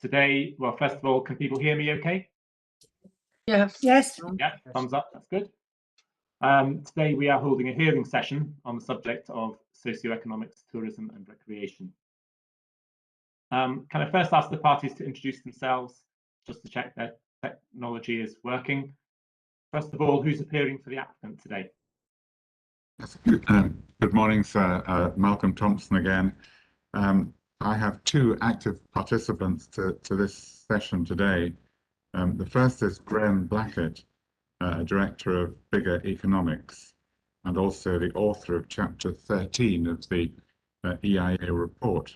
Today, well, first of all, can people hear me okay? Yes. Yes. Yeah, thumbs up, that's good. Today we are holding a hearing session on the subject of socioeconomics, tourism and recreation. Can I first ask the parties to introduce themselves, just to check that technology is working? First of all, who's appearing for the applicant today? Good morning, sir. Malcolm Thompson again. I have two active participants to this session today. The first is Graham Blackett, Director of Bigger Economics, and also the author of Chapter 13 of the EIA report.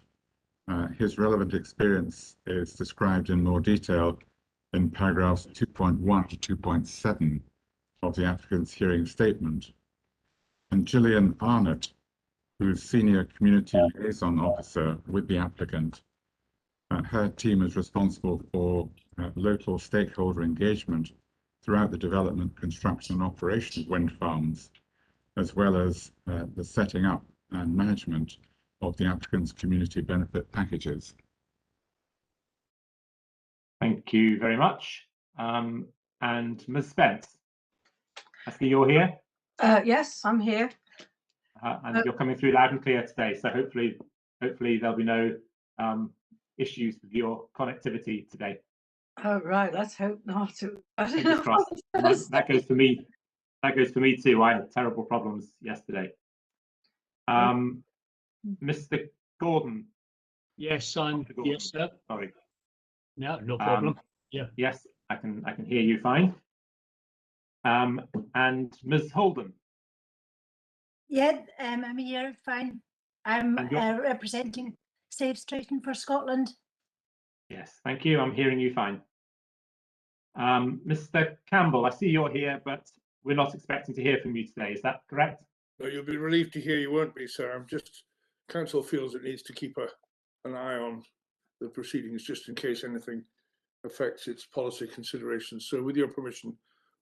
His relevant experience is described in more detail in paragraphs 2.1 to 2.7 of the applicant's hearing statement. And Gillian Arnott, who's Senior Community Liaison Officer with the applicant. Her team is responsible for local stakeholder engagement throughout the development, construction and operation of wind farms, as well as the setting up and management of the applicant's community benefit packages. Thank you very much. And Ms. Spence, I see you're here. Yes, I'm here. And you're coming through loud and clear today, so hopefully there'll be no issues with your connectivity today. Oh, right, let's hope not. Fingers crossed. That goes for me. That goes for me too. I had terrible problems yesterday. Mr. Gordon. Yes, I'm. Yes, sir. Sorry. No, no problem. Yeah. Yes, I can hear you fine. And Ms. Holden. Yeah, I'm here, fine. I'm representing Safe Station for Scotland. Yes, thank you. I'm hearing you fine. Mr. Campbell, I see you're here, but we're not expecting to hear from you today. Is that correct? No, you'll be relieved to hear you won't be, sir. I'm just, council feels it needs to keep an eye on the proceedings just in case anything affects its policy considerations. So with your permission,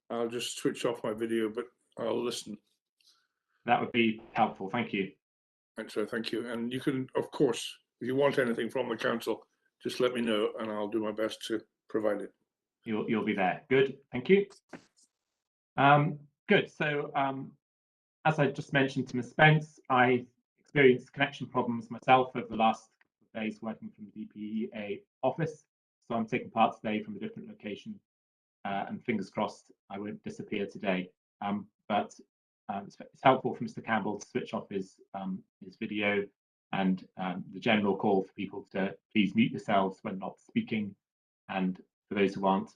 I'll just switch off my video, but I'll listen. That would be helpful. Thank you. Thanks, sir. Thank you. And you can, of course, if you want anything from the council, just let me know and I'll do my best to provide it. You'll be there. Good. Thank you. Good. So as I just mentioned to Ms. Spence, I experienced connection problems myself over the last couple of days working from the DPEA office. So I'm taking part today from a different location, and fingers crossed I won't disappear today. But it's helpful for Mr. Campbell to switch off his video, and the general call for people to please mute yourselves when not speaking, and for those who aren't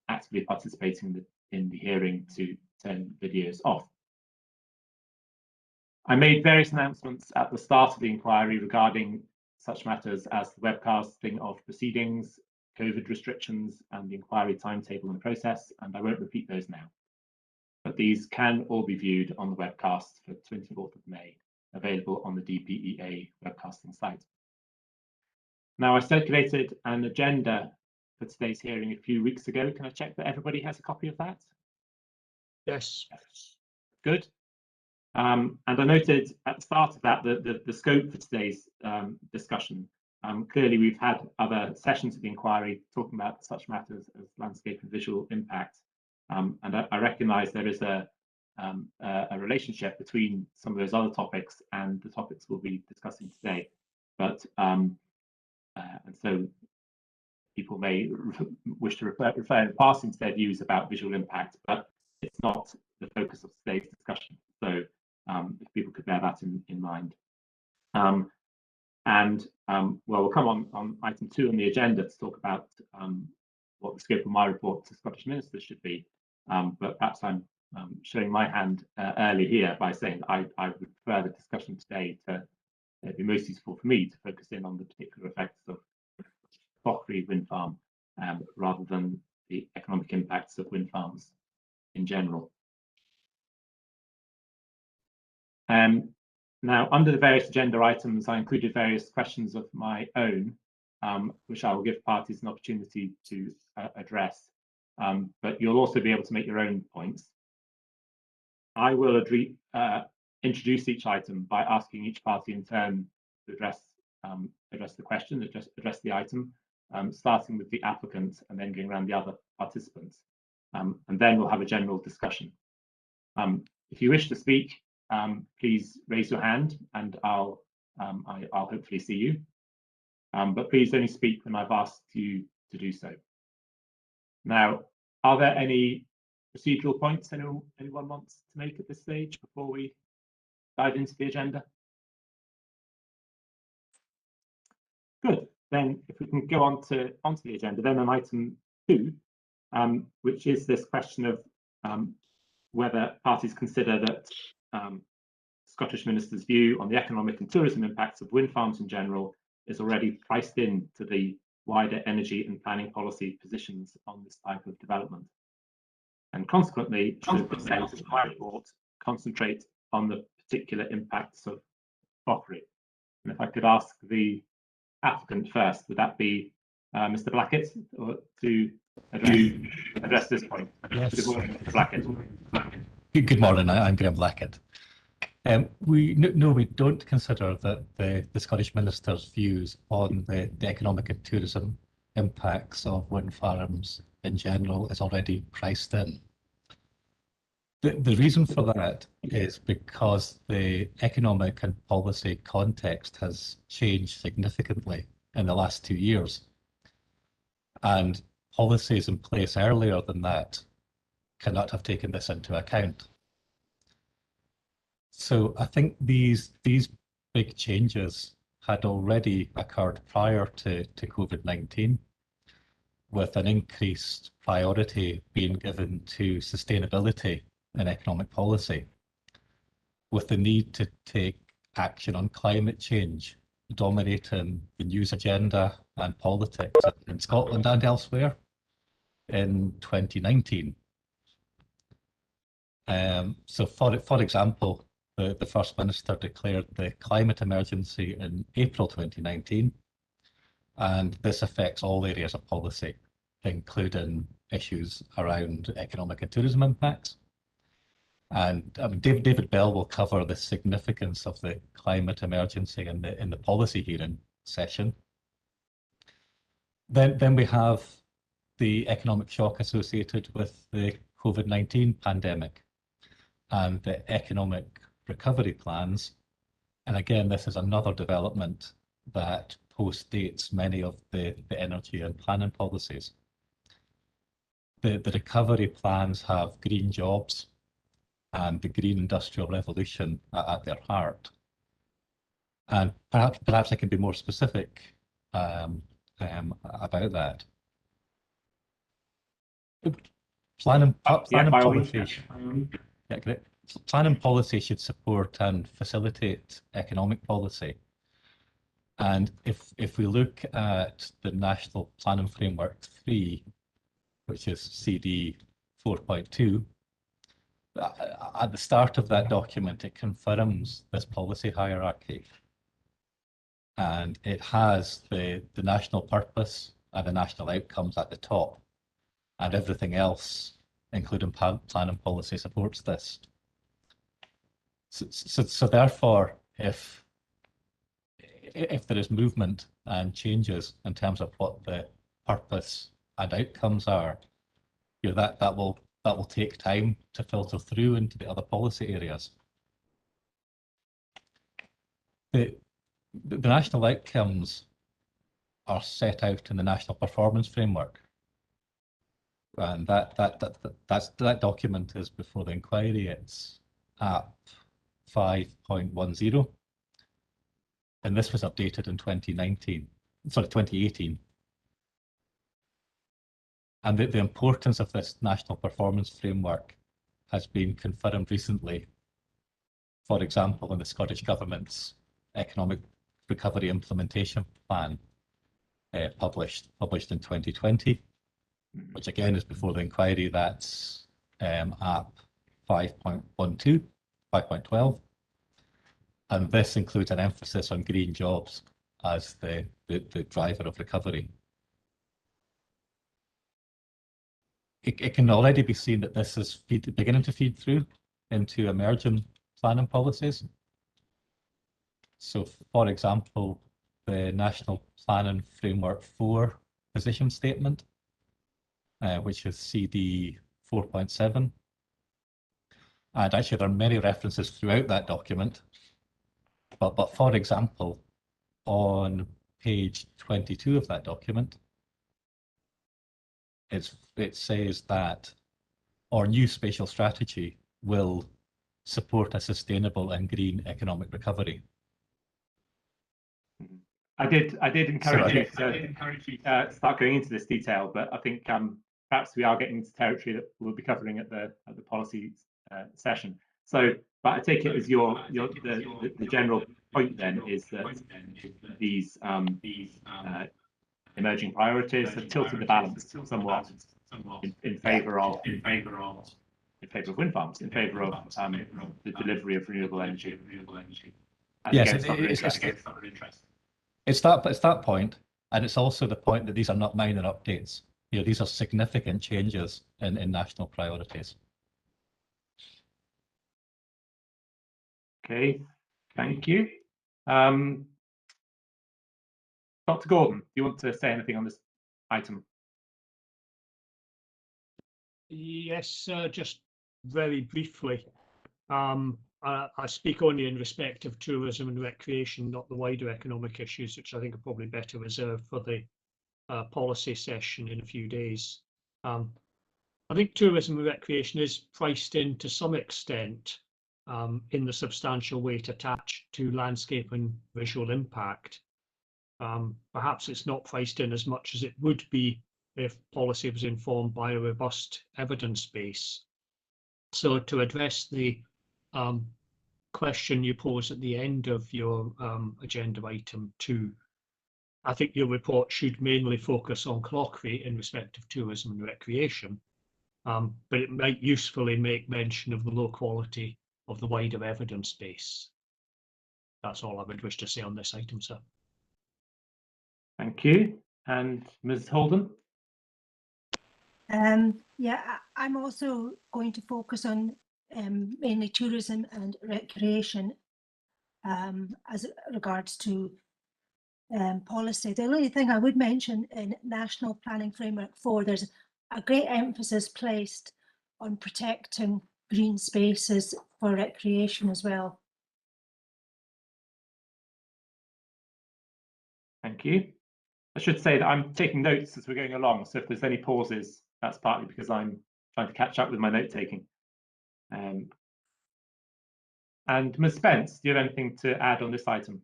actively participating in the hearing to turn videos off. I made various announcements at the start of the inquiry regarding such matters as the webcasting of proceedings, COVID restrictions, and the inquiry timetable and process, and I won't repeat those now. But these can all be viewed on the webcast for 24th of May, available on the DPEA webcasting site. Now, I circulated an agenda for today's hearing a few weeks ago. Can I check that everybody has a copy of that? Yes. Good. And I noted at the start of that the scope for today's discussion. Clearly, we've had other sessions of the inquiry talking about such matters as landscape and visual impact. And I recognise there is a relationship between some of those other topics and the topics we'll be discussing today. But and so people may wish to refer in passing to their views about visual impact, but it's not the focus of today's discussion. So if people could bear that in mind. Well, we'll come on item 2 on the agenda to talk about what the scope of my report to Scottish ministers should be. But perhaps I'm showing my hand early here by saying I would prefer the discussion today to be most useful for me to focus in on the particular effects of Clauchrie wind farm rather than the economic impacts of wind farms in general. Now, under the various agenda items, I included various questions of my own, which I will give parties an opportunity to address. But you'll also be able to make your own points. I will introduce each item by asking each party in turn to address the question, address the item, starting with the applicant and then going around the other participants. And then we'll have a general discussion. If you wish to speak, please raise your hand and I'll hopefully see you. But please only speak when I've asked you to do so. Now, are there any procedural points anyone wants to make at this stage before we dive into the agenda? Good. Then if we can go onto the agenda, then on item 2, which is this question of whether parties consider that Scottish Minister's view on the economic and tourism impacts of wind farms in general is already priced into the wider energy and planning policy positions on this type of development. And consequently, should the status of my report concentrate on the particular impacts of Clauchrie? And if I could ask the applicant first, would that be Mr. Blackett, or to address this point? Yes. Good morning, Mr. Blackett. Good morning, I'm Graham Blackett. We don't consider that the Scottish Minister's views on the economic and tourism impacts of wind farms in general is already priced in. The reason for that is because the economic and policy context has changed significantly in the last 2 years. And policies in place earlier than that cannot have taken this into account. So I think these big changes had already occurred prior to COVID-19, with an increased priority being given to sustainability in economic policy, with the need to take action on climate change dominating the news agenda and politics in Scotland and elsewhere in 2019. So for example, the First Minister declared the climate emergency in April 2019, and this affects all areas of policy, including issues around economic and tourism impacts. And David Bell will cover the significance of the climate emergency in the policy hearing session. Then we have the economic shock associated with the COVID-19 pandemic and the economic recovery plans. And again, this is another development that postdates many of the energy and planning policies. The recovery plans have green jobs and the green industrial revolution at their heart. And perhaps I can be more specific about that. Planning policy should support and facilitate economic policy. And if we look at the National Planning Framework 3, which is CD 4.2, at the start of that document, it confirms this policy hierarchy. And it has the national purpose and the national outcomes at the top. And everything else, including planning policy, supports this. So therefore, if there is movement and changes in terms of what the purpose and outcomes are, that will take time to filter through into the other policy areas. The national outcomes are set out in the National Performance Framework, and that document is before the inquiry. It's AP 5.10, and this was updated in 2018. And the importance of this National Performance Framework has been confirmed recently. For example, in the Scottish Government's Economic Recovery Implementation Plan, published in 2020, which again is before the inquiry. That's AP 5.12, and this includes an emphasis on green jobs as the driver of recovery. It can already be seen that this is beginning to feed through into emerging planning policies. So, for example, the National Planning Framework 4 position statement, which is CD 4.7. And actually, there are many references throughout that document. But for example, on page 22 of that document, it says that our new spatial strategy will support a sustainable and green economic recovery. I did encourage you to start going into this detail, but I think perhaps we are getting into territory that we'll be covering at the policy session. So, but I take it as the general point then is that these emerging priorities have tilted the balance somewhat in favour of wind farms, in favour of the delivery of renewable energy. Yes, it's that point, and it's also the point that these are not minor updates. You know, these are significant changes in national priorities. Okay, thank you. Dr. Gordon, do you want to say anything on this item? Yes, just very briefly. I speak only in respect of tourism and recreation, not the wider economic issues, which I think are probably better reserved for the policy session in a few days. I think tourism and recreation is priced in to some extent in the substantial weight attached to landscape and visual impact. Perhaps it's not priced in as much as it would be if policy was informed by a robust evidence base. So to address the question you pose at the end of your agenda item 2, I think your report should mainly focus on Clauchrie in respect of tourism and recreation, but it might usefully make mention of the low quality of the wider evidence base. That's all I would wish to say on this item, sir. Thank you. And Ms. Holden? Yeah, I'm also going to focus on mainly tourism and recreation as regards to policy. The only thing I would mention in National Planning Framework 4, there's a great emphasis placed on protecting green spaces for recreation as well. Thank you. I should say that I'm taking notes as we're going along, so if there's any pauses, that's partly because I'm trying to catch up with my note-taking. And Ms. Spence, do you have anything to add on this item?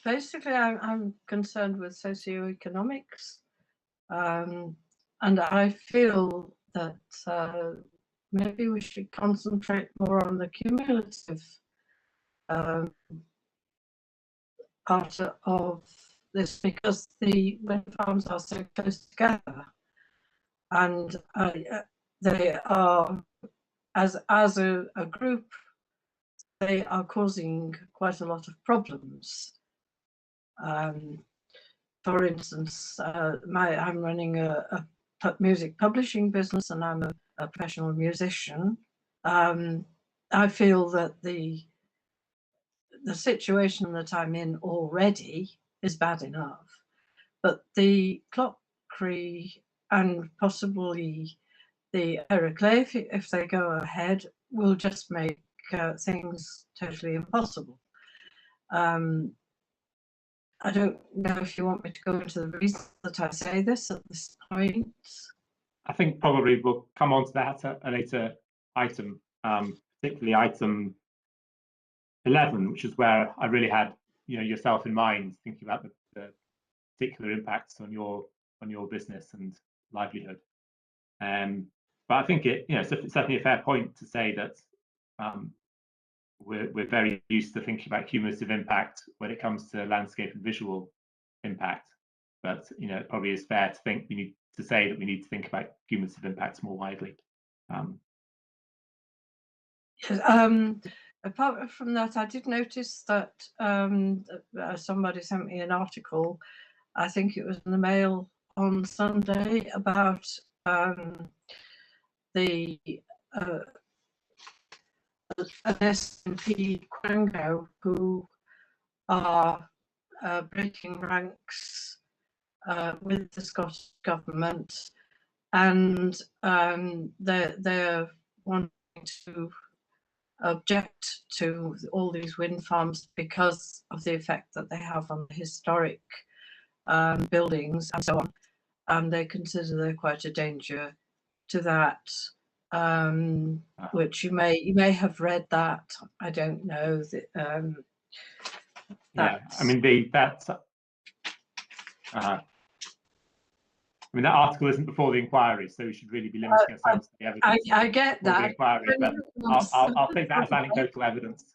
Basically, I'm concerned with socioeconomics, and I feel that maybe we should concentrate more on the cumulative part of this, because the wind farms are so close together, and they are, as a group, they are causing quite a lot of problems. For instance, I'm running a music publishing business, and I'm a professional musician. I feel that the situation that I'm in already is bad enough, but the Clauchrie and possibly the Clauchrie, if they go ahead, will just make things totally impossible. I don't know if you want me to go into the reason that I say this at this point. I think probably we'll come on to that at a later item, particularly item 11, which is where I really had yourself in mind, thinking about the particular impacts on your business and livelihood. But I think it's certainly a fair point to say that we're very used to thinking about cumulative impact when it comes to landscape and visual impact. But it probably is fair to think we need to say that we need to think about cumulative impacts more widely. Apart from that, I did notice that somebody sent me an article, I think it was in the Mail on Sunday, about the an SNP Quango who are breaking ranks with the Scottish government, and they're wanting to object to all these wind farms because of the effect that they have on the historic buildings and so on, and they consider they're quite a danger to that. Which you may have read that. I don't know. Yeah, I mean that article isn't before the inquiry, so we should really be limiting ourselves to the evidence. I get before that. the inquiry, but I'll take that as anecdotal evidence.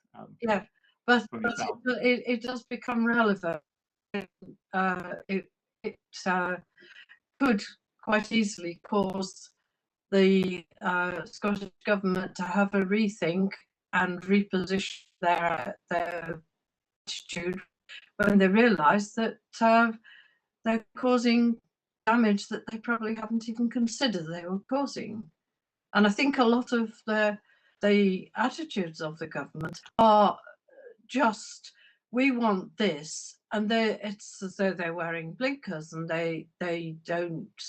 Yeah, but from yourself. it does become relevant. It could quite easily cause the Scottish government to have a rethink and reposition their attitude when they realise that they're causing damage that they probably haven't even considered they were causing. And I think a lot of the attitudes of the government are just, we want this, and it's as though they're wearing blinkers and they don't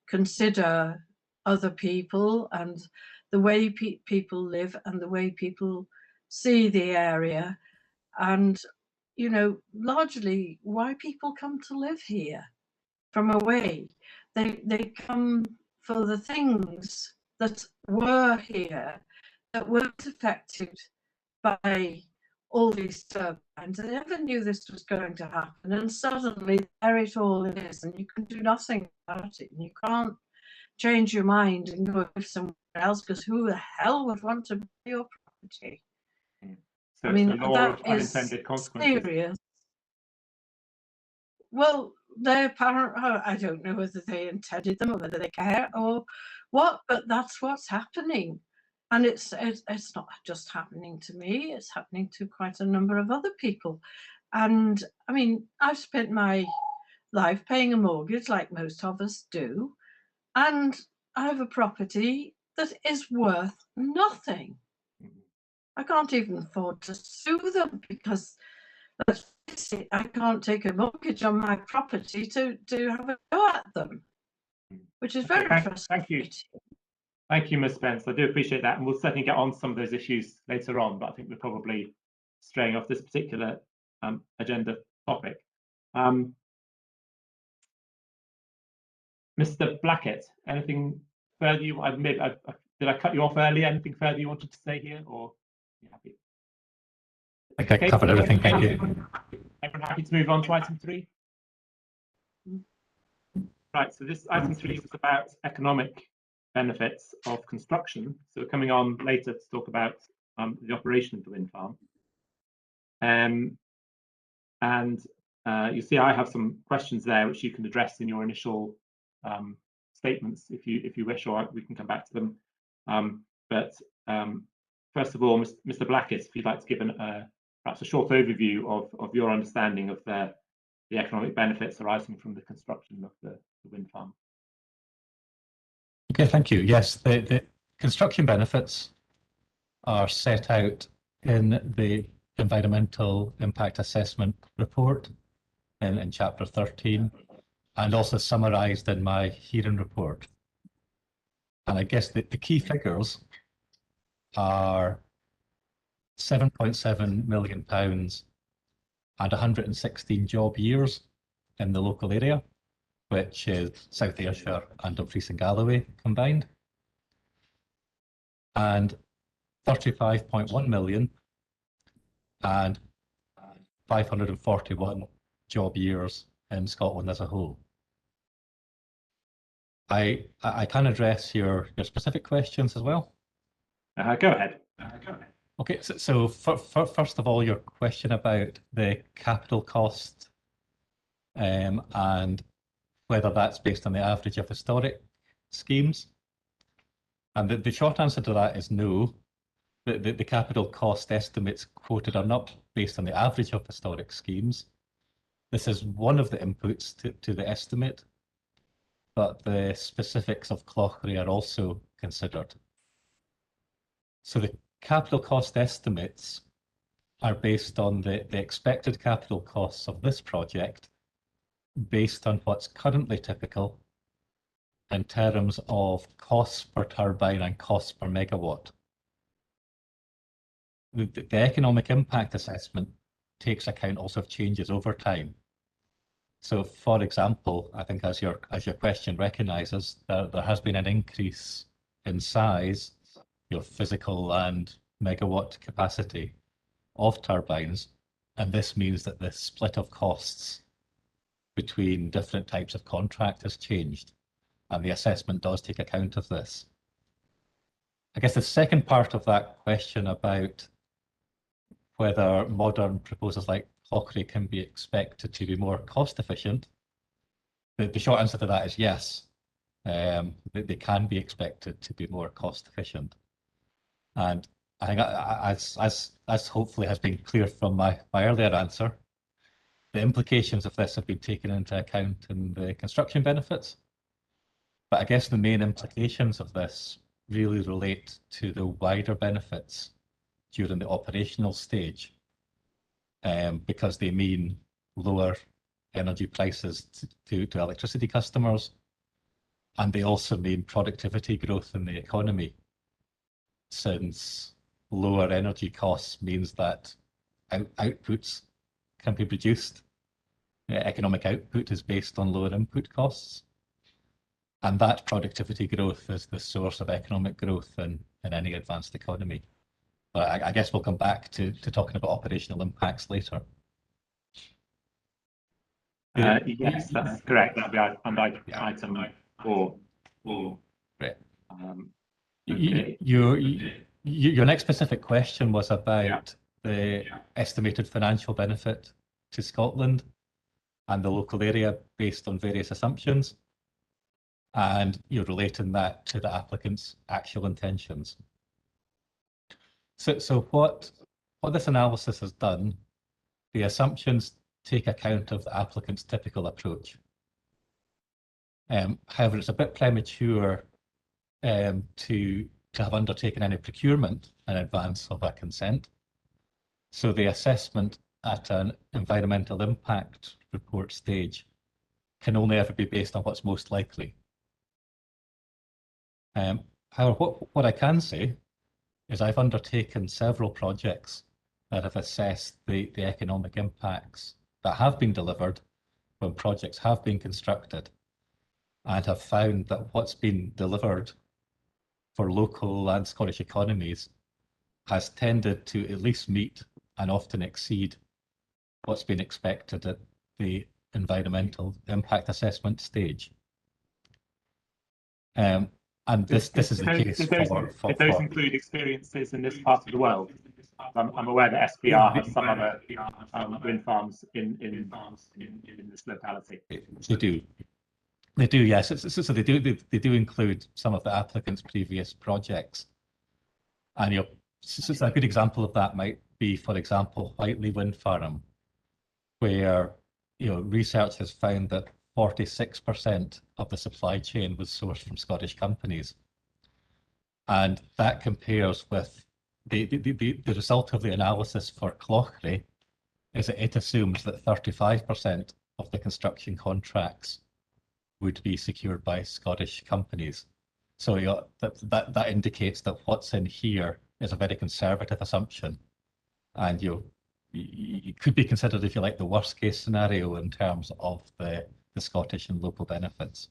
consider other people and the way people live and the way people see the area, and largely why people come to live here from away. They come for the things that were here that weren't affected by all these turbines. I never knew this was going to happen, and suddenly there it all is, and you can do nothing about it, and you can't change your mind and go live somewhere else, because who the hell would want to buy your property? So I mean, it's the law that of unintended consequences. serious. Well, their parent, I don't know whether they intended them or whether they care or what, but that's what's happening. And it's not just happening to me, it's happening to quite a number of other people. And I mean, I've spent my life paying a mortgage like most of us do, and I have a property that is worth nothing. I can't even afford to sue them because, let's face it, I can't take a mortgage on my property to have a go at them, which is very frustrating. Thank you. Thank you, Ms. Spence. I do appreciate that, and we'll certainly get on some of those issues later on, but I think we're probably straying off this particular agenda topic. Mr. Blackett, anything further did I cut you off earlier? Anything further you wanted to say here, or are you happy? I think I covered everything, thank you. Everyone happy to move on to item 3? Right, so this item 3 is about economic benefits of construction. So we're coming on later to talk about the operation of the wind farm. You see I have some questions there which you can address in your initial statements if you wish, or we can come back to them. First of all, Mr. Blackett, if you'd like to give perhaps a short overview of your understanding of the economic benefits arising from the construction of the wind farm. Okay, thank you. Yes, the construction benefits are set out in the Environmental Impact Assessment report in Chapter 13, and also summarised in my hearing report. And I guess the key figures are £7.7 million and 116 job years in the local area, which is South Ayrshire and Dumfries and Galloway combined, and 35.1 million and 541 job years in Scotland as a whole. I can address your specific questions as well. Go ahead. Okay, so first of all, your question about the capital cost and whether that's based on the average of historic schemes. And the short answer to that is no. The capital cost estimates quoted are not based on the average of historic schemes. This is one of the inputs to the estimate, but the specifics of Clauchrie are also considered. So the capital cost estimates are based on the expected capital costs of this project based on what's currently typical in terms of costs per turbine and costs per megawatt. The economic impact assessment takes account also of changes over time. So, for example, I think as your question recognises, there has been an increase in size, physical and megawatt capacity of turbines, and this means that the split of costs between different types of contract has changed, and the assessment does take account of this. I guess the second part of that question about whether modern proposals like Clauchrie can be expected to be more cost efficient, the short answer to that is yes. They can be expected to be more cost efficient. And I think as hopefully has been clear from my earlier answer, the implications of this have been taken into account in the construction benefits. But I guess the main implications of this really relate to the wider benefits during the operational stage, because they mean lower energy prices to electricity customers, and they also mean productivity growth in the economy, since lower energy costs means that outputs can be reduced. Economic output is based on lower input costs, and that productivity growth is the source of economic growth in any advanced economy. But I guess we'll come back to talking about operational impacts later. Yes, that's correct. That'll be under item 4. Right. Okay. Your next specific question was about the estimated financial benefit to Scotland and the local area based on various assumptions, and you're relating that to the applicant's actual intentions. So what this analysis has done, the assumptions take account of the applicant's typical approach. However, it's a bit premature to have undertaken any procurement in advance of a consent. So the assessment at an environmental impact report stage can only ever be based on what's most likely. However, what I can say is I've undertaken several projects that have assessed the economic impacts that have been delivered when projects have been constructed, and have found that what's been delivered for local and Scottish economies has tended to at least meet and often exceed what's been expected at the environmental impact assessment stage. And this is the case Did those include experiences in this part of the world? I'm aware that SPR has some other wind farms in this locality. They do, yes. So they do include some of the applicant's previous projects, and so a good example of that might be, for example, Whiteley Wind Farm, where research has found that 46% of the supply chain was sourced from Scottish companies, and that compares with the result of the analysis for Clauchrie is that it assumes that 35% of the construction contracts would be secured by Scottish companies. So that indicates that what's in here is a very conservative assumption, and you could be considered, if you like, the worst case scenario in terms of the Scottish and local benefits.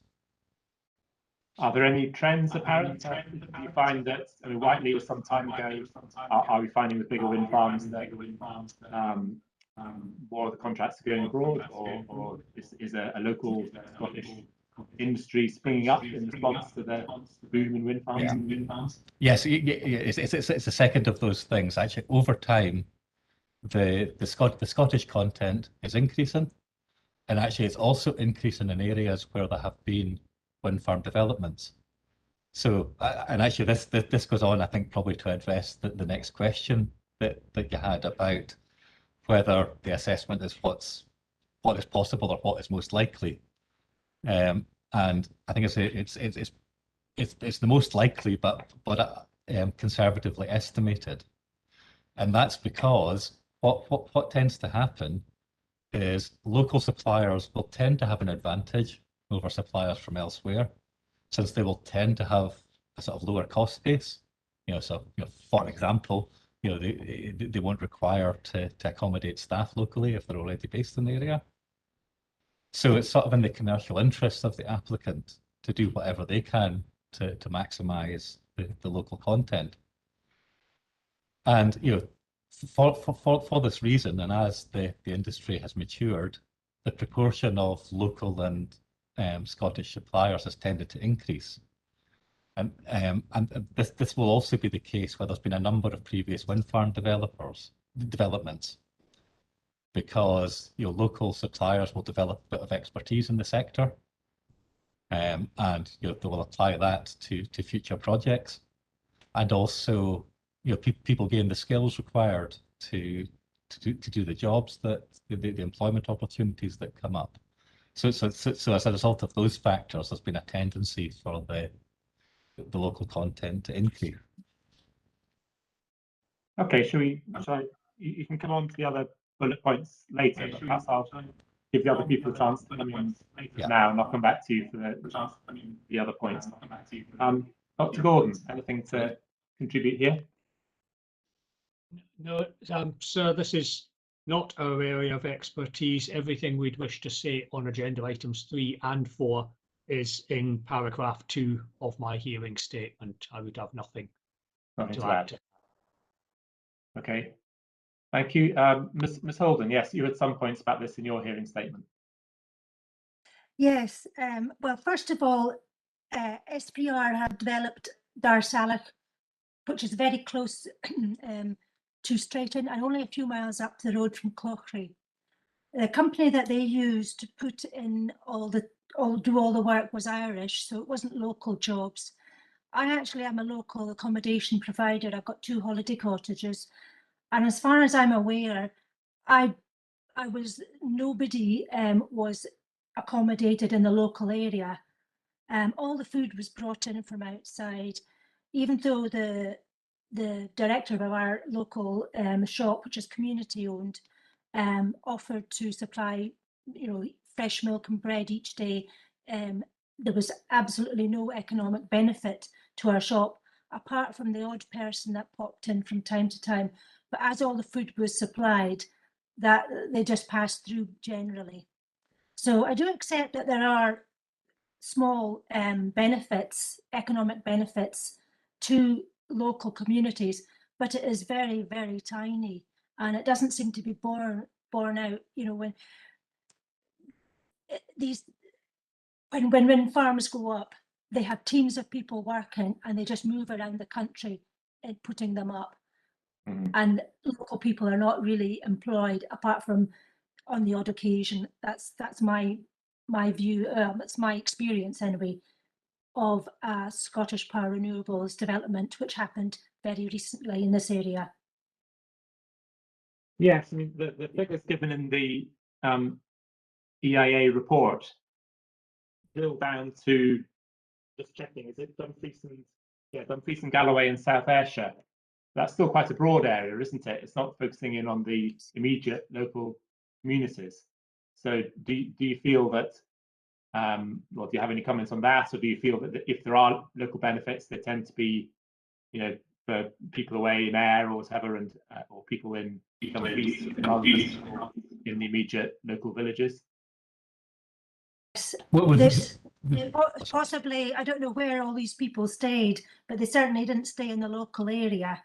Are there any trends apparent? Do you find that, I mean, Whiteley was some time ago, are we finding with bigger wind farms that more of the contracts are going abroad, or is a local Scottish industry springing up in response to the boom in wind farms? Yes, it's a second of those things. Actually, over time, the Scottish content is increasing, and actually it's also increasing in areas where there have been wind farm developments. So, and actually this goes on, I think, probably to address the next question that you had about whether the assessment is what is possible or what is most likely. And I think it's the most likely, but conservatively estimated, and that's because what tends to happen is local suppliers will tend to have an advantage over suppliers from elsewhere, since they will tend to have a sort of lower cost base. So for example, they won't require to accommodate staff locally if they're already based in the area. So it's sort of in the commercial interest of the applicant to do whatever they can to maximise the local content. And for this reason, and as the industry has matured, the proportion of local and Scottish suppliers has tended to increase. And this will also be the case where there's been a number of previous wind farm developments, because local suppliers will develop a bit of expertise in the sector, and they will apply that to future projects, and also people gain the skills required to do the jobs, that the employment opportunities that come up. So as a result of those factors, there's been a tendency for the local content to increase. Okay, you can come on to the other bullet points later, but perhaps I'll give the other people a chance to come in now, and I'll come back to you for the other points. Dr. Gordon, anything to contribute here? No, sir, this is not our area of expertise. Everything we'd wish to say on agenda items 3 and 4 is in paragraph 2 of my hearing statement. I would have nothing to add. Okay, thank you. Ms. Holden, yes, you had some points about this in your hearing statement. Yes, well, first of all, SPR have developed Darsalach, which is very close to Straighton and only a few miles up the road from Clauchrie. The company that they used to put in do all the work was Irish, so it wasn't local jobs. I actually am a local accommodation provider. I've got 2 holiday cottages, and as far as I'm aware, nobody was accommodated in the local area. All the food was brought in from outside, even though the director of our local shop, which is community owned, offered to supply fresh milk and bread each day. There was absolutely no economic benefit to our shop, apart from the odd person that popped in from time to time. But as all the food was supplied, that they just passed through generally. So I do accept that there are small benefits, economic benefits to local communities, but it is very, very tiny, and it doesn't seem to be borne out. When farms go up, they have teams of people working, and they just move around the country and putting them up. And local people are not really employed, apart from on the odd occasion. That's my view. It's my experience anyway of Scottish Power Renewables development, which happened very recently in this area. Yes, I mean the figures given in the EIA report drill down to, just checking, is it Dumfries and Galloway and South Ayrshire? That's still quite a broad area, isn't it? It's not focusing in on the immediate local communities. So do you feel that, well, do you have any comments on that, or do you feel that if there are local benefits, they tend to be, for people away in Ayr or whatever, and or people in Dumfries rather than in the immediate local villages? Possibly, I don't know where all these people stayed, but they certainly didn't stay in the local area.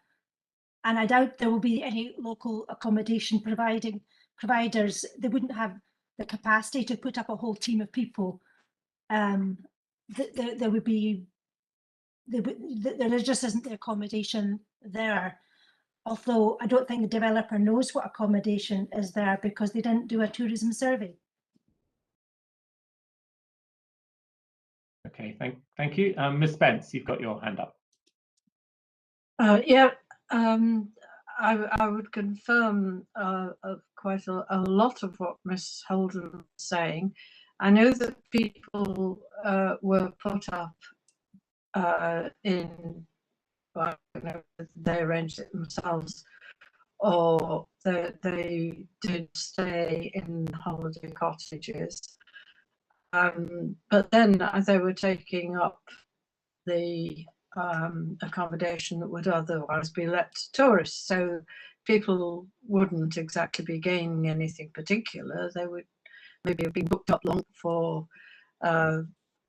And I doubt there will be any local accommodation providers. They wouldn't have the capacity to put up a whole team of people. There just isn't the accommodation there. Although I don't think the developer knows what accommodation is there, because they didn't do a tourism survey. Okay, thank you. Ms. Spence, you've got your hand up. Yeah, I would confirm quite a lot of what Miss Holden was saying. I know that people were put up in, well, I don't know, they arranged it themselves, or they did stay in holiday cottages. But then they were taking up the accommodation that would otherwise be let to tourists. So people wouldn't exactly be gaining anything particular. They would maybe have been booked up long for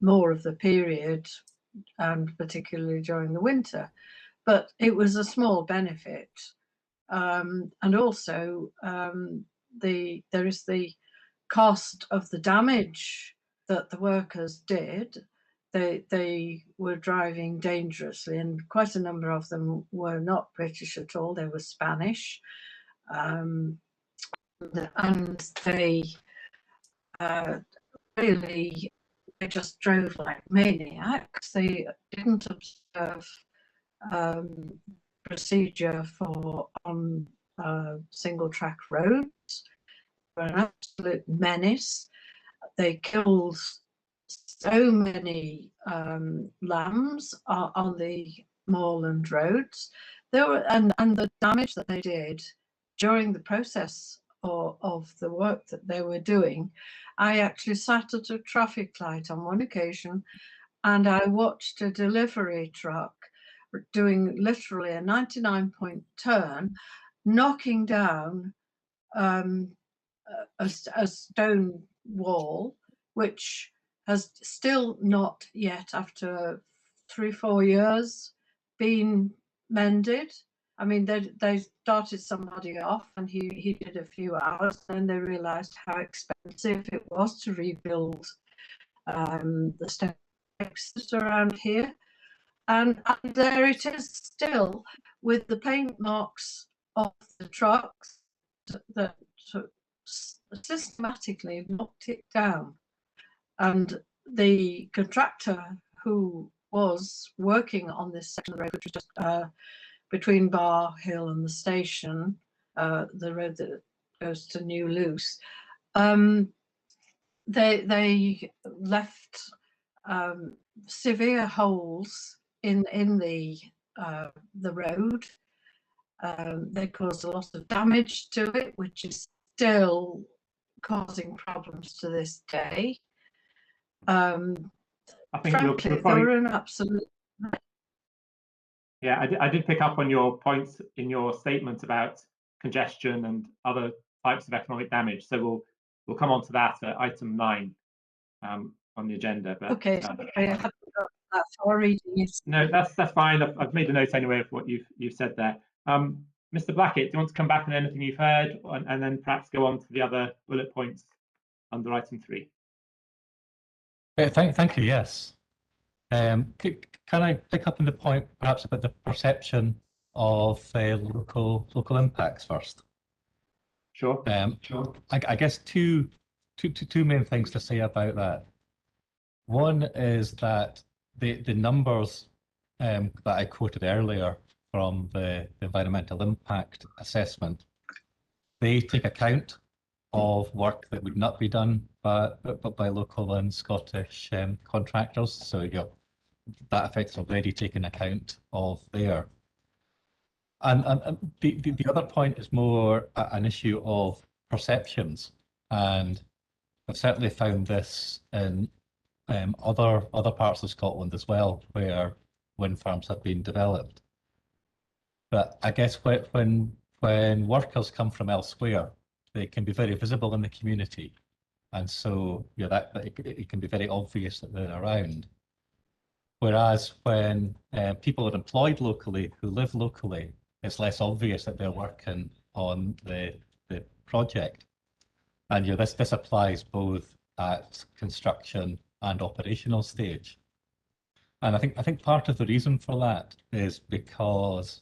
more of the period, and particularly during the winter. But it was a small benefit. And also there is the cost of the damage that the workers did. They were driving dangerously, and quite a number of them were not British at all. They were Spanish, and they really, they just drove like maniacs. They didn't observe procedure for on single track roads. They were an absolute menace. They killed so many lambs on the moorland roads. There were, and the damage that they did during the process of the work that they were doing. I actually sat at a traffic light on one occasion, and I watched a delivery truck doing literally a 99-point turn, knocking down a stone wall, which has still not yet, after 3-4 years, been mended. I mean, they started somebody off, and he did a few hours, and they realised how expensive it was to rebuild the steps around here. And there it is still, with the paint marks of the trucks that systematically knocked it down. And the contractor who was working on this section of the road, which was just between Bar Hill and the station, the road that goes to New Luce, they left severe holes in the road. They caused a lot of damage to it, which is still causing problems to this day. I think Frankly, you're probably, they were an absolute. yeah, I did pick up on your points in your statement about congestion and other types of economic damage. So we'll come on to that at item 9 on the agenda. But Okay, I haven't got that far reading it. no, that's fine. I've made a note anyway of what you've said there. Mr. Blackett, do you want to come back on anything you've heard, and then perhaps go on to the other bullet points under item 3? Thank you. Yes. Can I pick up on the point perhaps about the perception of local impacts first? Sure. I guess two main things to say about that. One is that the numbers that I quoted earlier from the environmental impact assessment, they take account of work that would not be done by local and Scottish contractors. So that effect's already taken account of there. And the other point is more an issue of perceptions, and I've certainly found this in other parts of Scotland as well, where wind farms have been developed. But I guess when workers come from elsewhere, they can be very visible in the community, and so that it can be very obvious that they're around. Whereas when people are employed locally, who live locally, it's less obvious that they're working on the project. And this applies both at construction and operational stage. And I think part of the reason for that is because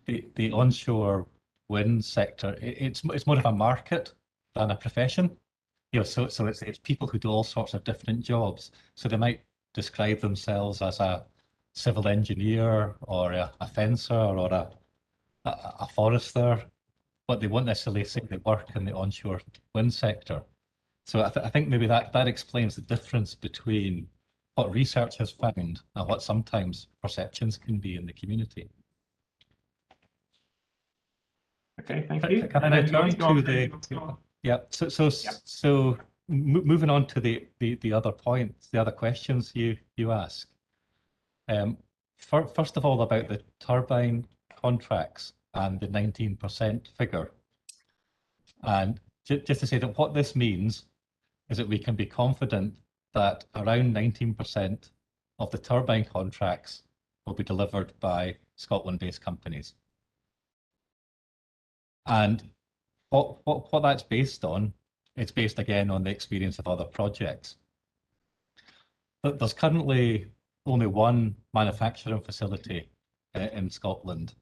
the onshore wind sector, it's more of a market than a profession. So it's people who do all sorts of different jobs. So they might describe themselves as a civil engineer or a fencer or a forester, but they won't necessarily say they work in the onshore wind sector. So I think maybe that explains the difference between what research has found and what sometimes perceptions can be in the community. Okay, thank you. Can I now turn to the yeah? So moving on to the other points, the other questions you ask. First of all, about the turbine contracts and the 19% figure, and just to say that what this means is that we can be confident that around 19% of the turbine contracts will be delivered by Scotland-based companies. And what that's based on, it's based again on the experience of other projects. But there's currently only one manufacturing facility in Scotland,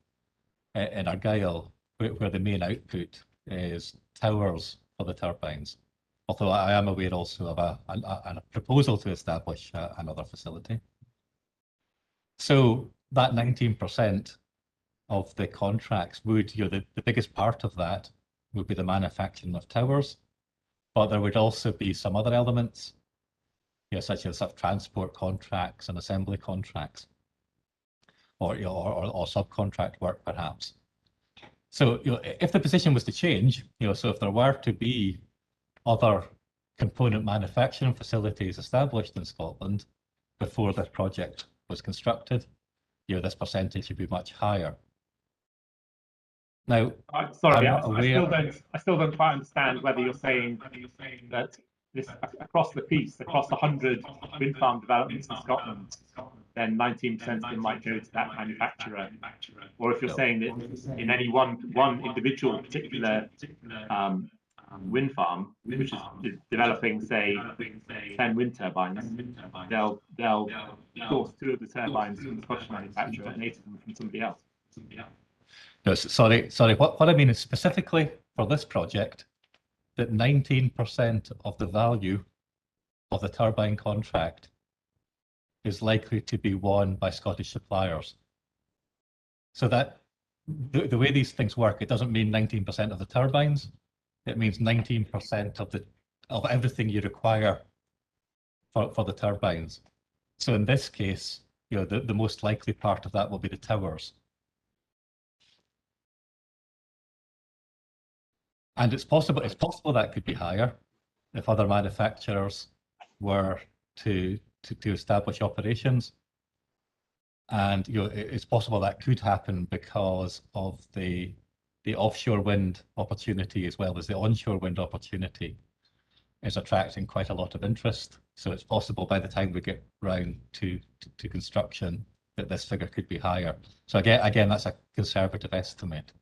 in Argyll, where the main output is towers for the turbines. Although I am aware also of a proposal to establish another facility. So that 19% of the contracts would, the biggest part of that would be the manufacturing of towers, but there would also be some other elements, such as transport contracts and assembly contracts, or subcontract work perhaps. So if the position was to change, so if there were to be other component manufacturing facilities established in Scotland before this project was constructed, this percentage would be much higher. Now, sorry, I still don't quite understand whether you're saying that this across the piece, across 100 wind farm developments in Scotland, then 19% of them might go to that manufacturer, or if you're saying that in any one individual particular wind farm, which is developing, say, 10 wind turbines, they'll source 2 of the turbines from the Scottish manufacturer and 8 of them from somebody else. No, sorry. What I mean is specifically for this project, that 19% of the value of the turbine contract is likely to be won by Scottish suppliers. So that the way these things work, it doesn't mean 19% of the turbines. It means 19% of everything you require for the turbines. So in this case, the most likely part of that will be the towers. And it's possible that could be higher if other manufacturers were to establish operations. And it's possible that could happen because of the offshore wind opportunity as well as the onshore wind opportunity is attracting quite a lot of interest. So it's possible by the time we get round to construction that this figure could be higher. So again, that's a conservative estimate.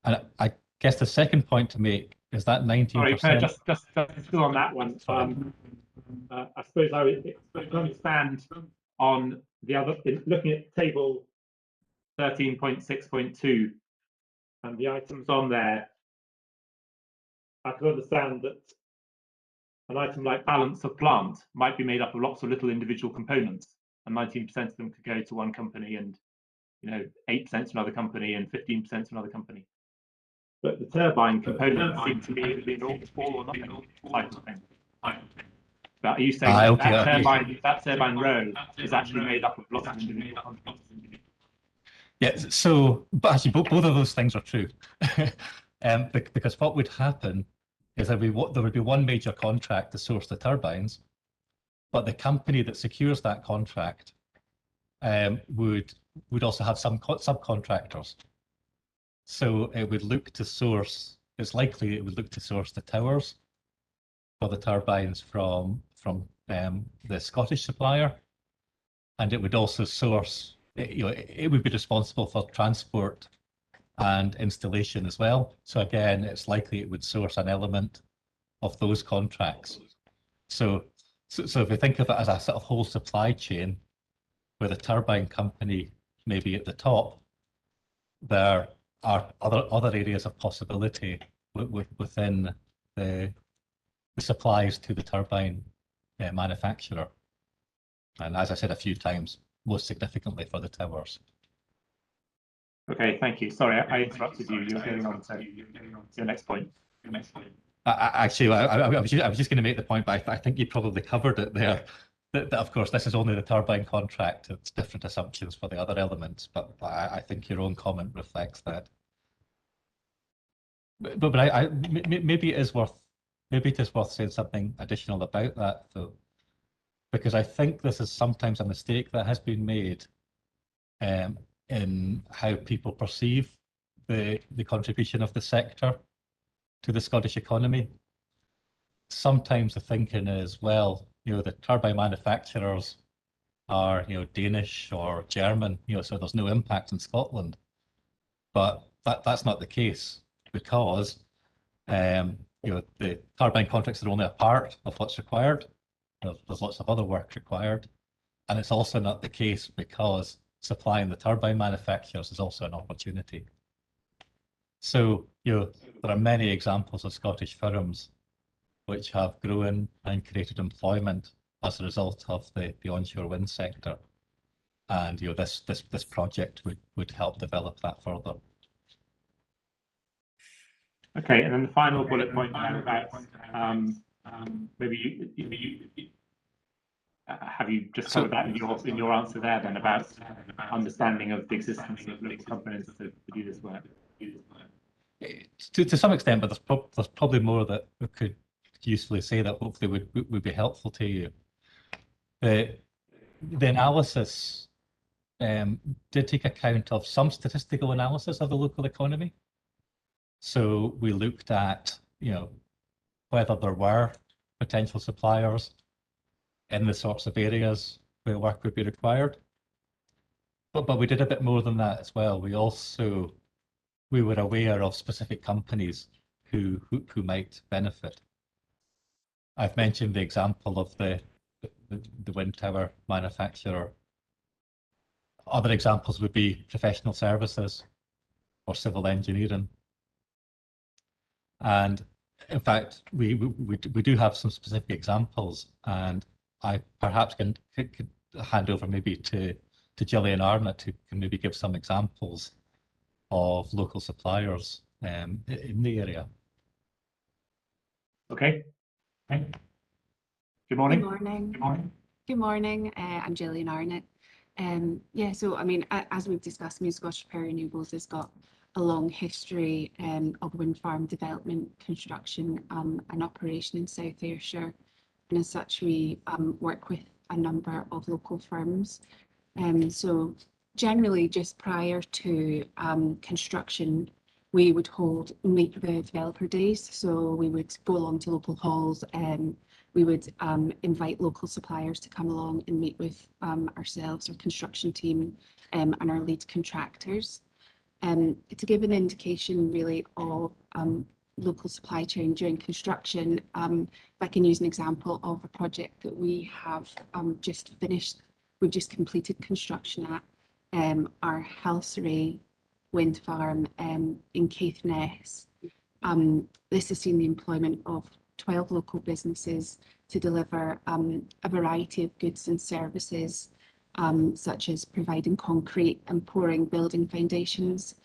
And I guess the second point to make is that 19%. Sorry, just still on that one. I suppose I would understand on the other, looking at table 13.6.2 and the items on there, I could understand that an item like balance of plant might be made up of lots of little individual components, and 19% of them could go to one company, and 8% to another company, and 15% to another company. But the turbine components seem to be an all or nothing type of thing. But are you saying that turbine row is actually made up of lots of individual components? Yeah, so but actually both of those things are true. Because what would happen is that there would be one major contract to source the turbines, but the company that secures that contract would also have some subcontractors. So it would look to source, it's likely it would look to source the towers for the turbines from the Scottish supplier, and it would also source, it would be responsible for transport and installation as well. So again, it's likely it would source an element of those contracts. So if we think of it as a sort of whole supply chain, where the turbine company may be at the top, there are other areas of possibility within the supplies to the turbine manufacturer. And as I said a few times, most significantly for the towers. Okay, thank you. Sorry, I interrupted you. You're going on to your next point. Actually, I was just going to make the point, but I think you probably covered it there. That of course, this is only the turbine contract. It's different assumptions for the other elements, but I think your own comment reflects that. But maybe it is worth saying something additional about that though, because I think this is sometimes a mistake that has been made in how people perceive the contribution of the sector to the Scottish economy. Sometimes the thinking is, well, the turbine manufacturers are, Danish or German, so there's no impact in Scotland. But that's not the case, because the turbine contracts are only a part of what's required. There's lots of other work required. And it's also not the case because supplying the turbine manufacturers is also an opportunity. So, there are many examples of Scottish firms which have grown and created employment as a result of the onshore wind sector. And this project would help develop that further. Okay, and then the final bullet point about maybe have you just covered that in your answer there then about understanding of the existence of local companies to do this work? To some extent, but there's probably more that we could usefully say that hopefully would be helpful to you. The analysis did take account of some statistical analysis of the local economy. So we looked at, whether there were potential suppliers in the sorts of areas where work would be required. But we did a bit more than that as well. We were aware of specific companies who might benefit. I've mentioned the example of the wind tower manufacturer. Other examples would be professional services or civil engineering. And in fact, we do have some specific examples, and I perhaps could hand over maybe to Gillian Arnott, who can maybe give some examples of local suppliers in the area. Okay. Good morning. Good morning. Good morning. Good morning. I'm Gillian Arnott. Yeah, so I mean, as we've discussed, Scottish Power Renewables has got a long history of wind farm development, construction and operation in South Ayrshire. And as such, we work with a number of local firms. So generally just prior to construction, we would meet the developer days. So we would go along to local halls and we would invite local suppliers to come along and meet with ourselves, our construction team and our lead contractors. To give an indication really of local supply chain during construction, if I can use an example of a project that we have just finished, we've just completed construction at our Clauchrie wind farm in Caithness. This has seen the employment of 12 local businesses to deliver a variety of goods and services, such as providing concrete and pouring building foundations,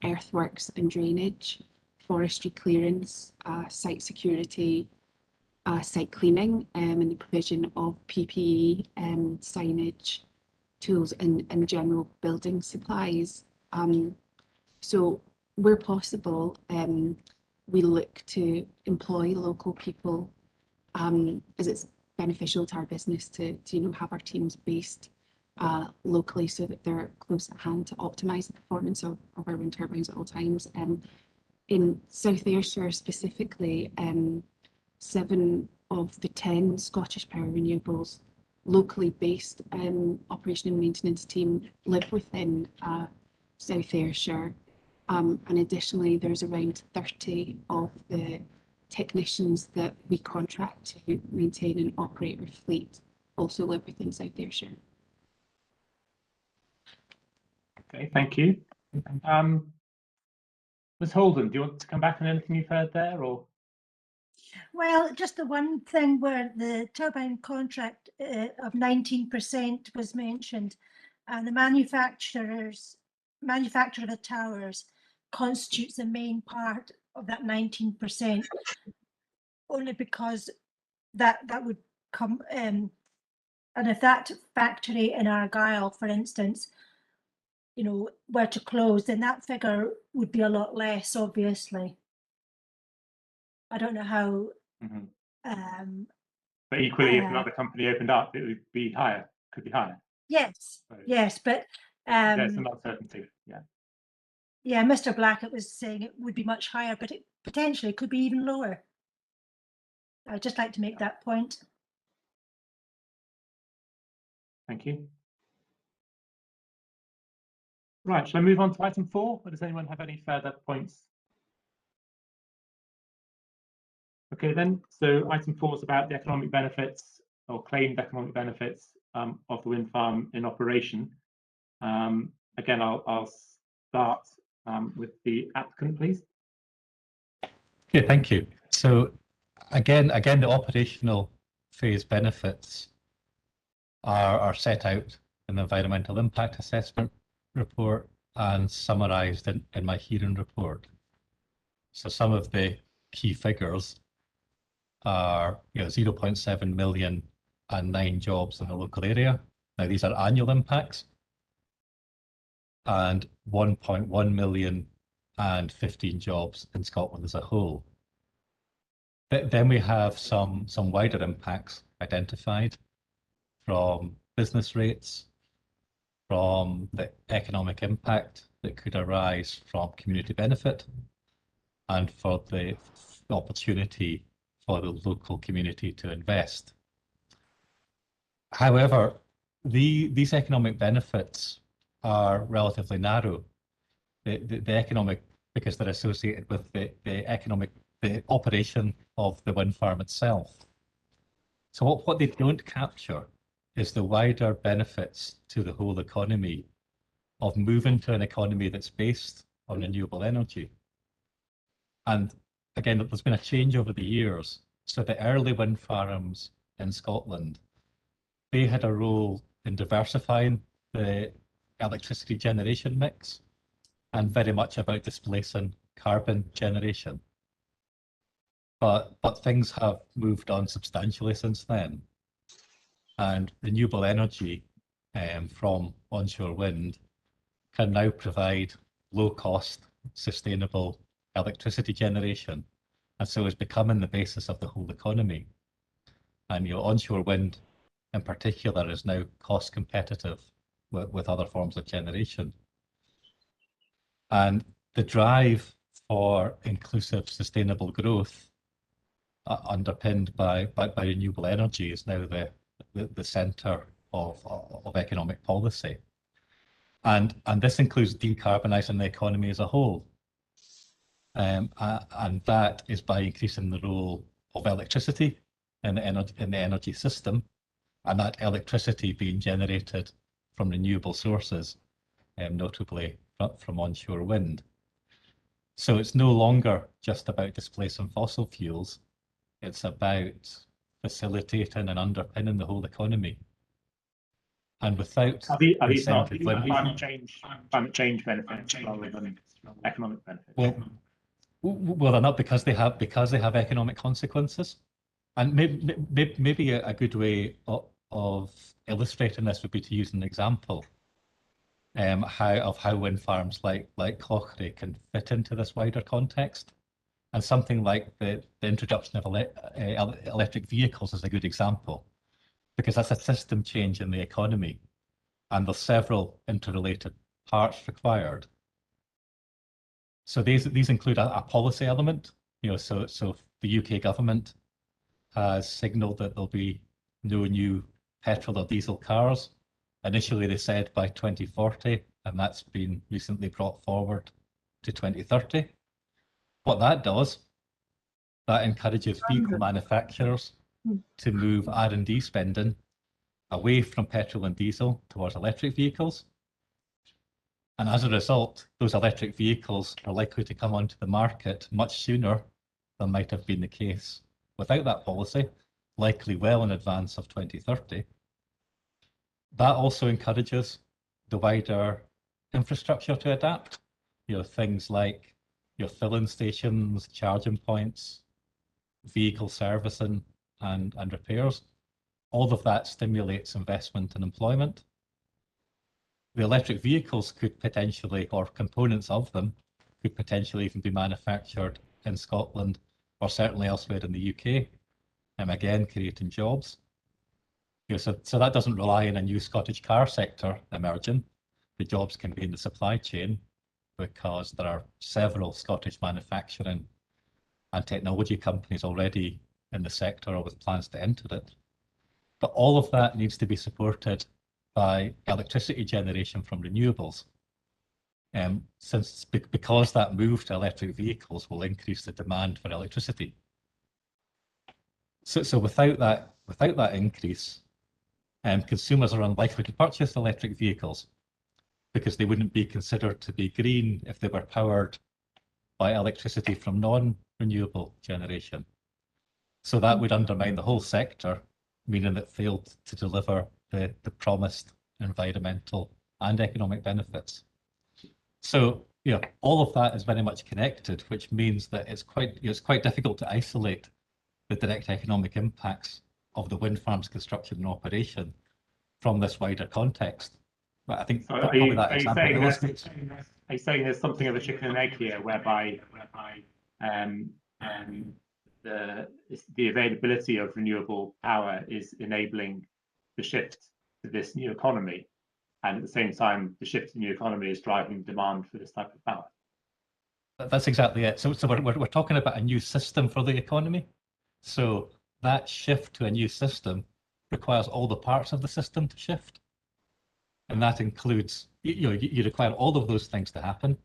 earthworks and drainage, forestry clearance, site security, site cleaning, and the provision of PPE, signage, tools and general building supplies. So where possible, we look to employ local people as it's beneficial to our business to have our teams based locally so that they're close at hand to optimise the performance of our wind turbines at all times. In South Ayrshire specifically, 7 of the 10 Scottish Power Renewables locally based operation and maintenance team live within South Ayrshire. And additionally, there's around 30 of the technicians that we contract to maintain and operate our fleet also live within South Ayrshire. Okay, thank you. Ms. Holden, do you want to come back on anything you've heard there, or? Well, just the one thing where the turbine contract of 19% was mentioned, and the manufacturer of the towers constitutes the main part of that 19%, only because that would come, and if that factory in Argyll, for instance, were to close, then that figure would be a lot less, obviously. I don't know how. Mhm. Um, But equally, if another company opened up, it would be higher, could be higher. yes, So yes, but there's some uncertainty. Yeah. yeah, Mr. Blackett was saying it would be much higher, but it potentially could be even lower. I'd just like to make that point. Thank you. Right, shall I move on to item 4? Or does anyone have any further points? Okay, then. So item 4 is about the economic benefits or claimed economic benefits of the wind farm in operation. Again, I'll start with the applicant, please. Okay, thank you. So again, the operational phase benefits are set out in the environmental impact assessment report and summarised in my hearing report. So some of the key figures are 0.7 million and 9 jobs in the local area. Now these are annual impacts, and 1.1 million and 15 jobs in Scotland as a whole. Then we have some wider impacts identified from business rates, from the economic impact that could arise from community benefit, and for the opportunity for the local community to invest. However, these economic benefits are relatively narrow. The economic, because they're associated with the operation of the wind farm itself. So what they don't capture is the wider benefits to the whole economy of moving to an economy that's based on renewable energy. And again, there's been a change over the years. So the early wind farms in Scotland, they had a role in diversifying the electricity generation mix and very much about displacing carbon generation. But things have moved on substantially since then. And renewable energy from onshore wind can now provide low-cost, sustainable electricity generation, and so is becoming the basis of the whole economy. And onshore wind, in particular, is now cost competitive with other forms of generation. And the drive for inclusive, sustainable growth, underpinned by renewable energy, is now the centre of economic policy. And this includes decarbonising the economy as a whole. And that is by increasing the role of electricity in the energy system, and that electricity being generated from renewable sources, notably from onshore wind. So it's no longer just about displacing fossil fuels, it's about facilitating and underpinning the whole economy. And without Are these not incentive, climate change benefits rather than economic benefits? Well, they're not because they have economic consequences. And maybe a good way of illustrating this would be to use an example of how wind farms like Clauchrie can fit into this wider context. And something like the introduction of electric vehicles is a good example, because that's a system change in the economy, and there's several interrelated parts required. So these include a policy element. So the UK government has signalled that there'll be no new petrol or diesel cars. Initially, they said by 2040, and that's been recently brought forward to 2030. What that does, that encourages vehicle manufacturers to move R&D spending away from petrol and diesel towards electric vehicles. And as a result, those electric vehicles are likely to come onto the market much sooner than might have been the case without that policy, likely well in advance of 2030. That also encourages the wider infrastructure to adapt. Things like filling stations, charging points, vehicle servicing and repairs. All of that stimulates investment and employment. The electric vehicles could potentially, or components of them, could potentially even be manufactured in Scotland or certainly elsewhere in the UK, again, creating jobs. So that doesn't rely on a new Scottish car sector emerging. The jobs can be in the supply chain because there are several Scottish manufacturing and technology companies already in the sector or with plans to enter it. But all of that needs to be supported by electricity generation from renewables. Because that move to electric vehicles will increase the demand for electricity. So without that increase, consumers are unlikely to purchase electric vehicles because they wouldn't be considered to be green if they were powered by electricity from non-renewable generation. So that would undermine the whole sector, meaning it failed to deliver the promised environmental and economic benefits. So all of that is very much connected, which means that it's quite difficult to isolate the direct economic impacts of the wind farm's construction and operation from this wider context. But I think are you saying there's something of a chicken and egg here, whereby the availability of renewable power is enabling the shift to this new economy, and at the same time, the shift to new economy is driving demand for this type of power? That's exactly it. So we're talking about a new system for the economy. So that shift to a new system requires all the parts of the system to shift. And that includes, you require all of those things to happen,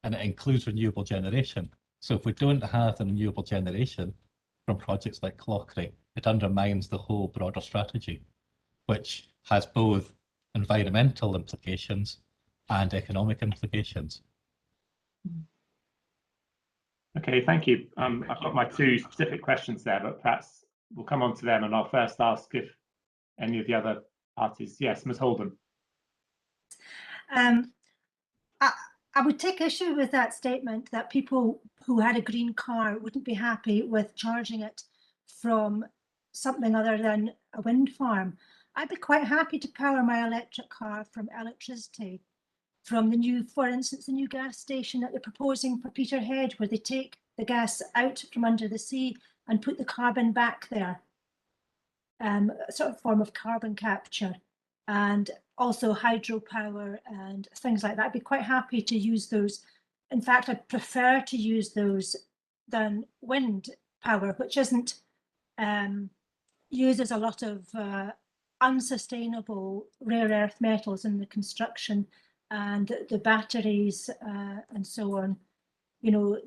and it includes renewable generation. So if we don't have the renewable generation from projects like Clauchrie, it undermines the whole broader strategy, which has both environmental implications and economic implications. Okay, thank you. I've got my two specific questions there, but perhaps we'll come on to them, and I'll first ask if any of the other parties. Yes, Ms. Holden. I would take issue with that statement that people who had a green car wouldn't be happy with charging it from something other than a wind farm. I'd be quite happy to power my electric car from electricity, from the new, for instance, the new gas station that they're proposing for Peterhead, where they take the gas out from under the sea and put the carbon back there. A sort of form of carbon capture, and also hydropower and things like that. I'd be quite happy to use those. In fact, I'd prefer to use those than wind power, which isn't uses a lot of unsustainable rare earth metals in the construction, and the batteries and so on.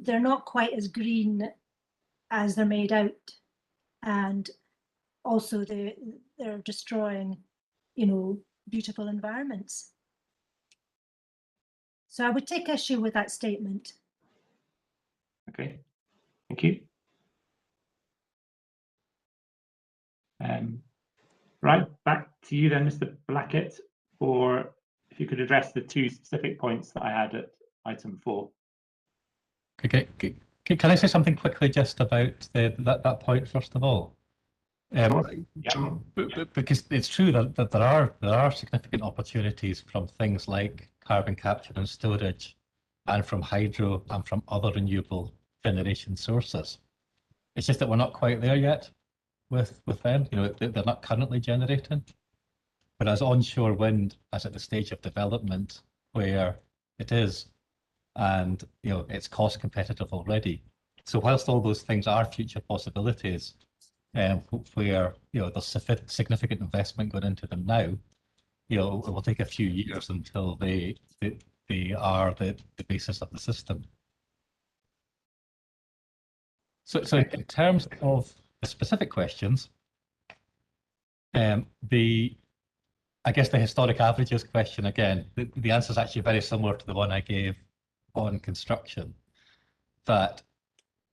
They're not quite as green as they're made out, and also they're destroying, beautiful environments. So I would take issue with that statement. Okay, thank you. Right, back to you then, Mr. Blackett, for if you could address the two specific points that I had at item 4. Okay, can I say something quickly just about that point first of all? Because it's true that there are significant opportunities from things like carbon capture and storage, and from hydro and from other renewable generation sources. It's just that we're not quite there yet with them. They're not currently generating. Whereas onshore wind is at the stage of development where it is, and it's cost competitive already. So whilst all those things are future possibilities, where there's significant investment going into them now, it will take a few years until they are the basis of the system. So in terms of the specific questions, I guess the historic averages question, again, the answer is actually very similar to the one I gave on construction, that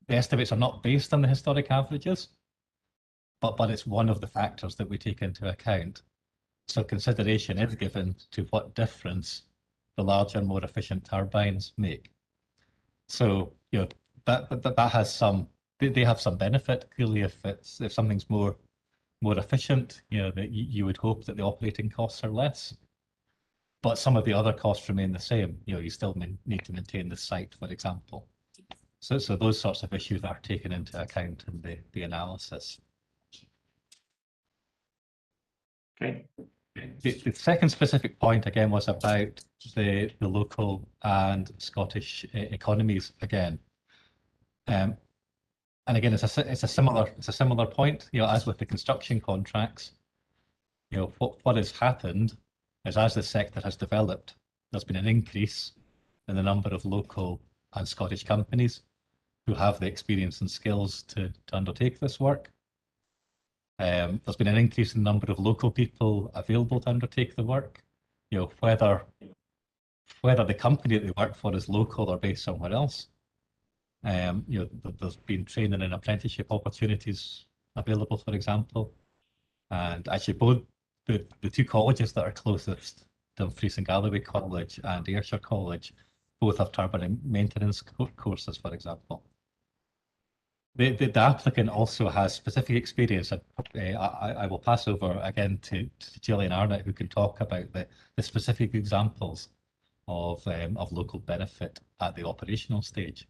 the estimates are not based on the historic averages, but it's one of the factors that we take into account. So consideration is given to what difference the larger, more efficient turbines make. So that has some, they have some benefit. Clearly, if something's more efficient, that you would hope that the operating costs are less. But some of the other costs remain the same. You still need to maintain the site, for example. So those sorts of issues are taken into account in the analysis. Okay. The second specific point again was about the local and Scottish economies again. And again, it's a similar point. You know, as with the construction contracts, you know, what has happened is as the sector has developed, there's been an increase in the number of local and Scottish companies who have the experience and skills to undertake this work. There's been an increase in the number of local people available to undertake the work. You know, whether the company that they work for is local or based somewhere else. You know, there's been training and apprenticeship opportunities available, for example. And actually, both the two colleges that are closest, Dumfries and Galloway College and Ayrshire College, both have turbine maintenance courses, for example. The applicant also has specific experience. I will pass over again to Gillian Arnott, who can talk about the specific examples of local benefit at the operational stage.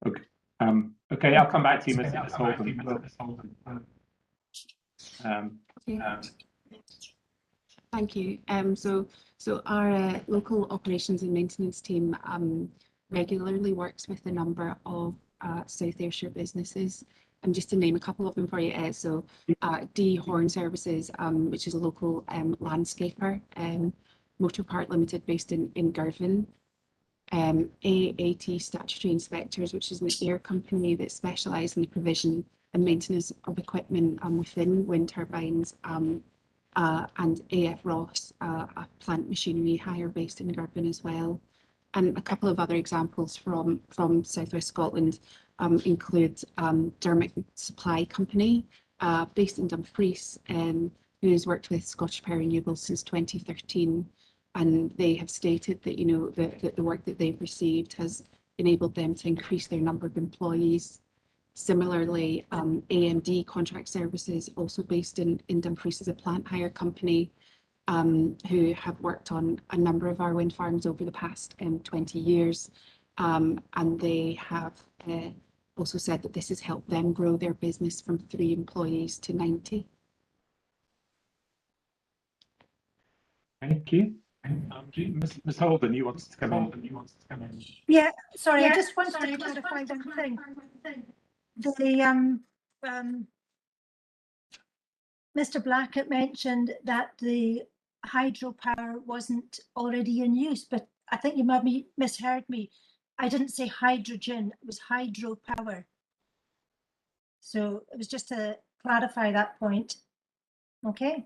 Okay. Okay, I'll come back to you, Ms. Holden. Thank you. So our local operations and maintenance team regularly works with a number of South Ayrshire businesses. And just to name a couple of them for you, so D Horn Services, which is a local landscaper, Motor Part Limited based in Girvan, AAT Statutory Inspectors, which is an air company that specialise in the provision and maintenance of equipment within wind turbines, and AF Ross, a plant machinery hire based in Girvan as well. And a couple of other examples from Southwest Scotland include Dermot Supply Company, based in Dumfries, who has worked with Scottish Power Renewables since 2013. And they have stated that, you know, the work that they've received has enabled them to increase their number of employees. Similarly, AMD Contract Services, also based in Dumfries, is a plant hire company, who have worked on a number of our wind farms over the past 20 years. And they have also said that this has helped them grow their business from 3 employees to 90. Thank you. Ms. Holden, you wanted to come in? Yeah, sorry, I just wanted to clarify one thing. Mr. Blackett mentioned that the hydropower wasn't already in use, but I think you maybe misheard me. I didn't say hydrogen, it was hydropower. So it was just to clarify that point. Okay.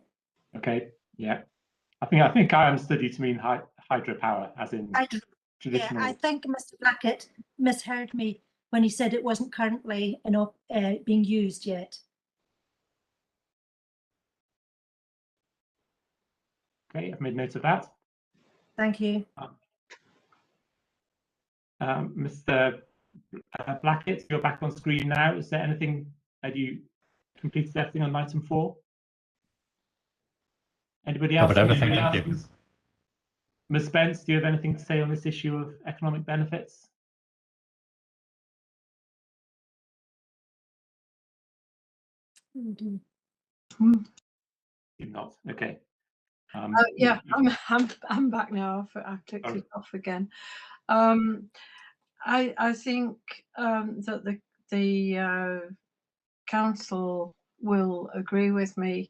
Okay. Yeah. I think I understood you to mean hydropower, as in traditional. Yeah, I think Mr. Blackett misheard me when he said it wasn't currently being used yet. Okay, I've made note of that. Thank you. Mr. Blackett, you're back on screen now. Is there anything? Have you completed everything on item 4? Anybody else? Covered everything, thank you. Ms. Spence, do you have anything to say on this issue of economic benefits? You're not. Okay. Yeah, I'm back now. I clicked it off again. I think that the council will agree with me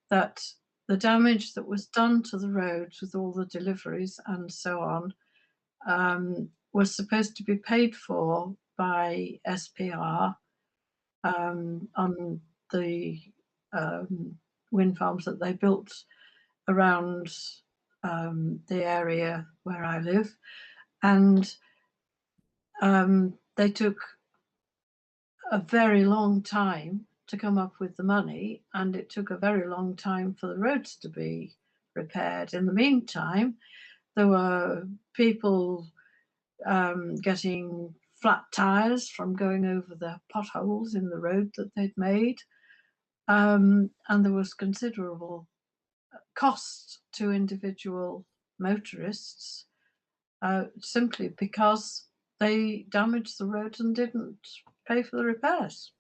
that the damage that was done to the roads with all the deliveries and so on was supposed to be paid for by SPR on the wind farms that they built around the area where I live, and they took a very long time to come up with the money, and it took a very long time for the roads to be repaired. In the meantime, there were people getting flat tires from going over the potholes in the road that they'd made, and there was considerable cost to individual motorists simply because they damaged the road and didn't pay for the repairs.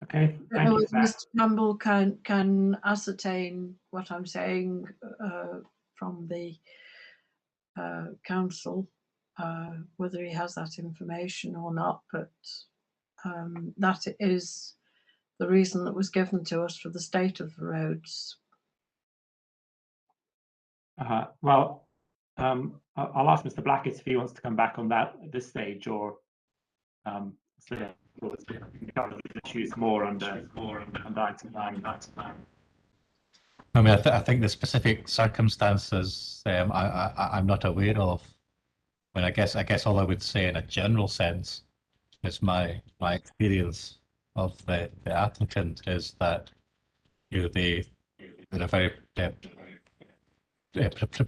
Okay, I don't know thank you. if Mr. Campbell can ascertain what I'm saying from the council, whether he has that information or not, but that is the reason that was given to us for the state of the roads. Well, I'll ask Mr. Blackett if he wants to come back on that at this stage, or issues more under item 9. I mean, I think the specific circumstances I'm not aware of. I mean, I guess all I would say in a general sense is my experience of the applicant is that they're a very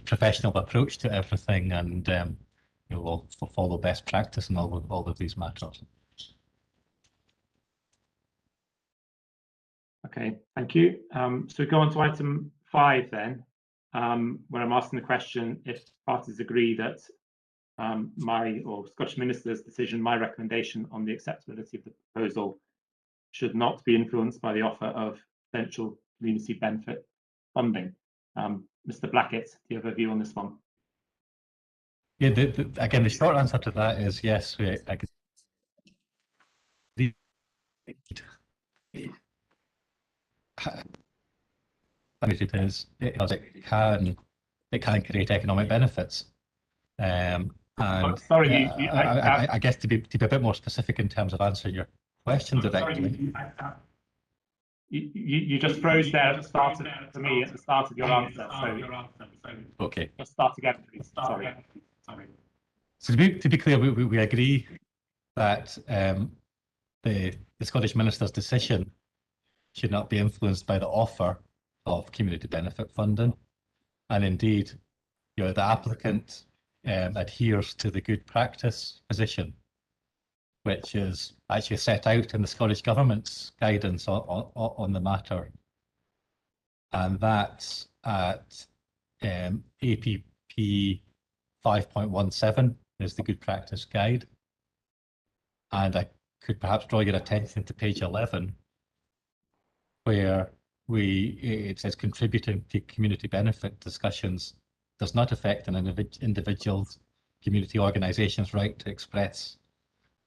professional approach to everything, and will follow best practice in all of these matters. Okay, thank you. So we go on to item 5 then, where I'm asking the question if parties agree that my or Scottish Minister's decision, my recommendation on the acceptability of the proposal should not be influenced by the offer of potential community benefit funding. Mr. Blackett, do you have a view on this one? Yeah, again, the short answer to that is yes. It can create economic benefits. And sorry, I guess to be a bit more specific in terms of answering your question directly. You just froze there at the start of your answer. So okay. Just start again, please. Sorry. So to be clear, we agree that the Scottish Minister's decision should not be influenced by the offer of community benefit funding, and indeed, the applicant adheres to the good practice position, which is actually set out in the Scottish Government's guidance on the matter, and that's at APP 5.17 is the good practice guide. And I could perhaps draw your attention to page 11, where it says contributing to community benefit discussions does not affect an individual's community organisation's right to express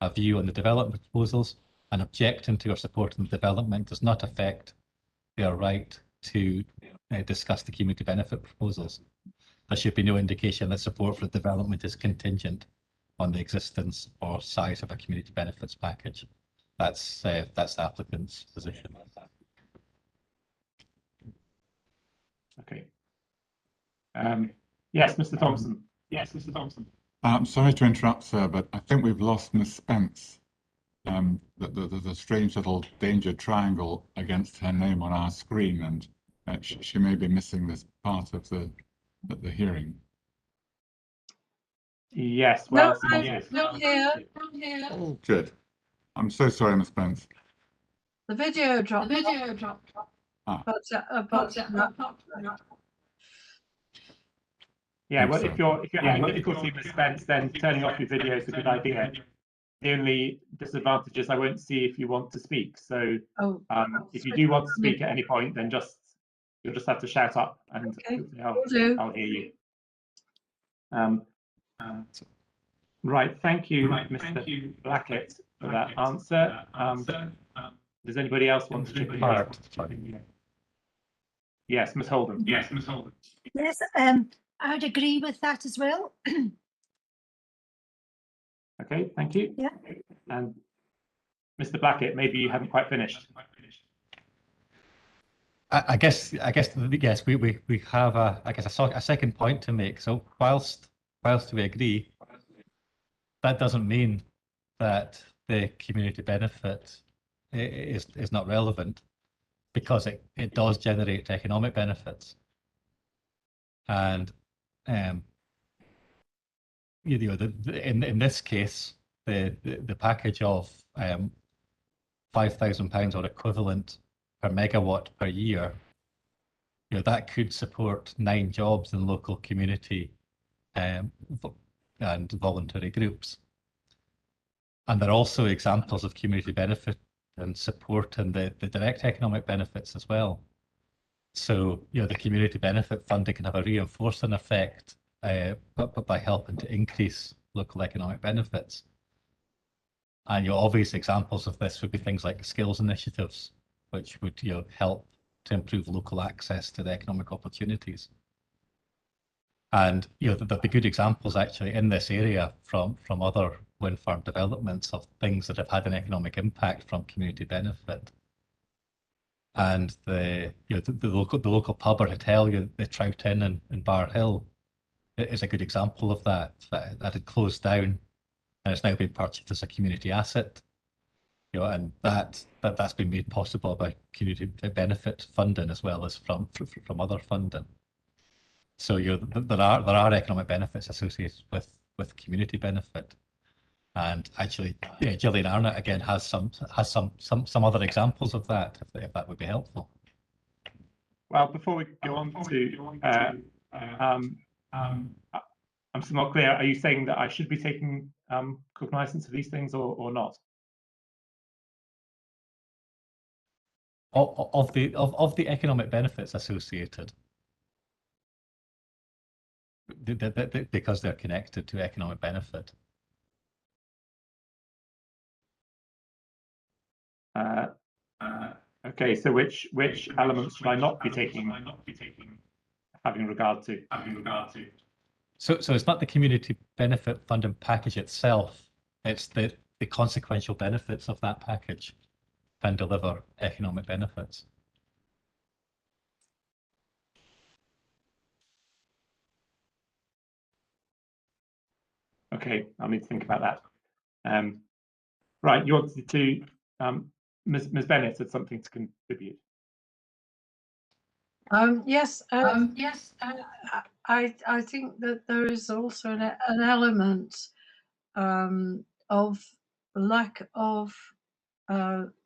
a view on the development proposals, and objecting to or supporting the development does not affect their right to discuss the community benefit proposals. There should be no indication that support for the development is contingent on the existence or size of a community benefits package. That's the applicant's position. Okay. Yes, Mr. Thompson. Yes, Mr. Thompson. I'm sorry to interrupt, sir, but I think we've lost Miss Spence. The strange little danger triangle against her name on our screen, and she may be missing this part of the hearing. Yes, well, not here. Oh, good. I'm so sorry, Miss Spence. The video dropped. Yeah, well, if you're having difficulty with Spence, then turning off your video is a good idea. The only disadvantage is I won't see if you want to speak. So if you do want to speak at any point, then you'll just have to shout up, and I'll hear you. Right, thank you, Mr. Blackett, for that answer. Does anybody else want to chip in? Yes, Ms. Holden. Yes, Ms. Holden. Yes, I would agree with that as well. Okay, thank you. Yeah. And Mr. Blackett, maybe you haven't quite finished. I guess yes, we have a second point to make. So whilst we agree, that doesn't mean that the community benefit is not relevant, because it does generate economic benefits. And in this case, the package of £5,000 or equivalent per megawatt per year, that could support 9 jobs in local community and voluntary groups. And there are also examples of community benefit and support and the direct economic benefits as well. So, the community benefit funding can have a reinforcing effect, but by helping to increase local economic benefits. And obvious examples of this would be things like skills initiatives, which would help to improve local access to the economic opportunities. And there'll be good examples actually in this area from other wind farm developments of things that have had an economic impact from community benefit. And the local pub or hotel, the Trout Inn in Bar Hill, is a good example of that. That had closed down and it's now been purchased as a community asset. And that's been made possible by community benefit funding as well as from other funding. So there are economic benefits associated with community benefit. And actually, Gillian Arnott again has some other examples of that, if that would be helpful. Well, before we go on to, I'm still not clear. Are you saying that I should be taking cognizance of these things or not? Of the economic benefits associated, because they're connected to economic benefit. Okay, so which elements should I not be taking having regard to? So it's not the community benefit funding package itself, it's the consequential benefits of that package can deliver economic benefits. Okay, I'll need to think about that. Right, you wanted to, Ms. Bennett had something to contribute. Yes, I think that there is also an element of lack of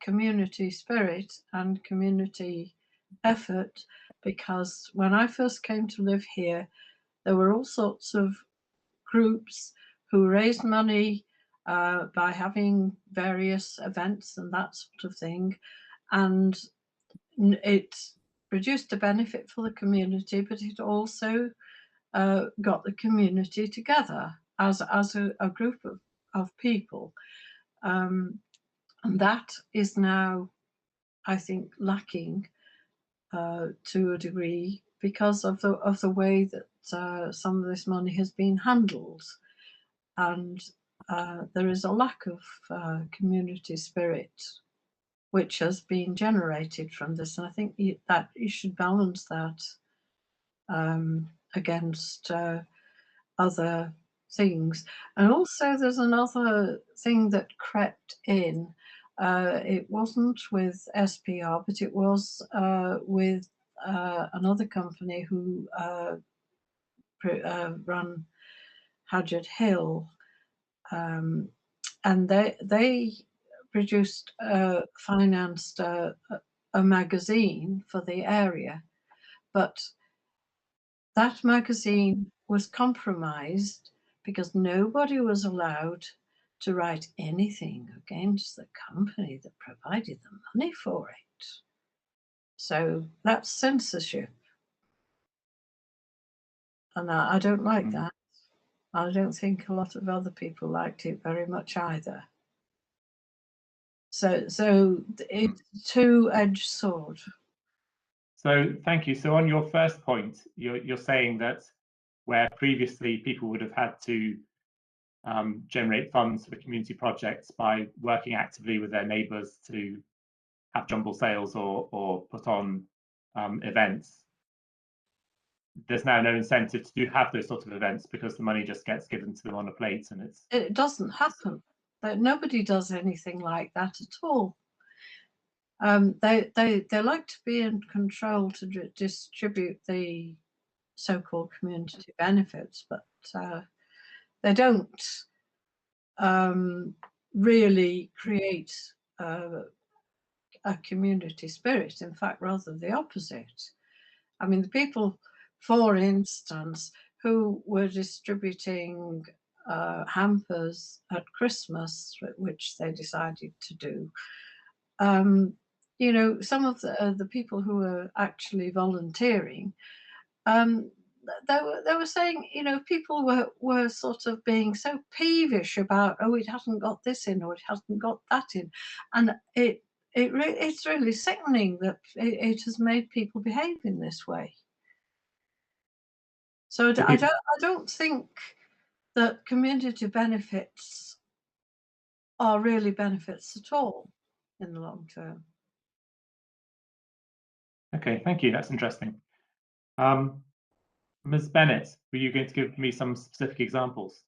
community spirit and community effort, because when I first came to live here, there were all sorts of groups who raised money by having various events and that sort of thing, and it produced a benefit for the community, but it also got the community together as a group of people, and that is now, I think, lacking to a degree because of the way that some of this money has been handled, and there is a lack of community spirit which has been generated from this, and I think that you should balance that against other things. And also there's another thing that crept in. It wasn't with SPR, but it was with another company who run Hadget Hill, and they produced, financed a magazine for the area, but that magazine was compromised because nobody was allowed to write anything against the company that provided the money for it. So that's censorship. And I don't like that. I don't think a lot of other people liked it very much either. So it's a two-edged sword. So thank you. So on your first point, you're saying that where previously people would have had to generate funds for community projects by working actively with their neighbours to have jumble sales or put on events, there's now no incentive to have those sort of events because the money just gets given to them on a plate, and it doesn't happen. Nobody does anything like that at all. They like to be in control to distribute the so-called community benefits, but they don't really create a community spirit. In fact, rather the opposite. I mean, the people, for instance, who were distributing hampers at Christmas, which they decided to do, you know, some of the people who were actually volunteering, they were saying, you know, people were sort of being so peevish about, oh, it hasn't got this in or it hasn't got that in, and it's really sickening that it has made people behave in this way. So I don't think that community benefits are really benefits at all in the long term. Okay, thank you. That's interesting. Ms. Bennett, were you going to give me some specific examples?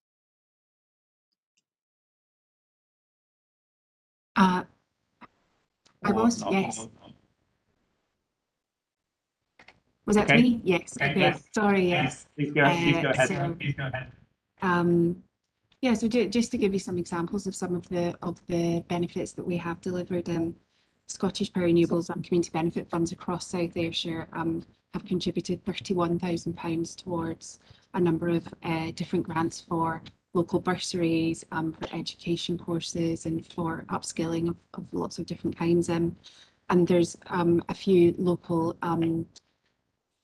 I was, not? yes. Was that Okay. me? Yes. Okay. Yes. Sorry. Yes. Please go ahead. So, Please go ahead. Yeah. So just to give you some examples of some of the benefits that we have delivered, Scottish Power Renewables and community benefit funds across South Ayrshire have contributed £31,000 towards a number of different grants for local bursaries, for education courses, and for upskilling of lots of different kinds. And there's a few local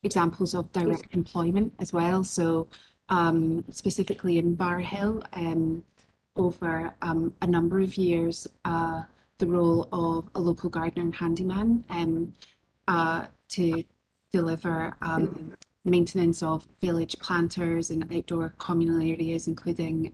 examples of direct employment as well. So specifically in Bar Hill, over a number of years, the role of a local gardener and handyman to deliver maintenance of village planters and outdoor communal areas, including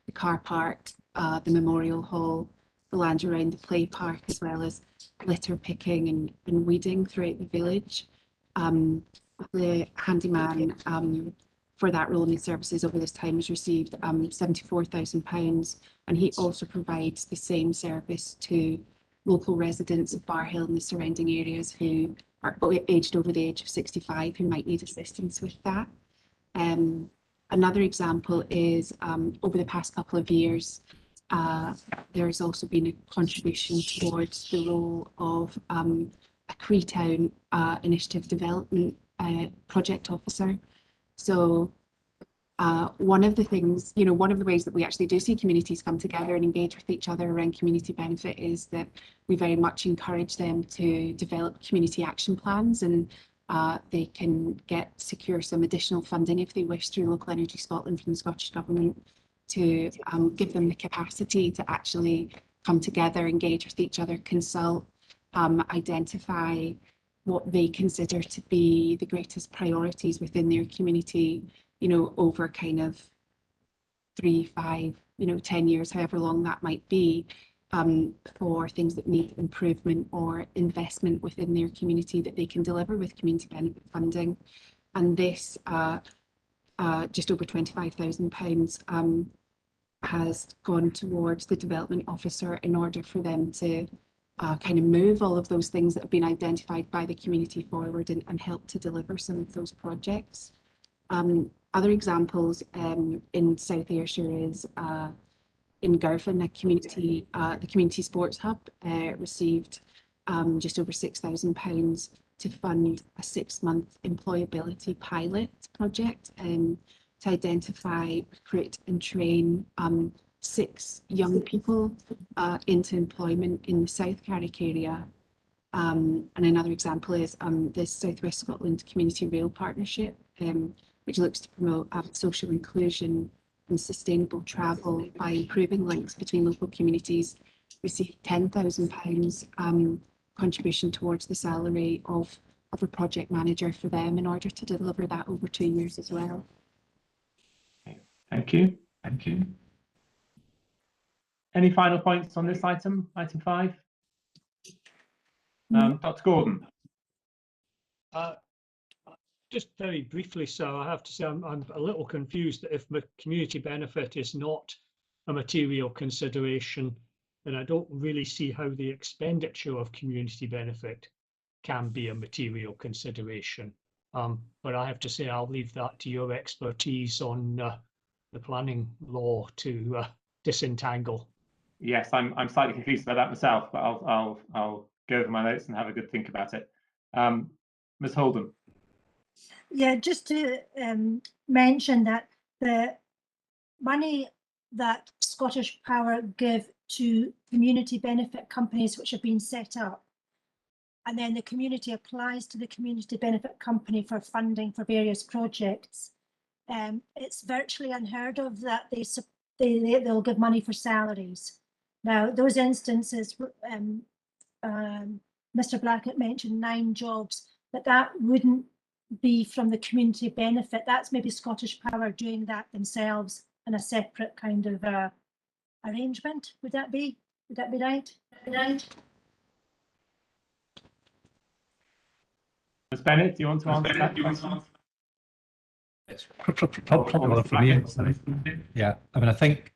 the car park, the memorial hall, the land around the play park, as well as litter picking and weeding throughout the village. The handyman for that role in his services over this time has received £74,000, and he also provides the same service to local residents of Bar Hill and the surrounding areas who are aged over the age of 65 who might need assistance with that. Another example is over the past couple of years, there's also been a contribution towards the role of a Cree Town Initiative Development Project Officer. So one of the things, you know, one of the ways that we actually do see communities come together and engage with each other around community benefit is that we very much encourage them to develop community action plans, and they can secure some additional funding if they wish through Local Energy Scotland from the Scottish Government to give them the capacity to actually come together, engage with each other, consult, identify what they consider to be the greatest priorities within their community, you know, over kind of 3, 5, 10 years, however long that might be, for things that need improvement or investment within their community that they can deliver with community benefit funding. And this just over £25,000 has gone towards the development officer in order for them to kind of move all of those things that have been identified by the community forward and help to deliver some of those projects. Other examples in South Ayrshire is in Girvan, the community sports hub received just over £6,000 to fund a 6-month employability pilot project to identify, recruit and train 6 young people into employment in the South Carrick area. And another example is the South West Scotland Community Rail Partnership, which looks to promote social inclusion and sustainable travel by improving links between local communities, received £10,000 contribution towards the salary of a project manager for them in order to deliver that over 2 years as well. Thank you. Thank you. Any final points on this item, item 5? Dr. Gordon. Just very briefly, sir, I have to say I'm a little confused that if community benefit is not a material consideration, then I don't really see how the expenditure of community benefit can be a material consideration. But I have to say I'll leave that to your expertise on the planning law to disentangle. Yes, I'm slightly confused about that myself, but I'll go over my notes and have a good think about it. Ms. Holden. Yeah, just to mention that the money that Scottish Power give to community benefit companies which have been set up, and then the community applies to the community benefit company for funding for various projects. It's virtually unheard of that they'll give money for salaries. Now, those instances, Mr. Blackett mentioned 9 jobs, but that wouldn't be from the community benefit. That's maybe Scottish Power doing that themselves in a separate kind of arrangement. Would that be right? Ms. Bennett, do you want to answer that question? Probably one for me. Yeah, I mean, I think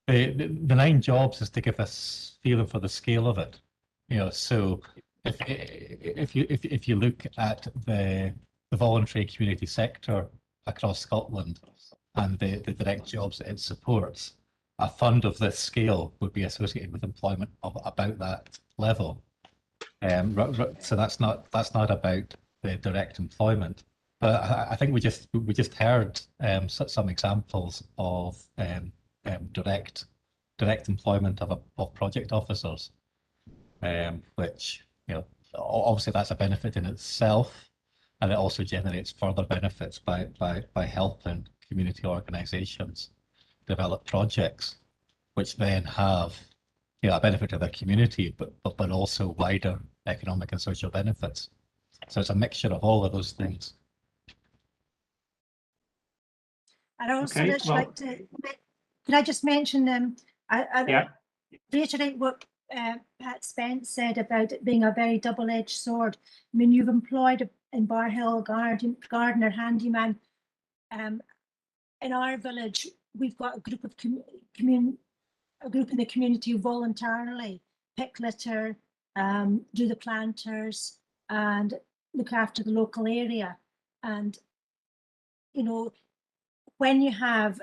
the 9 jobs is to give us feeling for the scale of it. You know, so if you look at the voluntary community sector across Scotland and the direct jobs that it supports, a fund of this scale would be associated with employment of about that level. So that's not about the direct employment. But I think we just heard some examples of direct employment of project officers, which, you know, obviously that's a benefit in itself, and it also generates further benefits by helping community organisations develop projects, which then have, you know, a benefit to their community, but also wider economic and social benefits. So it's a mixture of all of those things. I'd also Okay, just well- like to, could I just mention, Yeah. reiterate what Pat Spence said about it being a very double-edged sword. I mean, you've employed in Bar Hill gardener, handyman. In our village, we've got a group of a group in the community who voluntarily pick litter, do the planters, and look after the local area. And, you know, when you have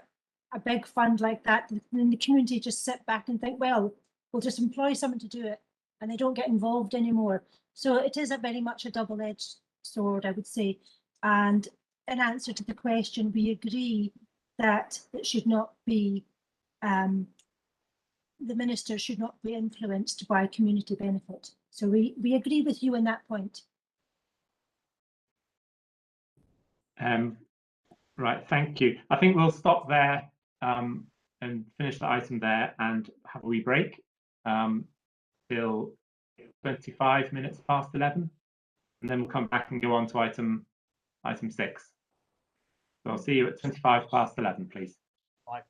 a big fund like that, then the community just sit back and think, well, we'll just employ someone to do it, and they don't get involved anymore. So it is very much a double-edged sword, I would say. And in answer to the question, we agree that it should not be, the minister should not be influenced by community benefit. So we agree with you on that point. Right, thank you. I think we'll stop there and finish the item there and have a wee break till 25 minutes past 11, and then we'll come back and go on to item 6. So I'll see you at 25 past 11, please. Bye.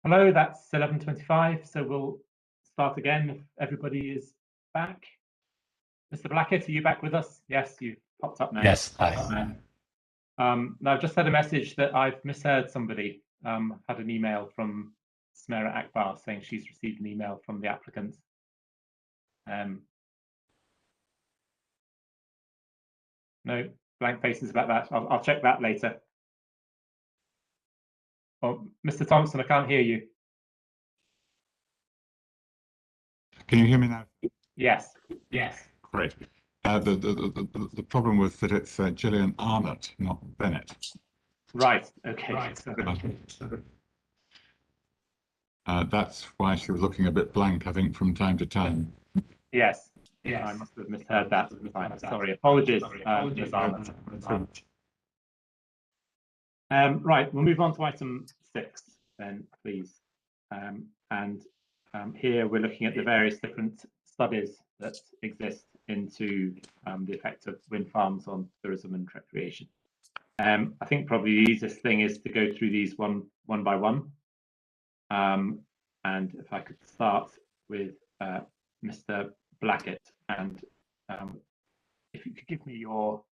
Hello, that's 11:25, so we'll start again if everybody is back. Mr. Blackett, are you back with us? Yes, you've popped up now. Yes, hi. Now I've just had a message that I've misheard somebody. Had an email from Smera Akbar saying she's received an email from the applicant. No, blank faces about that. I'll check that later. Oh, Mr. Thompson, I can't hear you. Can you hear me now? Yes, yes. Great. The problem was that it's Gillian Arnott, not Bennett. Right, okay. That's why she was looking a bit blank, I think, from time to time. Yes, yes. I must have misheard that. Right, sorry, apologies, Ms. Arnott. Right, we'll move on to item 6 then, please. Here we're looking at the various different studies that exist into the effect of wind farms on tourism and recreation. I think probably the easiest thing is to go through these one by one. And if I could start with Mr. Blackett, and if you could give me your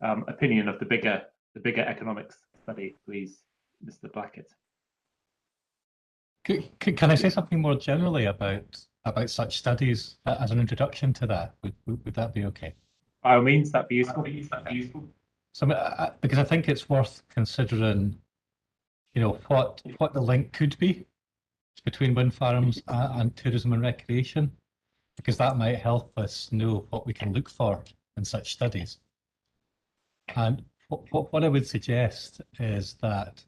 opinion of the bigger economics study, please, Mr. Blackett. Can I say something more generally about such studies as an introduction to that? Would that be okay? By all means, that'd be useful. So, because I think it's worth considering, you know, what the link could be between wind farms and tourism and recreation, because that might help us know what we can look for in such studies. And what I would suggest is that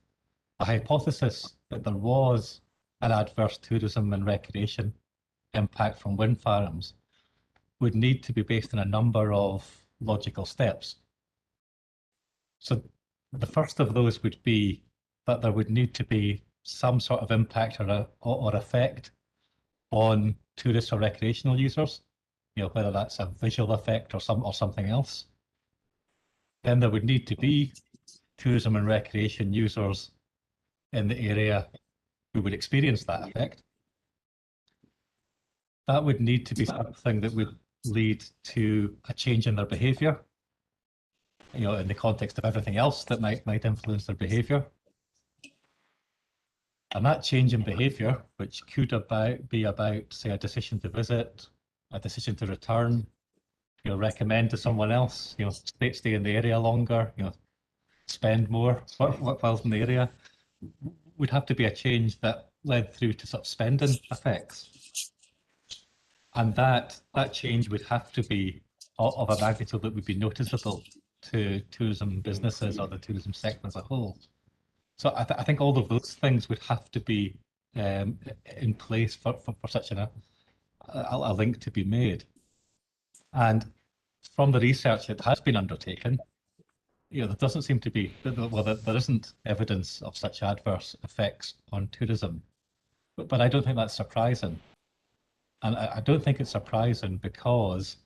a hypothesis that there was an adverse tourism and recreation impact from wind farms would need to be based on a number of logical steps. So the first of those would be that there would need to be some sort of impact or effect on tourist or recreational users, you know, whether that's a visual effect or something else. Then there would need to be tourism and recreation users in the area who would experience that effect. That would need to be something that would lead to a change in their behaviour, you know, in the context of everything else that might influence their behaviour. And that change in behaviour, which could be about, say, a decision to visit, a decision to return, you know, recommend to someone else, you know, stay in the area longer, you know, spend more while in the area, would have to be a change that led through to sort of spending effects. And that change would have to be of a magnitude that would be noticeable to tourism businesses or the tourism sector as a whole. So I think all of those things would have to be in place for such a link to be made. And from the research that has been undertaken, you know, there doesn't seem to be, well, there isn't evidence of such adverse effects on tourism. But I don't think that's surprising. And I don't think it's surprising because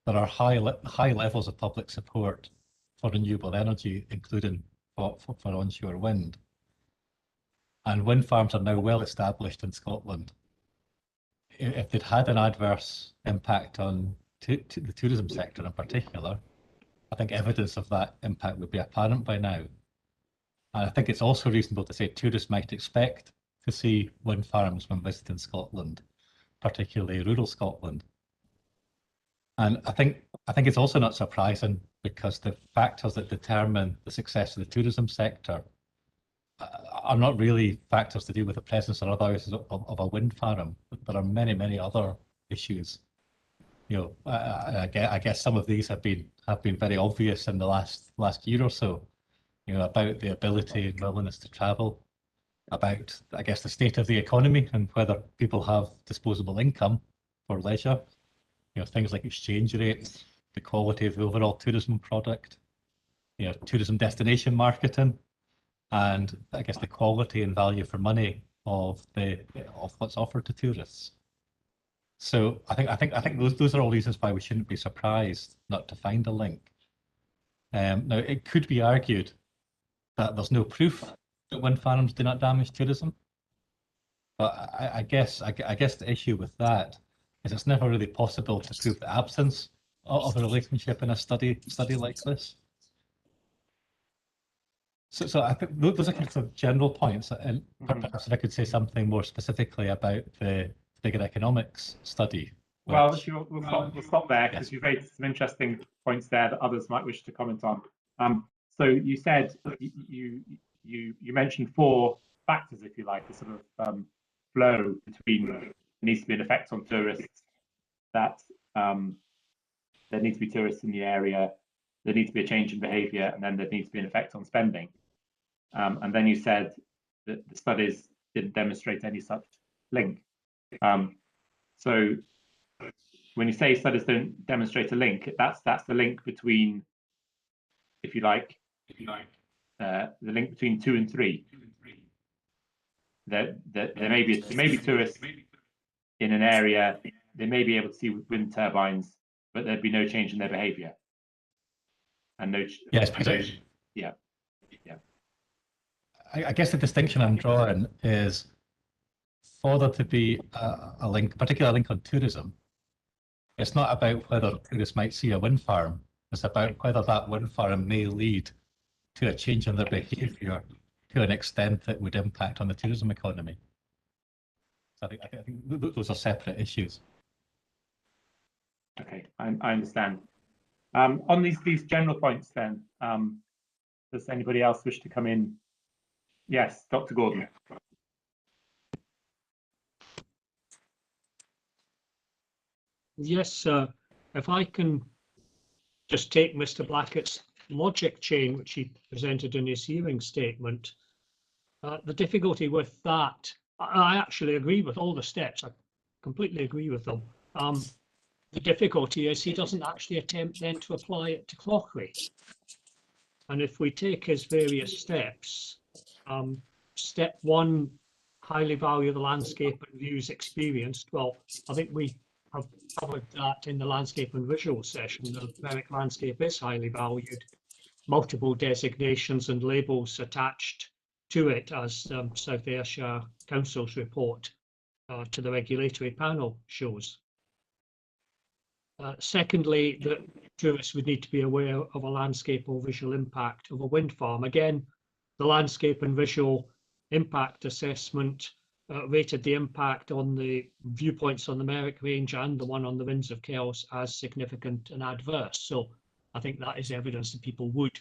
there are high levels of public support for renewable energy, including for onshore wind. And wind farms are now well established in Scotland. If they'd had an adverse impact on the tourism sector in particular, I think evidence of that impact would be apparent by now. And I think it's also reasonable to say tourists might expect to see wind farms when visiting Scotland, particularly rural Scotland. And I think it's also not surprising because the factors that determine the success of the tourism sector are not really factors to do with the presence or otherwise of a wind farm. There are many other issues. You know, I guess some of these have been very obvious in the last year or so. You know, about the ability and willingness to travel, about, I guess, the state of the economy and whether people have disposable income for leisure. You know, things like exchange rates, the quality of the overall tourism product, tourism destination marketing, and I guess the quality and value for money of what's offered to tourists. So I think those are all reasons why we shouldn't be surprised not to find a link. Now it could be argued that there's no proof that wind farms do not damage tourism, but I guess the issue with that is it's never really possible to prove the absence of a relationship in a study like this. So I think those are kind of general points, and perhaps if I could say something more specifically about the bigger economics study. Well, we'll stop there because you've raised some interesting points there that others might wish to comment on. So you said you mentioned 4 factors, if you like, the sort of flow between there needs to be an effect on tourists, that there need to be tourists in the area, there needs to be a change in behaviour, and then there needs to be an effect on spending. And then you said that the studies didn't demonstrate any such link. So when you say studies don't demonstrate a link, that's the link between, if you like, the link between 2 and 3. There may be tourists in an area, they may be able to see wind turbines, but there'd be no change in their behaviour. And no. Yes, yeah. I guess the distinction I'm drawing is for there to be a link, particular link on tourism. It's not about whether tourists might see a wind farm. It's about whether that wind farm may lead to a change in their behaviour to an extent that would impact on the tourism economy. So I think those are separate issues. Okay, I understand. On these general points, then, does anybody else wish to come in? Yes, Dr. Gordon. Yes, if I can just take Mr. Blackett's logic chain, which he presented in his hearing statement, the difficulty with that, I actually agree with all the steps. I completely agree with them. The difficulty is he doesn't actually attempt then to apply it to Clauchrie. And if we take his various steps, step 1, highly value the landscape and views experienced. Well, I think we have covered that in the landscape and visual session. The Berwick landscape is highly valued. Multiple designations and labels attached to it, as South Ayrshire Council's report to the regulatory panel shows. Secondly, that tourists would need to be aware of a landscape or visual impact of a wind farm. Again, the landscape and visual impact assessment rated the impact on the viewpoints on the Merrick Range and the one on the Winds of Kells as significant and adverse. So I think that is evidence that people would,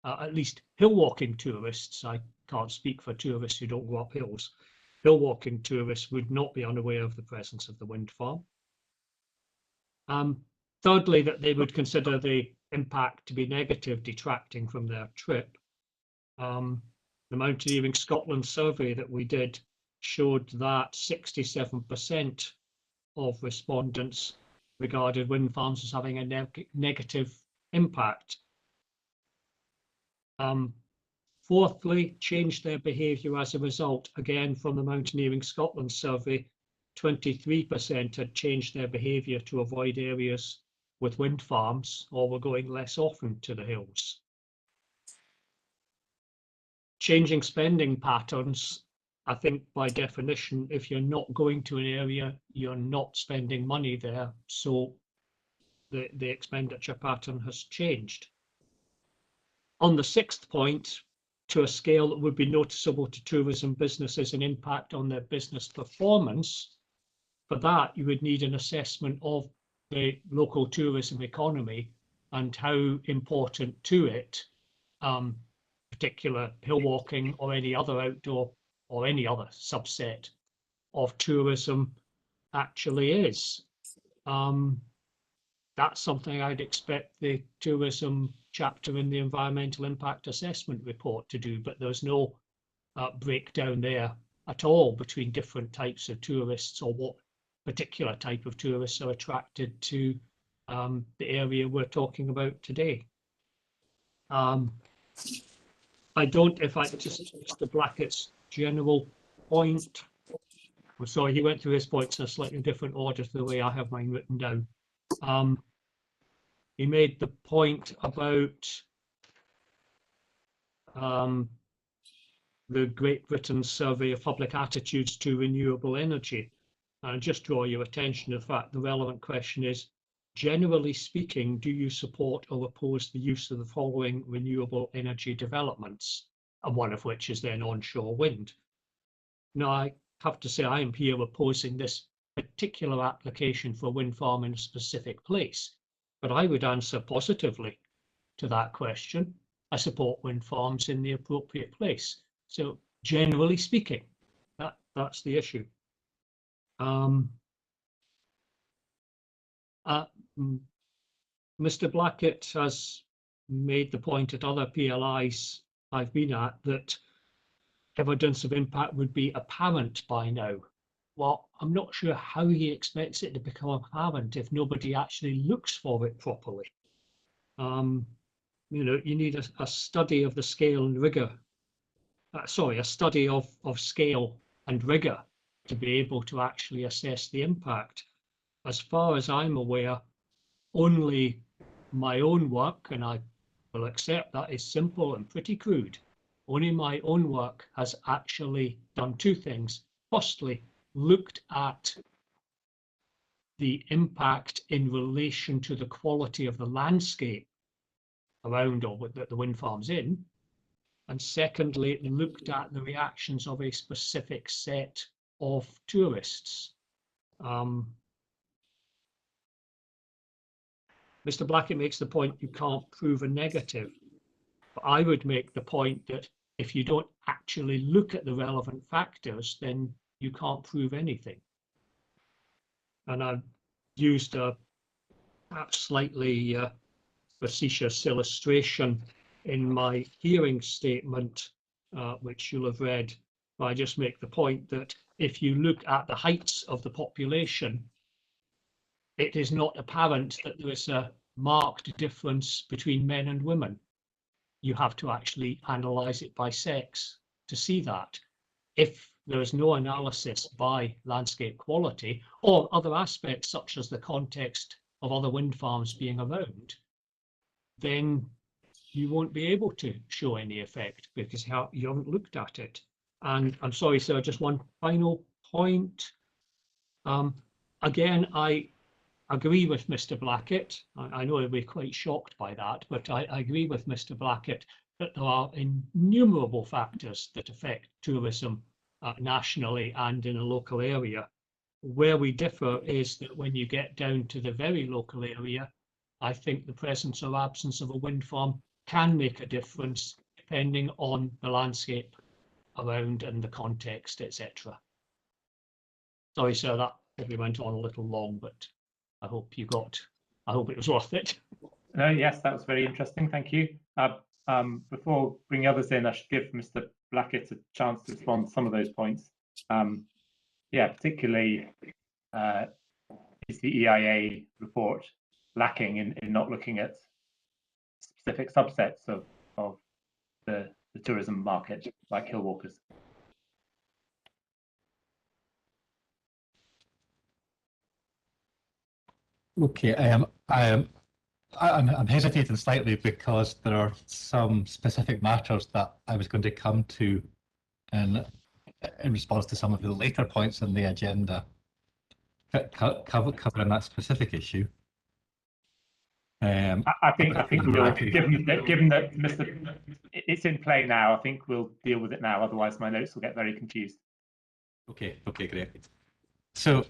at least hill walking tourists, I can't speak for tourists who don't go up hills, hill walking tourists would not be unaware of the presence of the wind farm. Thirdly, that they would consider the impact to be negative, detracting from their trip. The Mountaineering Scotland survey that we did showed that 67% of respondents regarded wind farms as having a negative impact. Fourthly, changed their behaviour as a result. Again, from the Mountaineering Scotland survey, 23% had changed their behaviour to avoid areas with wind farms or were going less often to the hills. Changing spending patterns, I think by definition, if you're not going to an area, you're not spending money there. So the expenditure pattern has changed. On the 6th point, to a scale that would be noticeable to tourism businesses and impact on their business performance, for that, you would need an assessment of the local tourism economy and how important to it particular hill walking or any other outdoor or any other subset of tourism actually is. That's something I'd expect the tourism chapter in the environmental impact assessment report to do, but there's no breakdown there at all between different types of tourists or what particular type of tourists are attracted to the area we're talking about today. I don't, if I just Mr. Blackett's general point. I'm sorry, he went through his points in a slightly different order to the way I have mine written down. He made the point about the Great Britain survey of public attitudes to renewable energy. And just draw your attention to the fact the relevant question is, generally speaking, do you support or oppose the use of the following renewable energy developments? And one of which is then onshore wind. Now, I have to say I am here opposing this particular application for a wind farm in a specific place, but I would answer positively to that question. I support wind farms in the appropriate place. So generally speaking, that's the issue. Mr. Blackett has made the point at other PLIs I've been at that evidence of impact would be apparent by now. Well, I'm not sure how he expects it to become apparent if nobody actually looks for it properly. You know, you need a study of the scale and rigor. A study of scale and rigor to be able to actually assess the impact. As far as I'm aware, only my own work, and I will accept that is simple and pretty crude, only my own work has actually done two things. Firstly, looked at the impact in relation to the quality of the landscape around or that the wind farm's in. And secondly, looked at the reactions of a specific set of tourists. Mr. Blackett makes the point you can't prove a negative. But I would make the point that if you don't actually look at the relevant factors, then you can't prove anything. And I've used a perhaps slightly facetious illustration in my hearing statement, which you'll have read. I just make the point that if you look at the heights of the population, it is not apparent that there is a marked difference between men and women. You have to actually analyse it by sex to see that. If there is no analysis by landscape quality or other aspects such as the context of other wind farms being around, then you won't be able to show any effect because you haven't looked at it. And I'm sorry, sir, just one final point. Again, I agree with Mr. Blackett. I know he'll be quite shocked by that, but I agree with Mr. Blackett that there are innumerable factors that affect tourism nationally and in a local area. Where we differ is that when you get down to the very local area, I think the presence or absence of a wind farm can make a difference depending on the landscape around and the context, etc. Sorry, sir, that probably went on a little long, but I hope it was worth it. No, yes, that was very interesting. Thank you. Before bringing others in, I should give Mr. Blackett a chance to respond to some of those points. Yeah, particularly is the EIA report lacking in not looking at specific subsets of the tourism market, like hill walkers. Okay, I'm hesitating slightly because there are some specific matters that I was going to come to in response to some of the later points in the agenda covering that specific issue. I think we'll, given that Mr. It's in play now, I think we'll deal with it now. Otherwise, my notes will get very confused. Okay, great. So,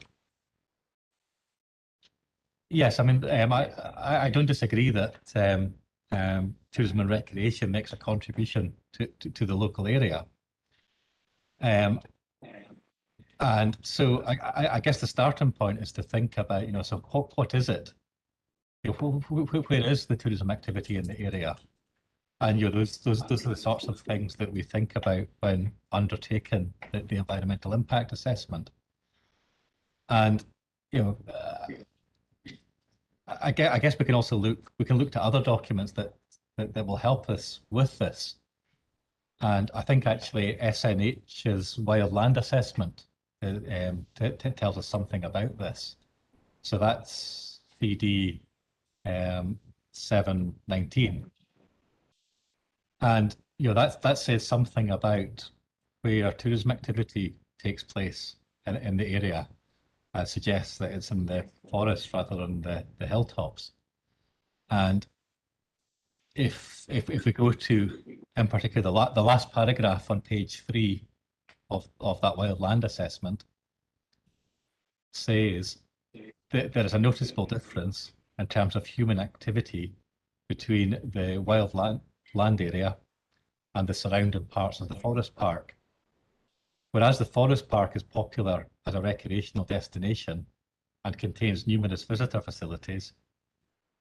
yes, I mean, I don't disagree that tourism and recreation makes a contribution to the local area. And so I guess the starting point is to think about, so what is it? Where is the tourism activity in the area? And those are the sorts of things that we think about when undertaking the environmental impact assessment. And I guess we can also look to other documents that that will help us with this. And I think actually SNH's wildland assessment tells us something about this. So that's CD 719. And that says something about where tourism activity takes place in the area. Suggests that it's in the forest rather than the hilltops. And if we go to, in particular, the last paragraph on page 3 of that wildland assessment says that there is a noticeable difference in terms of human activity between the land area and the surrounding parts of the forest park. Whereas the forest park is popular as a recreational destination and contains numerous visitor facilities,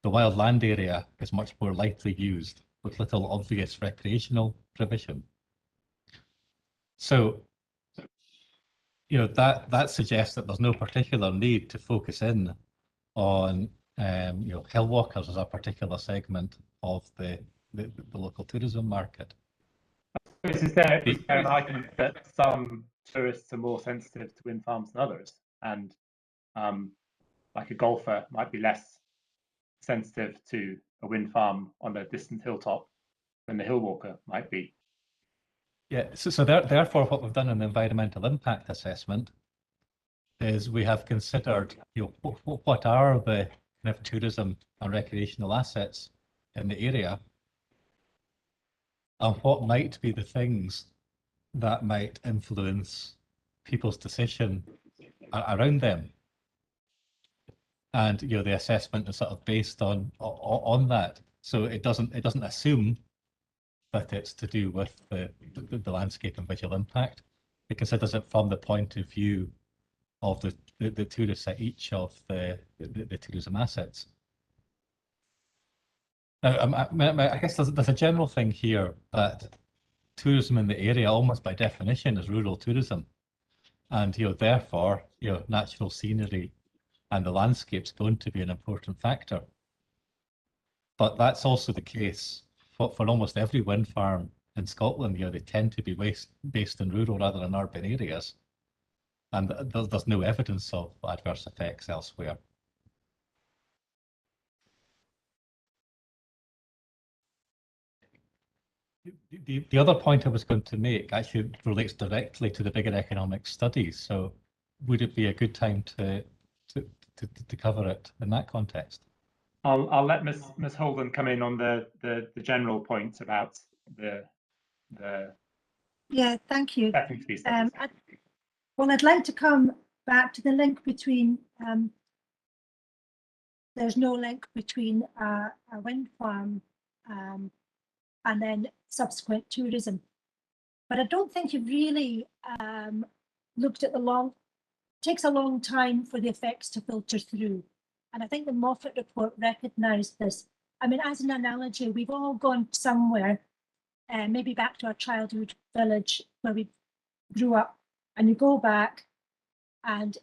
the wildland area is much more lightly used with little obvious recreational provision. So, that suggests that there's no particular need to focus in on hill walkers as a particular segment of the local tourism market. Is there an argument that some tourists are more sensitive to wind farms than others, and like a golfer might be less sensitive to a wind farm on a distant hilltop than the hill walker might be? Yeah, so therefore what we've done in the environmental impact assessment is we have considered what are the kind of tourism and recreational assets in the area, and what might be the things that might influence people's decision around them. And the assessment is sort of based on that. So it doesn't assume that it's to do with the landscape and visual impact. It considers it from the point of view of the tourists at each of the tourism assets. Now, I guess there's a general thing here that tourism in the area, almost by definition, is rural tourism, and therefore natural scenery and the landscape's going to be an important factor. But that's also the case for almost every wind farm in Scotland. They tend to be based in rural rather than urban areas, and there's no evidence of adverse effects elsewhere. The other point I was going to make actually relates directly to the bigger economic studies. So would it be a good time to cover it in that context? I'll let Ms. Holden come in on the general point about the Yeah, thank you. studies. Well, I'd like to come back to the link between, there's no link between a wind farm and then subsequent tourism. But I don't think you've really looked at takes a long time for the effects to filter through. And I think the Moffat report recognised this. I mean, as an analogy, we've all gone somewhere, maybe back to our childhood village where we grew up, and you go back and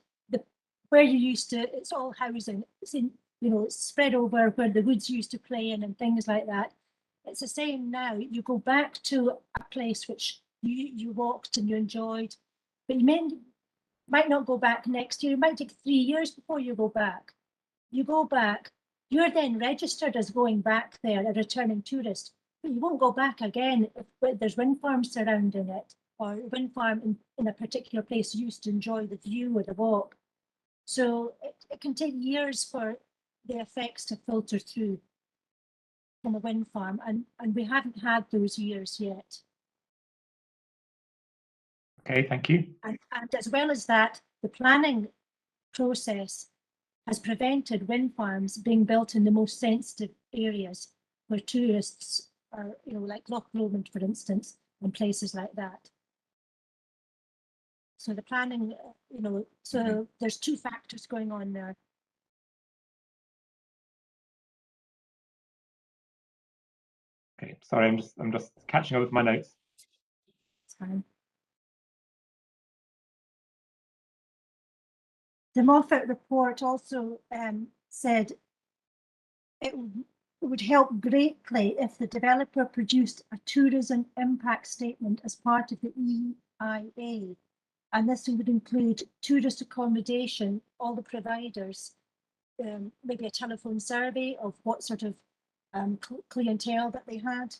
where you used to, it's all housing. It's in, it's spread over where the woods used to play in and things like that. It's the same now. You go back to a place which you walked and you enjoyed, but you might not go back next year. It might take 3 years before you go back. You go back, you're then registered as going back there, a returning tourist, but you won't go back again if there's wind farms surrounding it, or a wind farm in a particular place you used to enjoy the view or the walk. So it can take years for the effects to filter through from a wind farm, and we haven't had those years yet. Okay, thank you. And as well as that, the planning process has prevented wind farms being built in the most sensitive areas where tourists are, like Clauchrie, for instance, and places like that. So the planning, so there's two factors going on there. Okay, sorry, I'm just catching up with my notes. It's fine. The Moffat report also said it would help greatly if the developer produced a tourism impact statement as part of the EIA. And this would include tourist accommodation, all the providers, maybe a telephone survey of what sort of clientele that they had,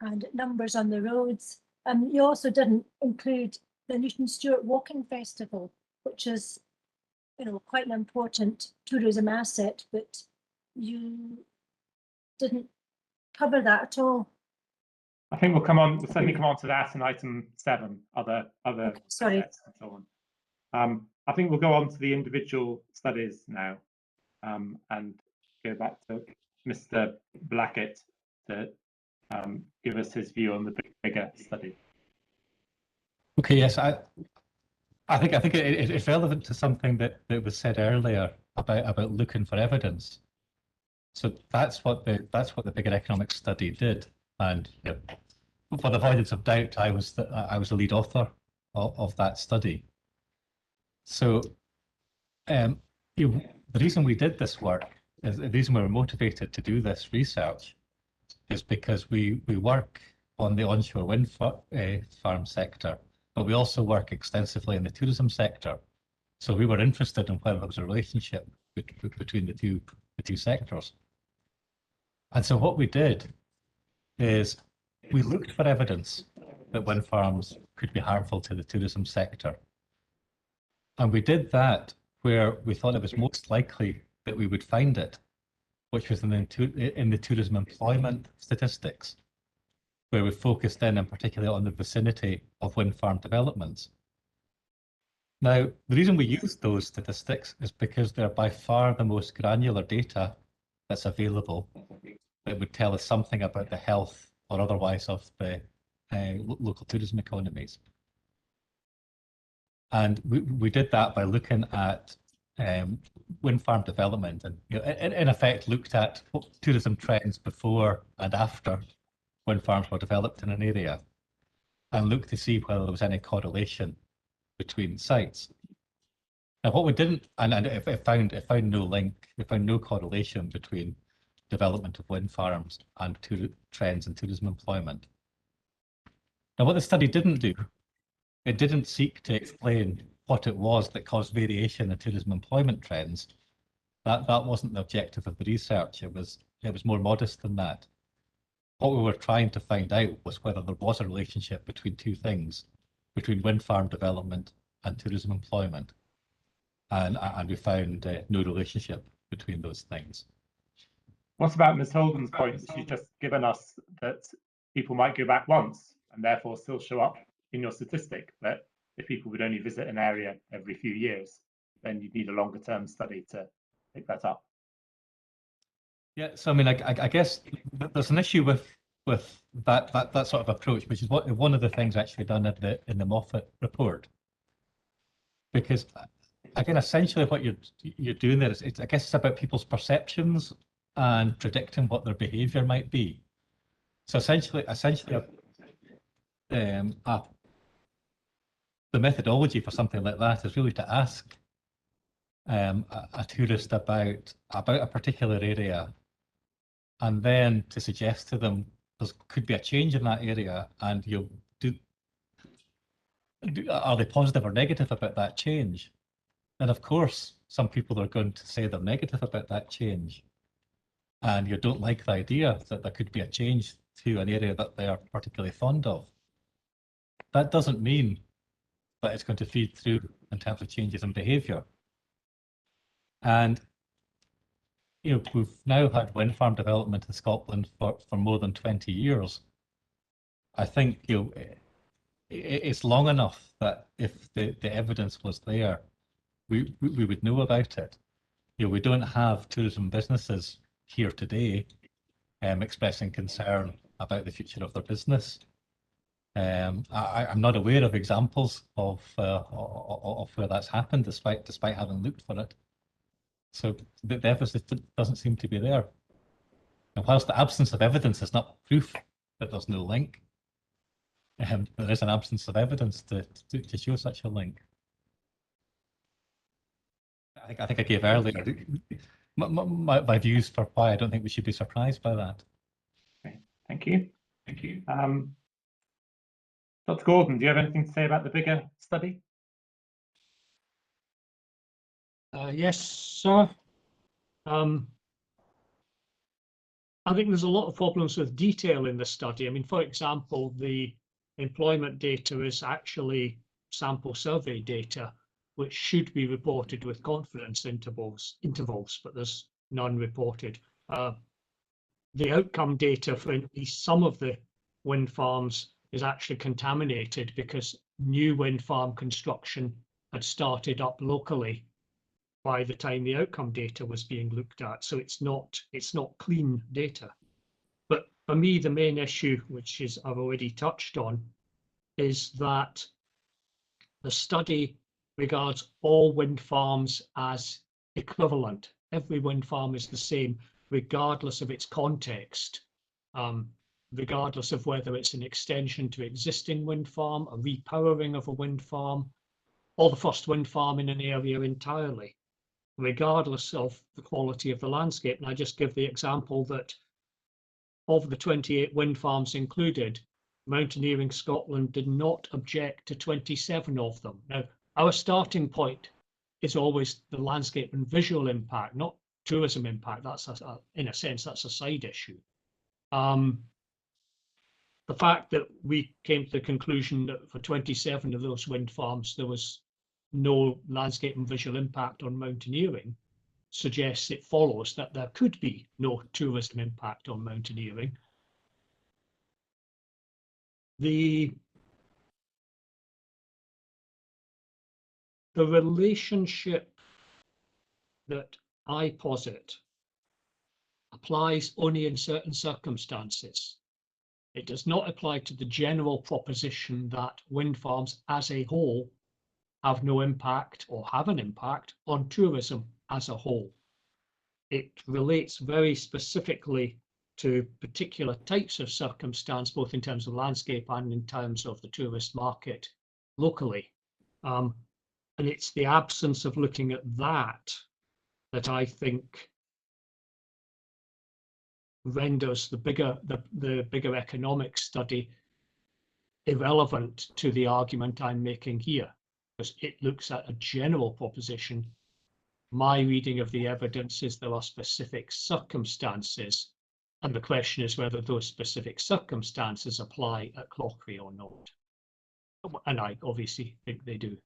and numbers on the roads. You also didn't include the Newton Stewart Walking Festival, which is, you know, quite an important tourism asset, but you didn't cover that at all. I think we'll certainly come on to that in item 7, other Okay, sorry. assets and so on. I think we'll go on to the individual studies now, and go back to Mr. Blackett to give us his view on the bigger study. Okay, yes, I think it's relevant to something that was said earlier about looking for evidence. So that's what the bigger economic study did, and you know, for the avoidance of doubt, I was the lead author of that study. So, the reason we did this work, is the reason we were motivated to do this research, is because we work on the onshore wind farm sector, but we also work extensively in the tourism sector. So we were interested in whether there was a relationship between the two sectors. And so what we did is we looked for evidence that wind farms could be harmful to the tourism sector. And we did that where we thought it was most likely that we would find it, which was in the tourism employment statistics, where we focused in particularly on the vicinity of wind farm developments. Now, the reason we use those statistics is because they're by far the most granular data that's available that would tell us something about the health or otherwise of the local tourism economies. And we did that by looking at wind farm development, and you know, in effect looked at tourism trends before and after wind farms were developed in an area, and looked to see whether there was any correlation between sites. Now, what we didn't, and it found no link, it found no correlation between development of wind farms and trends in tourism employment. Now, what the study didn't do, it didn't seek to explain what it was that caused variation in tourism employment trends. That wasn't the objective of the research. It was more modest than that. What we were trying to find out was whether there was a relationship between two things, between wind farm development and tourism employment. And we found no relationship between those things. What about Ms. Holden's point that she's just given us, that people might go back once and therefore still show up in your statistic, that if people would only visit an area every few years, then you'd need a longer term study to pick that up? Yeah, so I mean, I guess there's an issue with that sort of approach, which is one of the things actually done in the Moffat report. Because again, essentially what you're doing there is, I guess it's about people's perceptions and predicting what their behaviour might be. So essentially, the methodology for something like that is really to ask a tourist about a particular area, and then to suggest to them there could be a change in that area, and are they positive or negative about that change? And of course, some people are going to say they're negative about that change, and you don't like the idea that there could be a change to an area that they are particularly fond of. That doesn't mean that it's going to feed through in terms of changes in behaviour. And you know, we've now had wind farm development in Scotland for more than 20 years. I think it's long enough that if the evidence was there, we would know about it. We don't have tourism businesses here today expressing concern about the future of their business. I'm not aware of examples of where that's happened, despite having looked for it. So the evidence doesn't seem to be there. And whilst the absence of evidence is not proof that there's no link, there is an absence of evidence to show such a link. I think I gave earlier. my views for why I don't think we should be surprised by that. Okay, thank you. Thank you. Dr. Gordon, do you have anything to say about the bigger study? Yes, sir. I think there's a lot of problems with detail in the study. I mean, for example, the employment data is actually sample survey data, which should be reported with confidence intervals, but there's none reported. The outcome data for at least some of the wind farms is actually contaminated because new wind farm construction had started up locally by the time the outcome data was being looked at. So it's not clean data. But for me, the main issue, which is I've already touched on, is that the study regards all wind farms as equivalent. Every wind farm is the same, regardless of its context, regardless of whether it's an extension to existing wind farm, a repowering of a wind farm, or the first wind farm in an area entirely, regardless of the quality of the landscape. And I just give the example that of the 28 wind farms included, Mountaineering Scotland did not object to 27 of them. Now, our starting point is always the landscape and visual impact, not tourism impact. That's in a sense, that's a side issue. The fact that we came to the conclusion that for 27 of those wind farms, there was no landscape and visual impact on mountaineering suggests it follows that there could be no tourism impact on mountaineering. The relationship that I posit applies only in certain circumstances. It does not apply to the general proposition that wind farms as a whole have no impact or have an impact on tourism as a whole. It relates very specifically to particular types of circumstance, both in terms of landscape and in terms of the tourist market locally. And it's the absence of looking at that that I think renders the bigger economic study irrelevant to the argument I'm making here, because it looks at a general proposition. My reading of the evidence is there are specific circumstances, and the question is whether those specific circumstances apply at Clauchrie or not. And I obviously think they do.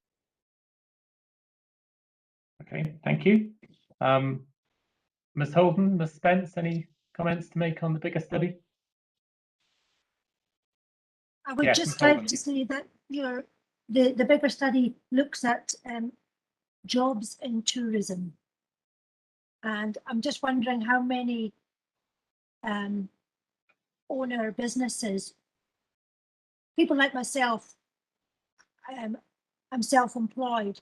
Okay, thank you. Ms. Holden, Ms. Spence, any comments to make on the bigger study? I would Yes, just Ms. like Holden. to say that the bigger study looks at jobs in tourism. And I'm just wondering how many owner businesses, people like myself, I'm self-employed,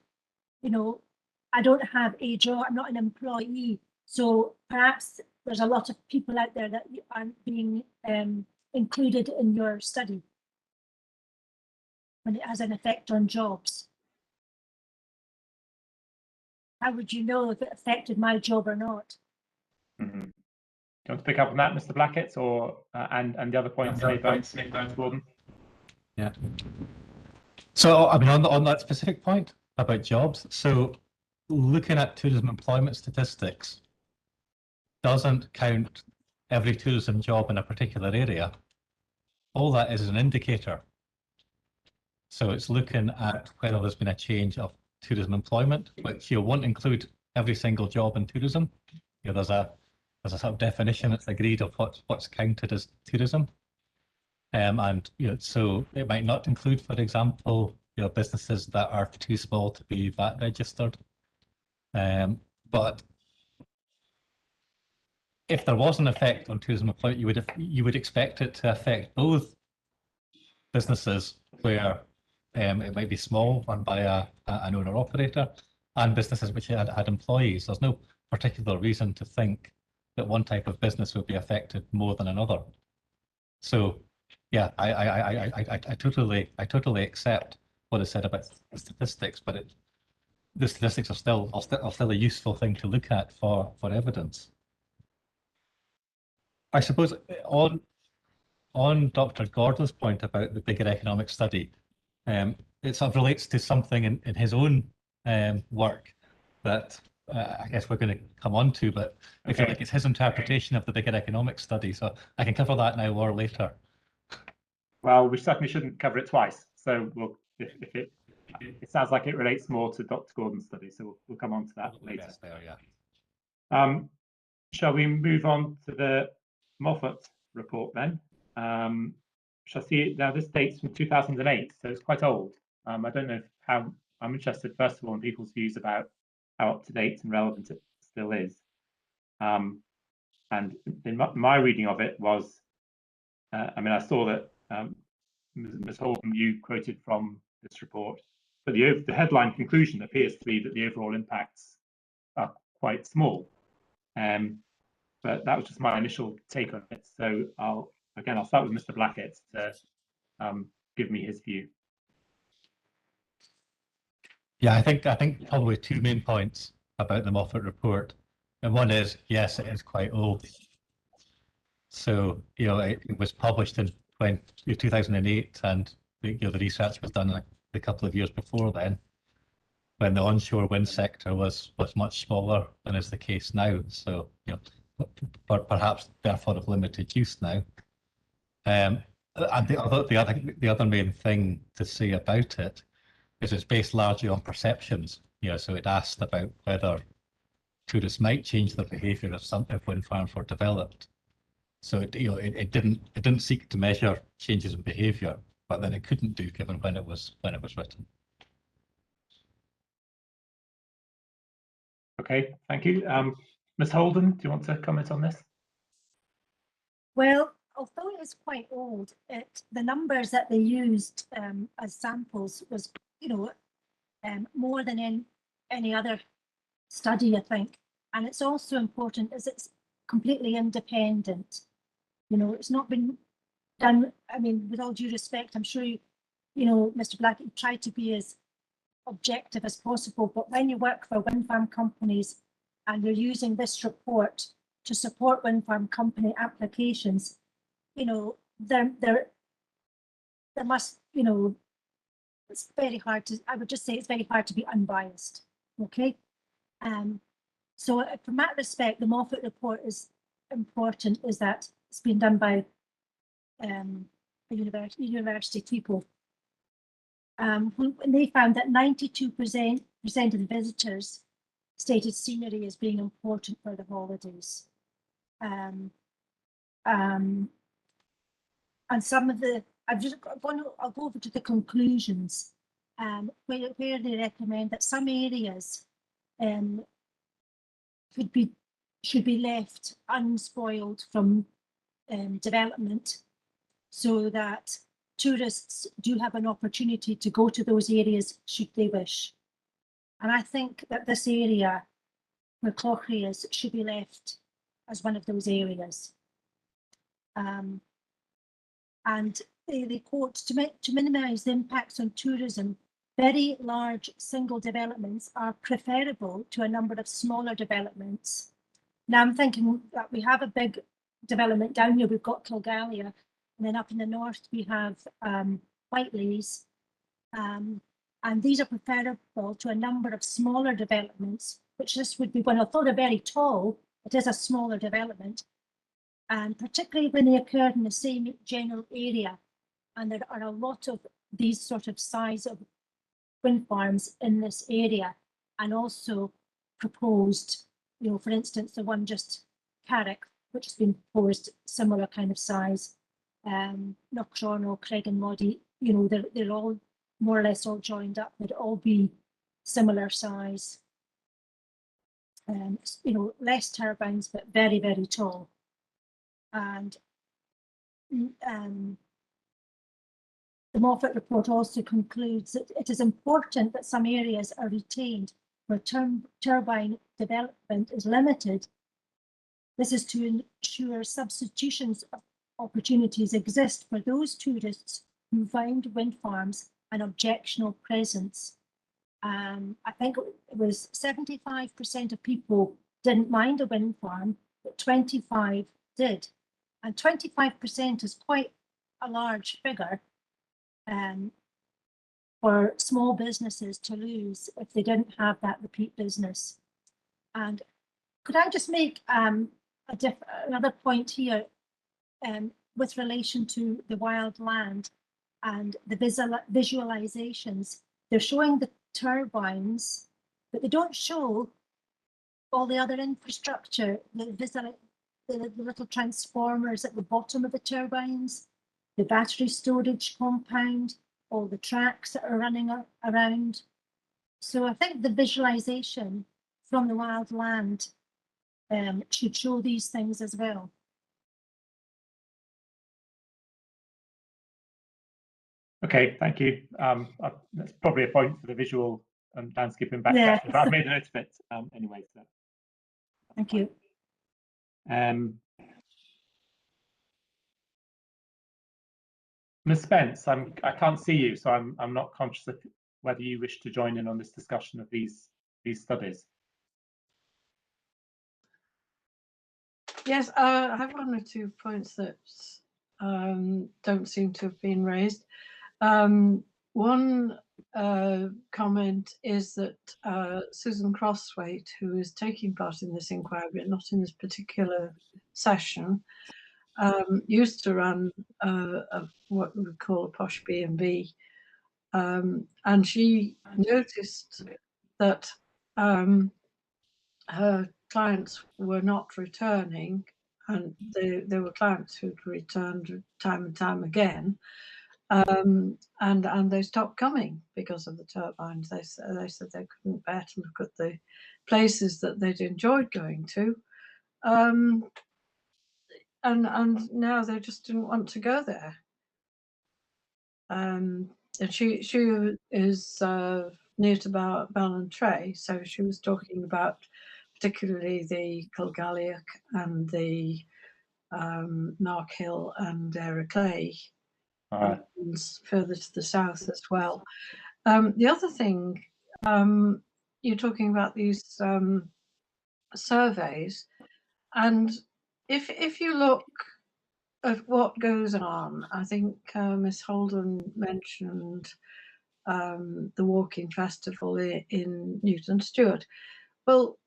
you know, I don't have a job, I'm not an employee. So perhaps there's a lot of people out there that aren't being included in your study when it has an effect on jobs. How would you know if it affected my job or not? Mm-hmm. Do you want to pick up on that, Mr. Blackett, or and the other points made by Gordon? Yeah. So I mean, on that specific point about jobs, so looking at tourism employment statistics doesn't count every tourism job in a particular area. All that is an indicator. So it's looking at whether there's been a change of tourism employment, which you won't include every single job in tourism. You know, there's a sort of definition that's agreed of what's counted as tourism. And you know, so it might not include, for example, you know, businesses that are too small to be VAT registered. But if there was an effect on tourism employment, you would expect it to affect both businesses where it might be small, run by an owner operator, and businesses which had employees. There's no particular reason to think that one type of business would be affected more than another. So yeah, I totally accept what is said about statistics, but the statistics are still a useful thing to look at for evidence. I suppose on Dr. Gordon's point about the bigger economic study, it sort of relates to something in his own work that I guess we're going to come on to, but I feel like it's his interpretation of the bigger economic study, so I can cover that now or later. Well, we certainly shouldn't cover it twice. So we'll, if it sounds like it relates more to Dr. Gordon's study, so we'll come on to that later. There, yeah. Shall we move on to the Moffat report then? Shall see now this dates from 2008, so it's quite old. I don't know how, I'm interested first of all in people's views about how up to date and relevant it still is. And in my reading of it was, I mean, I saw that Ms. Holden, you quoted from this report, but the headline conclusion appears to be that the overall impacts are quite small. But that was just my initial take on it. So I'll start with Mr. Blackett to give me his view. Yeah, I think probably two main points about the Moffat report. And one is, yes, it is quite old. So, you know, it was published in 2008, and the research was done a couple of years before then, when the onshore wind sector was much smaller than is the case now. So, you know, perhaps therefore of limited use now. And the other main thing to say about it is it's based largely on perceptions. You know, so it asked about whether tourists might change their behaviour if wind farms were developed. So it didn't seek to measure changes in behaviour, but then it couldn't do given when it was written. Okay, thank you. Ms. Holden, do you want to comment on this? Well, although it is quite old, the numbers that they used as samples was, you know, more than any other study, I think. And it's also important as it's completely independent. You know, it's not been done. I mean, with all due respect, I'm sure you know, Mr. Blackett tried to be as objective as possible. But when you work for wind farm companies and you're using this report to support wind farm company applications, you know, there must, you know, it's very hard to, I would just say it's very hard to be unbiased. Okay. So from that respect, the Moffat report is important, is that it's been done by university people. And they found that 92% of the visitors stated scenery as being important for the holidays. And some of the, I'll go over to the conclusions, where they recommend that some areas should be left unspoiled from development, so that tourists do have an opportunity to go to those areas should they wish. And I think that this area where Clauchrie is should be left as one of those areas. And they quote, to minimise the impacts on tourism, very large single developments are preferable to a number of smaller developments. Now I'm thinking that we have a big development down here. We've got Kilgallia, and then up in the north we have Whiteleys, and these are preferable to a number of smaller developments, which this would be one. Although they're very tall, it is a smaller development, and particularly when they occurred in the same general area. And there are a lot of these sort of size of wind farms in this area, and also proposed, you know, for instance, the one just Carrick, which has been proposed, similar kind of size. Knockshorno, Craig and Moddy, you know, they're all more or less all joined up. They'd all be similar size. You know, less turbines, but very, very tall. And the Moffat report also concludes that it is important that some areas are retained where turbine development is limited. This is to ensure substitutions of opportunities exist for those tourists who find wind farms an objectionable presence. I think it was 75% of people didn't mind a wind farm, but 25 did. And 25% is quite a large figure for small businesses to lose if they didn't have that repeat business. And could I just make another point here with relation to the wild land and the visualizations? They're showing the turbines, but they don't show all the other infrastructure, the little transformers at the bottom of the turbines, the battery storage compound, all the tracks that are running around. So I think the visualization from the wild land should show these things as well. Okay, thank you. That's probably a point for the visual landscape impact Yeah. section, but I've made a note of it anyway. So Thank you. Ms. Spence, I can't see you, so I'm not conscious of whether you wish to join in on this discussion of these studies. Yes, I have one or two points that don't seem to have been raised. One comment is that Susan Crosswaite, who is taking part in this inquiry, but not in this particular session, used to run what we would call a posh B&B, and she noticed that her clients were not returning, and there were clients who'd returned time and time again, and they stopped coming because of the turbines. They said they couldn't bear to look at the places that they'd enjoyed going to, and now they just didn't want to go there. And she is near to Ballantrae, so she was talking about particularly the Kilgalliac and the Knockhill and Clay, further to the south as well. The other thing, you're talking about these surveys, and if you look at what goes on, I think Miss Holden mentioned the Walking Festival in Newton Stewart. Well,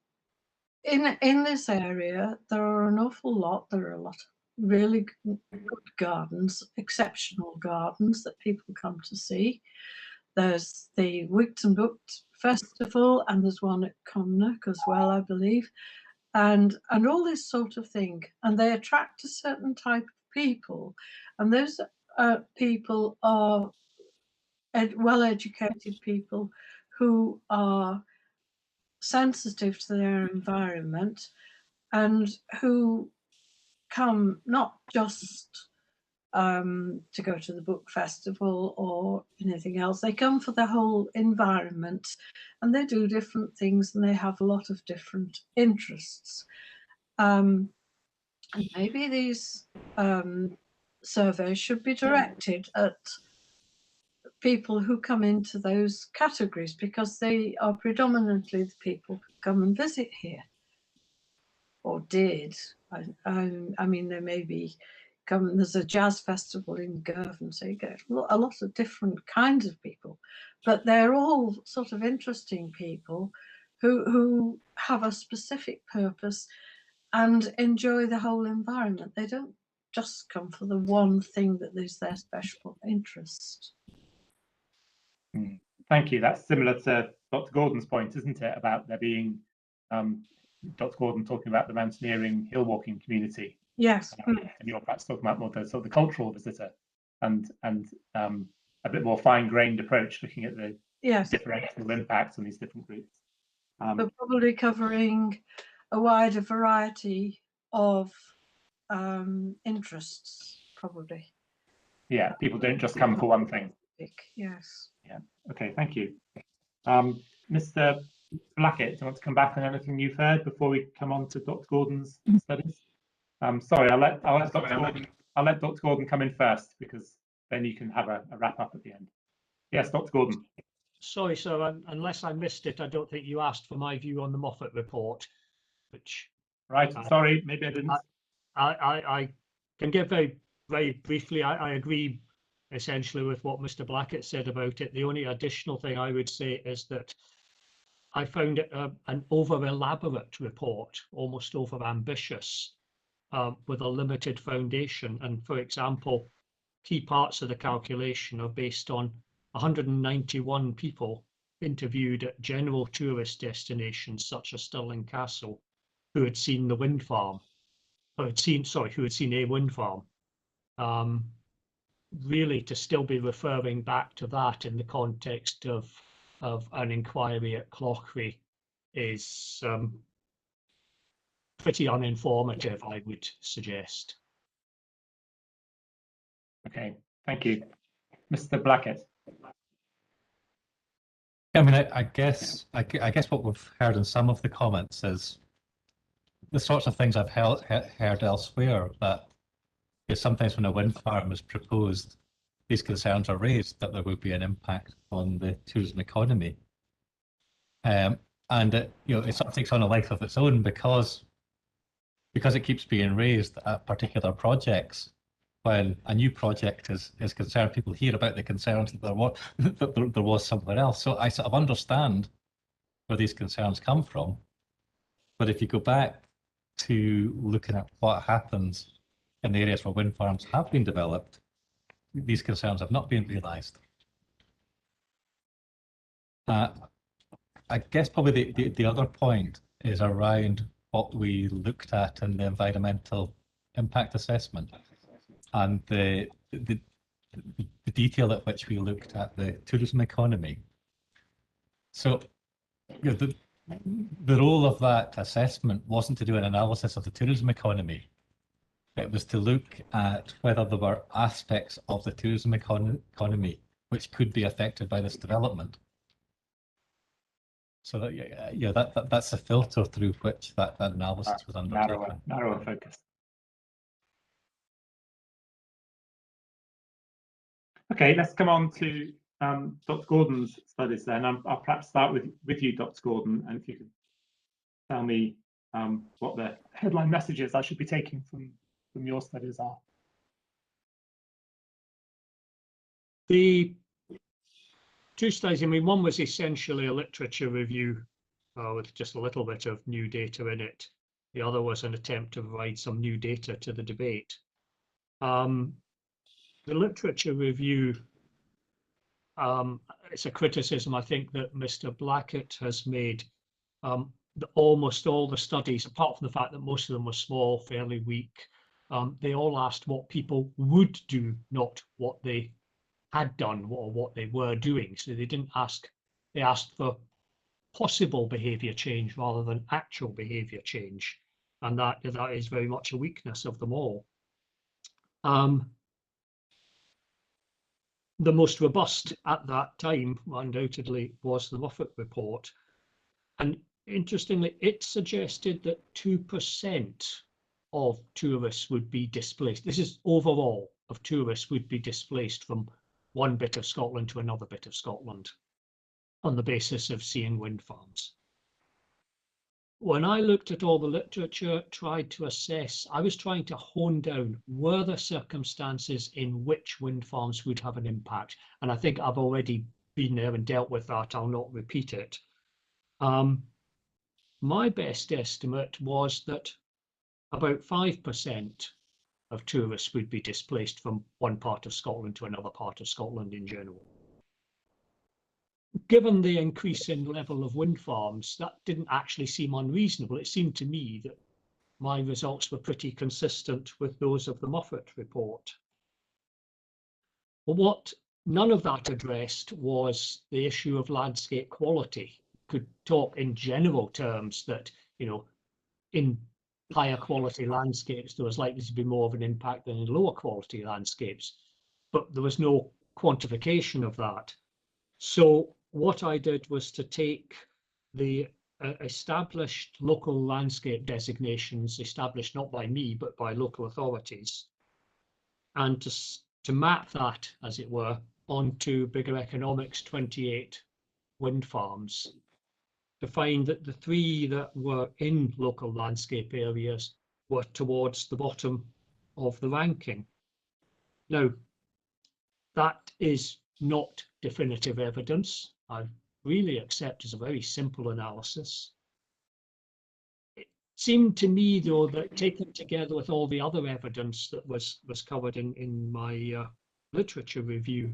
in this area, there are an awful lot. There are a lot of really good gardens, exceptional gardens that people come to see. There's the Wigton Book Festival, and there's one at Cumnock as well, I believe, and all this sort of thing. And they attract a certain type of people, and those people are well-educated people who are sensitive to their environment and who come not just to go to the book festival or anything else. They come for the whole environment, and they do different things, and they have a lot of different interests. And maybe these surveys should be directed at people who come into those categories, because they are predominantly the people who come and visit here, or did. I mean, there may be there's a jazz festival in Girvan, so you get a lot of different kinds of people, but they're all sort of interesting people who have a specific purpose and enjoy the whole environment. They don't just come for the one thing that is their special interest. Thank you. That's similar to Dr. Gordon's point, isn't it, about there being Dr. Gordon talking about the mountaineering hill walking community. Yes. And you're perhaps talking about more the sort of the cultural visitor and a bit more fine-grained approach, looking at the differential impacts on these different groups. But probably covering a wider variety of interests, probably. Yeah, people don't just come for one thing. Yes. Yeah. Okay, thank you. Mr. Blackett, do you want to come back on anything you've heard before we come on to Dr. Gordon's studies? Sorry, I'll let Dr. Gordon come in first, because then you can have a wrap up at the end. Yes, Dr. Gordon. Sorry, sir, unless I missed it, I don't think you asked for my view on the Moffat report, which Right, sorry, maybe I didn't. I can give very briefly. I agree essentially with what Mr. Blackett said about it. The only additional thing I would say is that I found it an over-elaborate report, almost over-ambitious, with a limited foundation. And for example, key parts of the calculation are based on 191 people interviewed at general tourist destinations such as Stirling Castle who had seen the wind farm, or who had seen a wind farm. Really, to still be referring back to that in the context of an inquiry at Clauchrie is pretty uninformative, I would suggest. Okay, thank you. Mr. Blackett. I mean, I guess what we've heard in some of the comments is the sorts of things I've heard elsewhere, that sometimes when a wind farm is proposed, these concerns are raised that there would be an impact on the tourism economy. And it sort of takes on a life of its own because it keeps being raised at particular projects. When a new project is concerned, people hear about the concerns that there was somewhere else. So I sort of understand where these concerns come from. But if you go back to looking at what happens in the areas where wind farms have been developed, these concerns have not been realised. I guess probably the other point is around what we looked at in the environmental impact assessment and the detail at which we looked at the tourism economy. So the role of that assessment wasn't to do an analysis of the tourism economy. It was to look at whether there were aspects of the tourism economy which could be affected by this development. So that that's the filter through which that analysis was undertaken. Narrower focus. Okay, let's come on to Dr. Gordon's studies then. I'll perhaps start with you, Dr. Gordon, and if you could tell me what the headline messages I should be taking from your studies are. The two studies, I mean, one was essentially a literature review with just a little bit of new data in it. The other was an attempt to provide some new data to the debate. The literature review, it's a criticism I think that Mr. Blackett has made. Almost all the studies, apart from the fact that most of them were small, fairly weak, they all asked what people would do, not what they had done or what they were doing. So they didn't ask, they asked for possible behaviour change rather than actual behaviour change. And that is very much a weakness of them all. The most robust at that time, undoubtedly, was the Moffat report. And interestingly, it suggested that 2% of tourists would be displaced. This is overall of tourists would be displaced from one bit of Scotland to another bit of Scotland on the basis of seeing wind farms. When I looked at all the literature, tried to assess, I was trying to hone down, were there circumstances in which wind farms would have an impact? And I think I've already been there and dealt with that. I'll not repeat it. My best estimate was that about 5% of tourists would be displaced from one part of Scotland to another part of Scotland in general. Given the increase in level of wind farms, that didn't actually seem unreasonable. It seemed to me that my results were pretty consistent with those of the Moffat report. But what none of that addressed was the issue of landscape quality. Could talk in general terms that, in higher quality landscapes, there was likely to be more of an impact than in lower quality landscapes, but there was no quantification of that. So what I did was to take the established local landscape designations, established not by me, but by local authorities, and to map that, as it were, onto Bigger Economics 28 wind farms to find that the 3 that were in local landscape areas were towards the bottom of the ranking. Now, that is not definitive evidence. I really accept as a very simple analysis. It seemed to me, though, that taken together with all the other evidence that was covered in my literature review,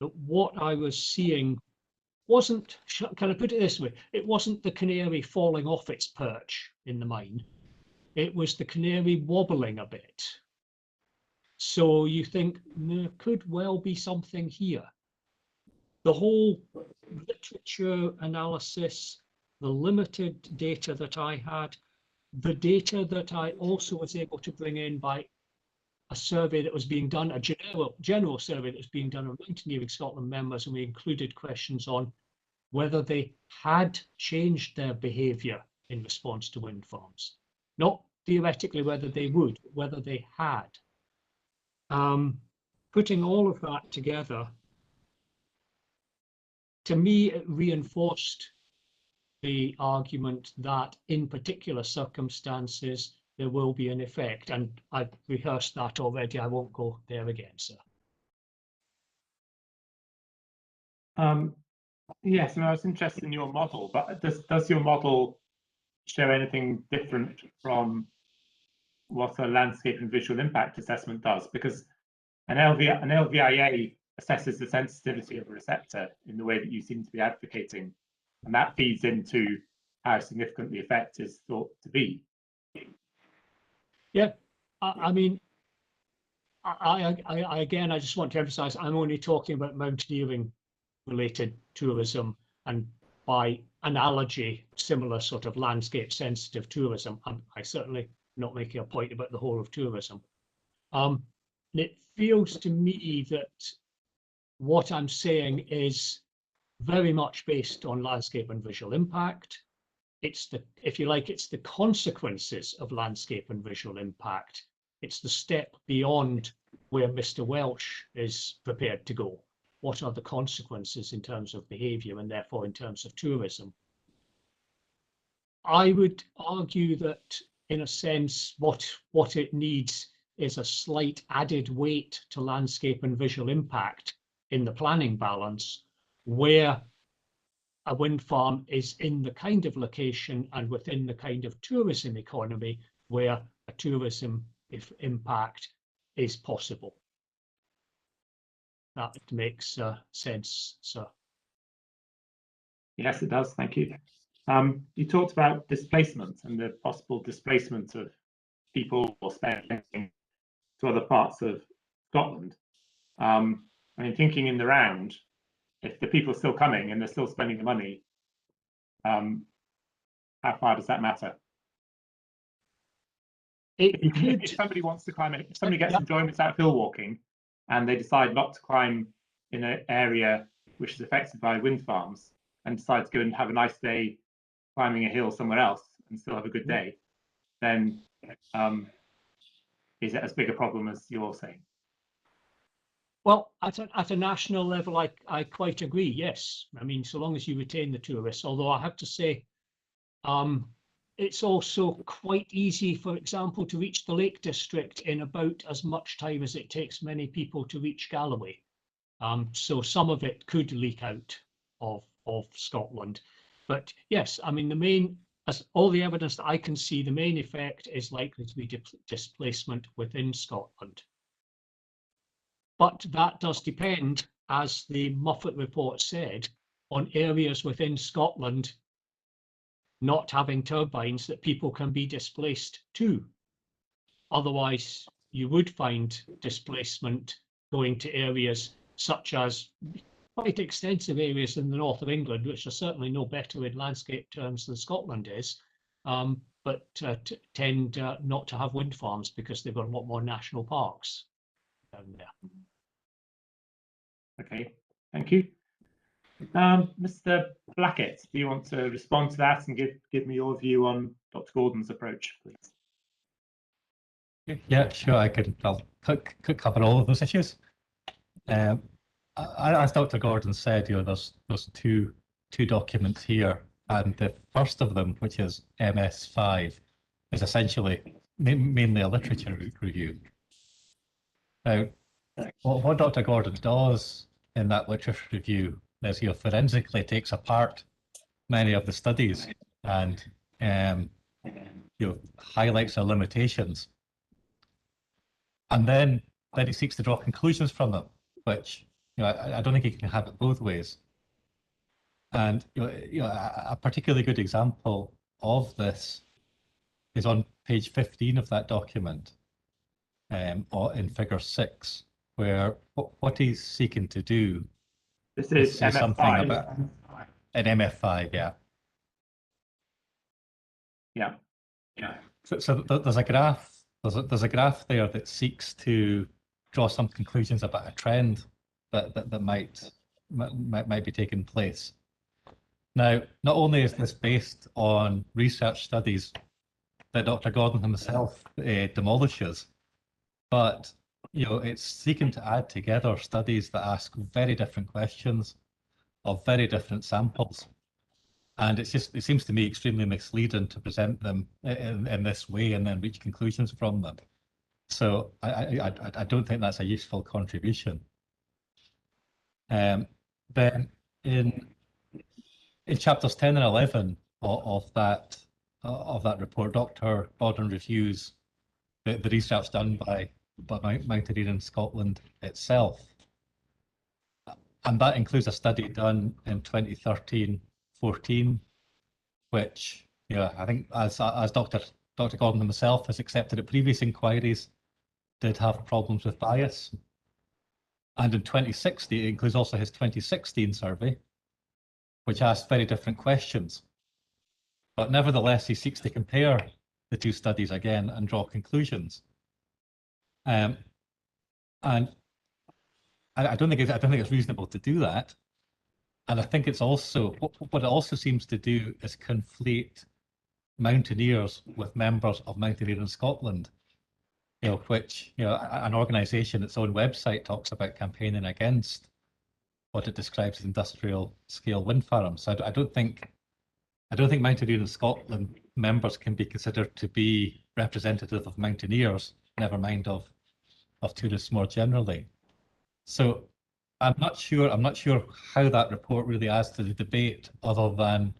that what I was seeing wasn't, can I put it this way, it wasn't the canary falling off its perch in the mine. It was the canary wobbling a bit. So you think there could well be something here. The whole literature analysis, the limited data that I had, the data that I also was able to bring in by a survey that was being done, a general survey that was being done on Mountaineering Scotland members, and we included questions on whether they had changed their behaviour in response to wind farms. Not theoretically whether they would, but whether they had. Putting all of that together, to me, it reinforced the argument that in particular circumstances, there will be an effect. And I've rehearsed that already. I won't go there again, sir. Yes, and I was interested in your model, but does your model show anything different from what a landscape and visual impact assessment does? Because an LVIA assesses the sensitivity of a receptor in the way that you seem to be advocating, and that feeds into how significant the effect is thought to be. Yeah, I mean, again, I just want to emphasize, I'm only talking about mountaineering related tourism, and by analogy, similar sort of landscape sensitive tourism. I certainly not making a point about the whole of tourism. It feels to me that what I'm saying is very much based on landscape and visual impact. It's the, if you like, it's the consequences of landscape and visual impact. It's the step beyond where Mr. Welch is prepared to go. What are the consequences in terms of behaviour and therefore in terms of tourism? I would argue that, in a sense, what it needs is a slight added weight to landscape and visual impact in the planning balance, where a wind farm is in the kind of location and within the kind of tourism economy where a tourism impact is possible. That makes sense, sir. Yes, it does. Thank you. You talked about displacement and the possible displacement of people or spending to other parts of Scotland. I mean, thinking in the round, if the people are still coming and they're still spending the money, how far does that matter? If somebody wants to climb, if somebody gets enjoyment out of hill walking and they decide not to climb in an area which is affected by wind farms and decide to go and have a nice day climbing a hill somewhere else and still have a good day, then is it as big a problem as you're saying? Well, at a national level, I quite agree, yes. I mean, so long as you retain the tourists, although I have to say, it's also quite easy, for example, to reach the Lake District in about as much time as it takes many people to reach Galloway. So some of it could leak out of Scotland. But yes, I mean, the main, as all the evidence that I can see, the main effect is likely to be displacement within Scotland. But that does depend, as the Muffet report said, on areas within Scotland not having turbines that people can be displaced to. Otherwise, you would find displacement going to areas such as quite extensive areas in the north of England, which are certainly no better in landscape terms than Scotland is, but tend not to have wind farms because they've got a lot more national parks down there. Okay, thank you. Mr. Blackett, do you want to respond to that and give me your view on Dr. Gordon's approach, please? Yeah, sure. I'll cover all of those issues. As Dr. Gordon said, there's two two documents here, and the first of them, which is MS5, is essentially mainly a literature review. Now, what Dr. Gordon does in that literature review is he forensically takes apart many of the studies and highlights their limitations, and then he seeks to draw conclusions from them, which I don't think he can have it both ways. And a particularly good example of this is on page 15 of that document, or in figure 6, where what he's seeking to do This is say something MF5. about an MF5, yeah. Yeah. So there's a graph. There's a graph there that seeks to draw some conclusions about a trend that might be taking place. Now, not only is this based on research studies that Dr. Gordon himself demolishes, but it's seeking to add together studies that ask very different questions of very different samples. And it seems to me extremely misleading to present them in this way and then reach conclusions from them. So I don't think that's a useful contribution. Then in chapters 10 and 11 of that report, Dr. Gordon reviews the research done by Mountaineering Scotland itself, and that includes a study done in 2013-14, which I think, as Dr. Gordon himself has accepted at previous inquiries, did have problems with bias. And in 2016, it includes also his 2016 survey, which asked very different questions. But nevertheless, he seeks to compare the two studies again and draw conclusions. And I don't think it's reasonable to do that. And I think it's also what it also seems to do is conflate mountaineers with members of Mountaineering Scotland, which an organisation, its own website, talks about campaigning against what it describes as industrial scale wind farms. So I don't think Mountaineering Scotland members can be considered to be representative of mountaineers, never mind of tourists more generally. So I'm not sure how that report really adds to the debate, other than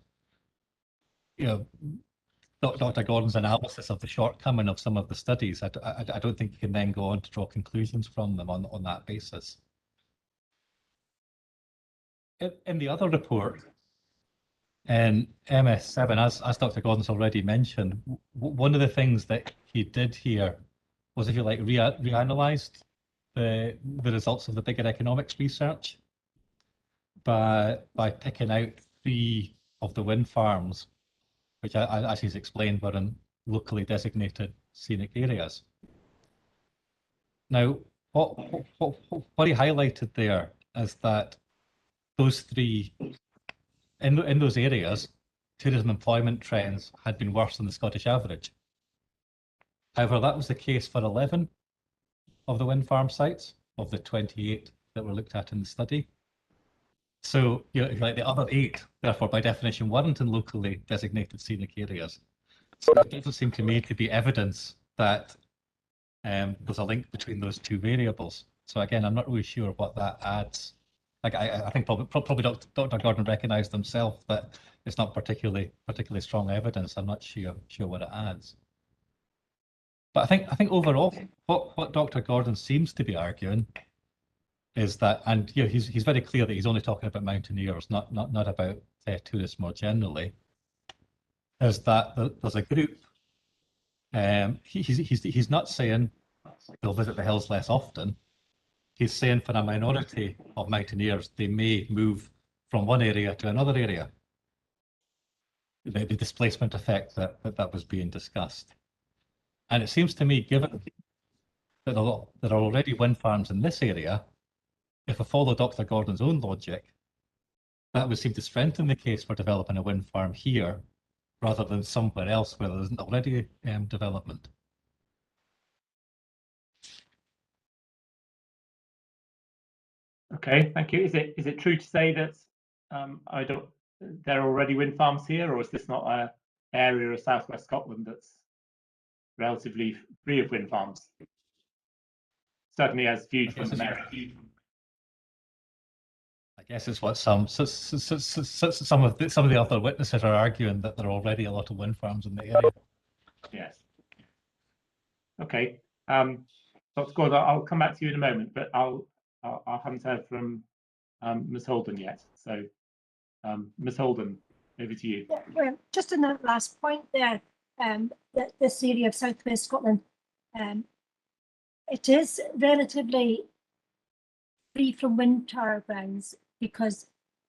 Dr. Gordon's analysis of the shortcoming of some of the studies. I don't think you can then go on to draw conclusions from them on that basis. In the other report, in MS7, as Dr. Gordon's already mentioned, one of the things that he did here was, if you like, reanalyzed the results of the bigger economics research by picking out 3 of the wind farms, which, as he's explained, were in locally designated scenic areas. Now, what he highlighted there is that those 3, in those areas, tourism employment trends had been worse than the Scottish average. However, that was the case for 11 of the wind farm sites of the 28 that were looked at in the study. So, like the other 8, therefore, by definition, weren't in locally designated scenic areas. So it doesn't seem to me to be evidence that there's a link between those 2 variables. So again, I'm not really sure what that adds. Like I think probably Dr. Gordon recognised himself that it's not particularly strong evidence. I'm not sure what it adds. But I think overall, what Dr. Gordon seems to be arguing is that, and he's very clear that he's only talking about mountaineers, not about tourists more generally, is that there's a group. He's not saying they'll visit the hills less often. He's saying for a minority of mountaineers, they may move from one area to another area. The displacement effect that was being discussed. And it seems to me, given that there are already wind farms in this area, if I follow Dr. Gordon's own logic, that would seem to strengthen the case for developing a wind farm here, rather than somewhere else where there isn't already development. Okay, thank you. Is it true to say that there are already wind farms here, or is this not an area of southwest Scotland that's relatively free of wind farms? Certainly as viewed from America. I guess it's what some of the other witnesses are arguing, that there are already a lot of wind farms in the area. Yes. Okay. Dr. Gordon, I'll come back to you in a moment, but I haven't heard from Ms. Holden yet. So, Ms. Holden, over to you. Yeah, well, just on that last point there, that this area of southwest Scotland, it is relatively free from wind turbines, because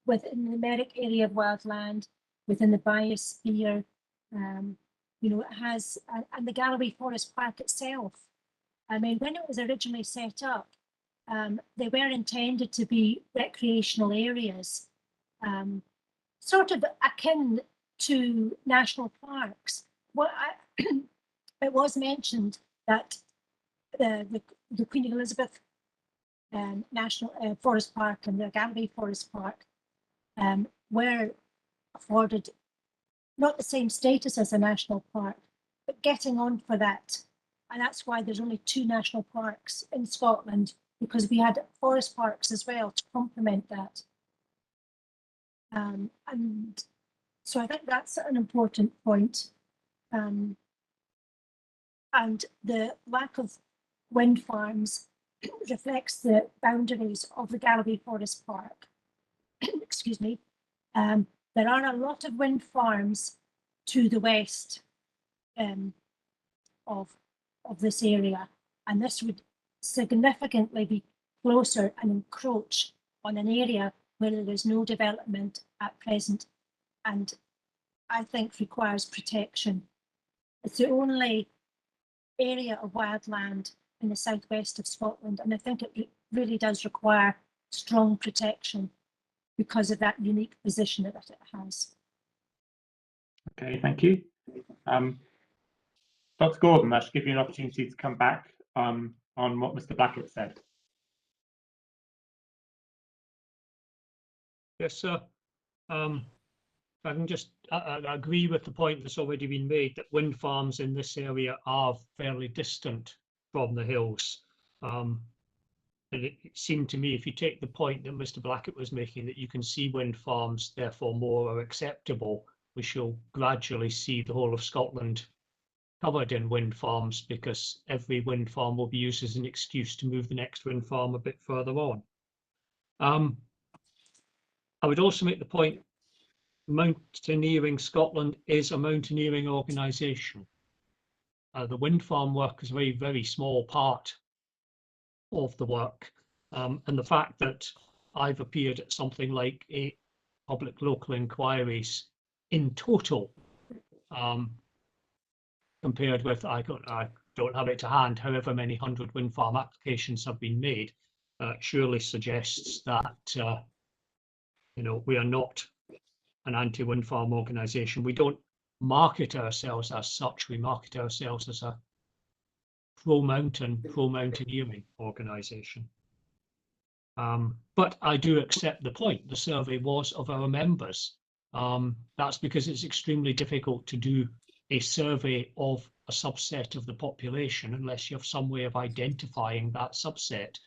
within the Merrick area of wildland, within the biosphere, you know, it has, and the Galloway Forest Park itself. I mean, when it was originally set up, they were intended to be recreational areas, sort of akin to national parks. Well, it was mentioned that the Queen Elizabeth National Forest Park and the Galloway Forest Park were afforded not the same status as a national park, but getting on for that. And that's why there's only 2 national parks in Scotland, because we had forest parks as well to complement that. And so I think that's an important point. And the lack of wind farms reflects the boundaries of the Galloway Forest Park. Excuse me. There are a lot of wind farms to the west of this area, and this would significantly be closer and encroach on an area where there is no development at present, and I think requires protection. It's the only area of wildland in the southwest of Scotland, and I think it really does require strong protection because of that unique position that it has. Okay, thank you. Dr. Gordon, I should give you an opportunity to come back on what Mr. Blackett said. Yes, sir. I can just agree with the point that's already been made, that wind farms in this area are fairly distant from the hills. And it seemed to me, if you take the point that Mr. Blackett was making, that you can see wind farms, therefore more are acceptable, we shall gradually see the whole of Scotland covered in wind farms, because every wind farm will be used as an excuse to move the next wind farm a bit further on. I would also make the point, Mountaineering Scotland is a mountaineering organisation. The wind farm work is a very, very small part of the work, and the fact that I've appeared at something like 8 public local inquiries in total, compared with, I don't have it to hand, however many 100 wind farm applications have been made, surely suggests that you know, we are not an anti-wind farm organisation. We don't market ourselves as such. We market ourselves as a pro-mountain, pro-mountaineering organisation. But I do accept the point. The survey was of our members. That's because it's extremely difficult to do a survey of a subset of the population unless you have some way of identifying that subset.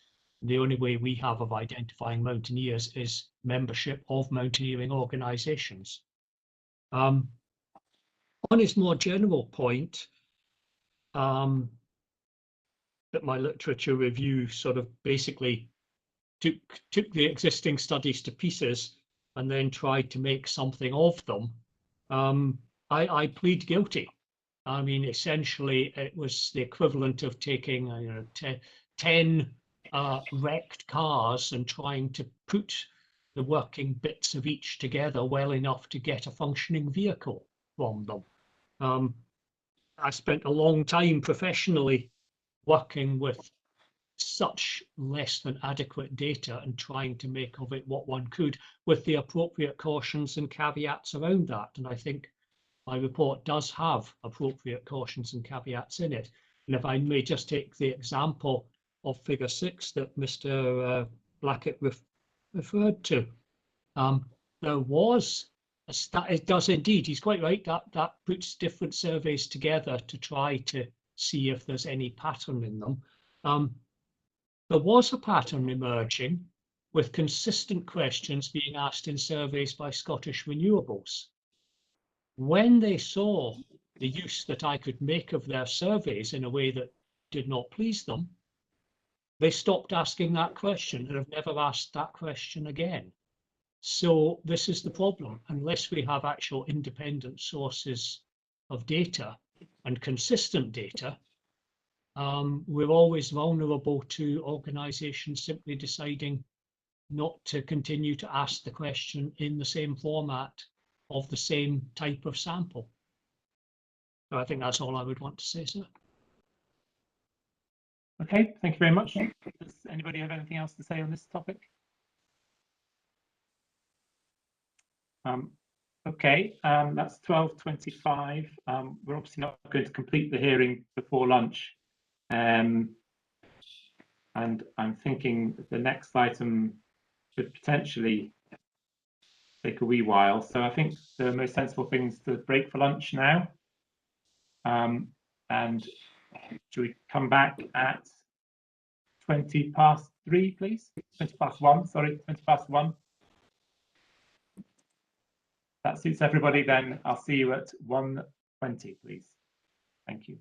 The only way we have of identifying mountaineers is membership of mountaineering organisations. On its more general point, that my literature review sort of basically took the existing studies to pieces and then tried to make something of them, I plead guilty. I mean, essentially, it was the equivalent of taking 10 wrecked cars and trying to put the working bits of each together well enough to get a functioning vehicle from them. I spent a long time professionally working with such less than adequate data and trying to make of it what one could, with the appropriate cautions and caveats around that. And I think my report does have appropriate cautions and caveats in it. And if I may just take the example of figure 6 that Mr. Blackett referred to, there was It does indeed. He's quite right. That puts different surveys together to try to see if there's any pattern in them. There was a pattern emerging with consistent questions being asked in surveys by Scottish Renewables. When they saw the use that I could make of their surveys in a way that did not please them, they stopped asking that question and have never asked that question again. So this is the problem. Unless we have actual independent sources of data and consistent data, we're always vulnerable to organisations simply deciding not to continue to ask the question in the same format of the same type of sample. So I think that's all I would want to say, sir. Okay, thank you very much. Does anybody have anything else to say on this topic? Okay, that's 12:25. We're obviously not going to complete the hearing before lunch. And I'm thinking that the next item could potentially take a wee while. So I think the most sensible thing is to break for lunch now. And should we come back at 3:20, please? 1:20, sorry, 1:20. That suits everybody, then I'll see you at 1:20, please. Thank you.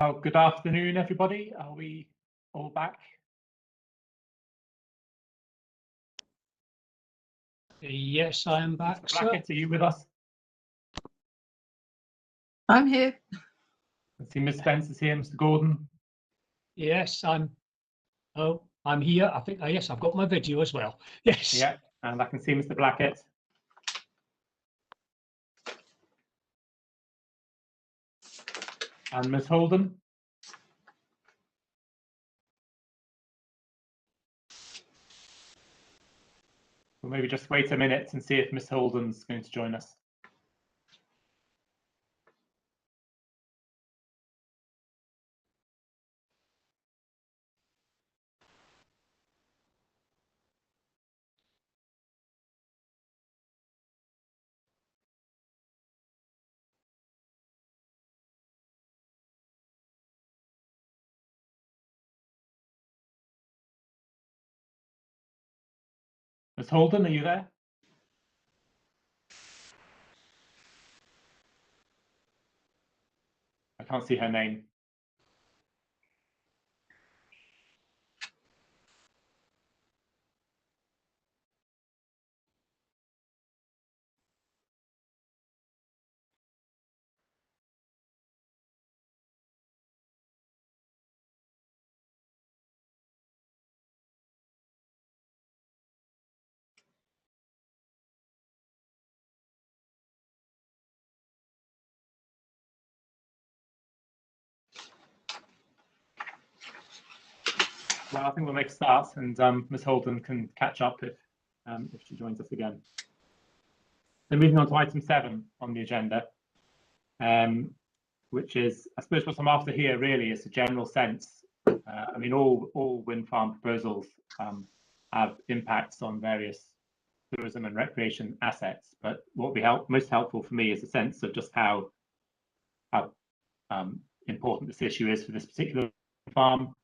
Well, good afternoon, everybody. Are we all back? Yes, I am back, Mr. sir. Blackett, are you with us? I'm here. I see Ms. Spence is here, Mr. Gordon. Yes, I'm here. I think, yes, I've got my video as well. Yes. Yeah, and I can see Mr. Blackett. And Ms. Holden. We'll maybe just wait a minute and see if Ms. Holden's going to join us. Ms. Holden, are you there? I can't see her name. Well, I think we'll make a start, and Ms. Holden can catch up if she joins us again. So moving on to item 7 on the agenda, which is, I suppose, what I'm after here really is a general sense. I mean, all wind farm proposals have impacts on various tourism and recreation assets, but what would be most helpful for me is a sense of just how important this issue is for this particular farm,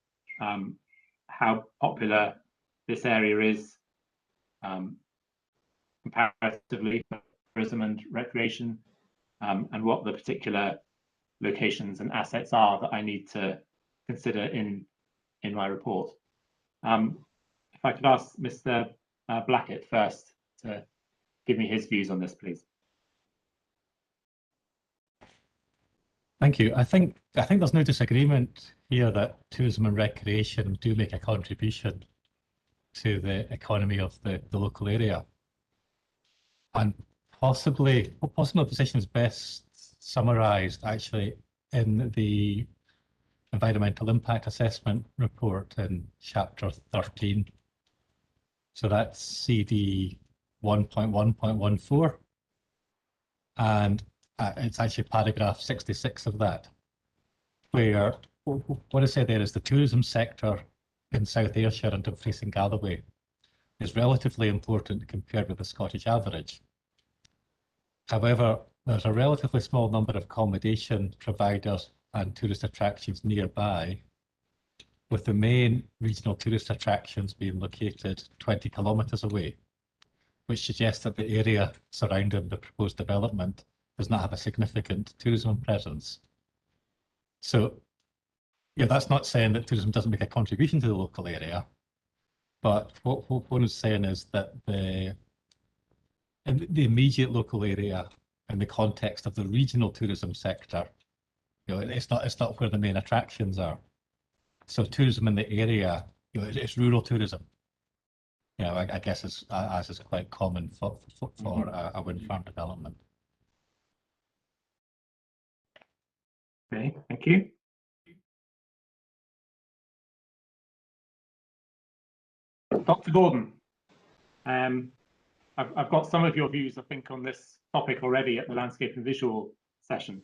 how popular this area is comparatively for tourism and recreation, and what the particular locations and assets are that I need to consider in my report. If I could ask Mr. Blackett first to give me his views on this, please. Thank you. I think there's no disagreement here that tourism and recreation do make a contribution to the economy of the local area. And possibly the position is best summarised actually in the environmental impact assessment report in chapter 13. So that's CD 1.1.14. And it's actually paragraph 66 of that, where what I say there is the tourism sector in South Ayrshire and Dumfries and Galloway is relatively important compared with the Scottish average. However, there's a relatively small number of accommodation providers and tourist attractions nearby, with the main regional tourist attractions being located 20 kilometres away, which suggests that the area surrounding the proposed development does not have a significant tourism presence. So, yeah, that's not saying that tourism doesn't make a contribution to the local area, but what one is saying is that in the immediate local area, in the context of the regional tourism sector, it's not where the main attractions are. So tourism in the area, it's rural tourism. I guess as is quite common for a wind farm development. Okay, thank you. Dr. Gordon, I've got some of your views, I think, on this topic already at the landscape and visual session.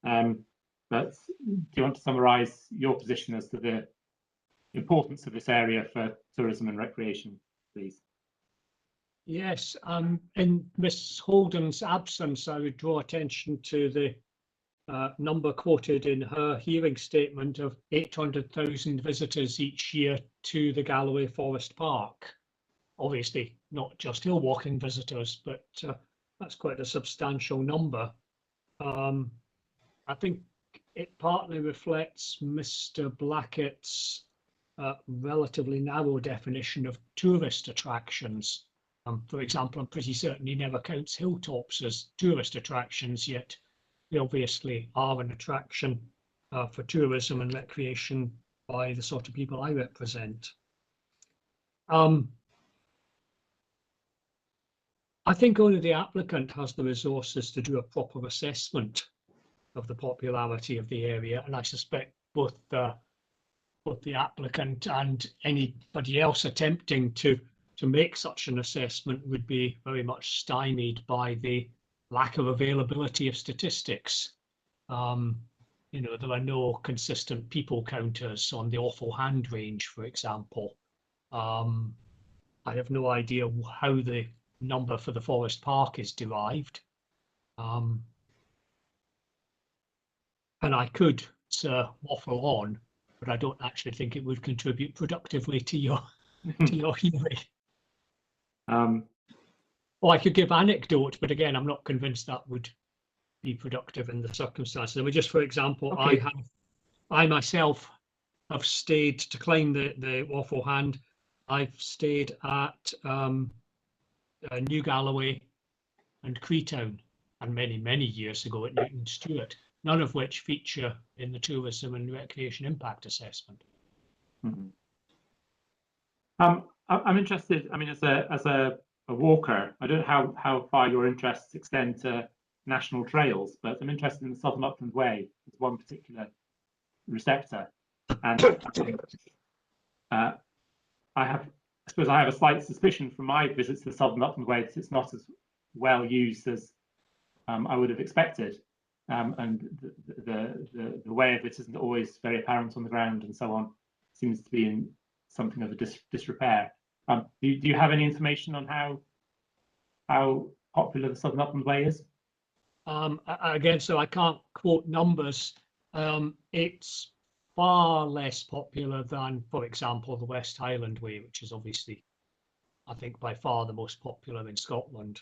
But do you want to summarise your position as to the importance of this area for tourism and recreation, please? Yes, in Ms. Holden's absence, I would draw attention to the number quoted in her hearing statement of 800,000 visitors each year to the Galloway Forest Park. Obviously, not just hill walking visitors, but that's quite a substantial number. I think it partly reflects Mr. Blackett's relatively narrow definition of tourist attractions. For example, I'm pretty certain he never counts hilltops as tourist attractions, yet they obviously are an attraction for tourism and recreation by the sort of people I represent. I think only the applicant has the resources to do a proper assessment of the popularity of the area, and I suspect both the applicant and anybody else attempting to make such an assessment would be very much stymied by the lack of availability of statistics. You know, there are no consistent people counters on the Awful Hand range, for example. I have no idea how the number for the Forest Park is derived. And I could, sir, waffle on, but I don't actually think it would contribute productively to your hearing. Or I could give anecdote, but again, I'm not convinced that would be productive in the circumstances. I mean, just for example, okay. I myself have stayed to climb the Waffle Hand. I've stayed at New Galloway and Creetown, and many years ago at Newton Stewart, none of which feature in the tourism and recreation impact assessment. Mm-hmm. I'm interested. I mean, as a walker, I don't know how far your interests extend to national trails, but I'm interested in the Southern Upland Way as one particular receptor, and I suppose I have a slight suspicion from my visits to the Southern Upland Way that it's not as well used as I would have expected, and the way of it isn't always very apparent on the ground, and so on. Seems to be in something of a disrepair. Do you have any information on how popular the Southern Upland Way is? Again, so I can't quote numbers. It's far less popular than, for example, the West Highland Way, which is obviously, I think, by far the most popular in Scotland.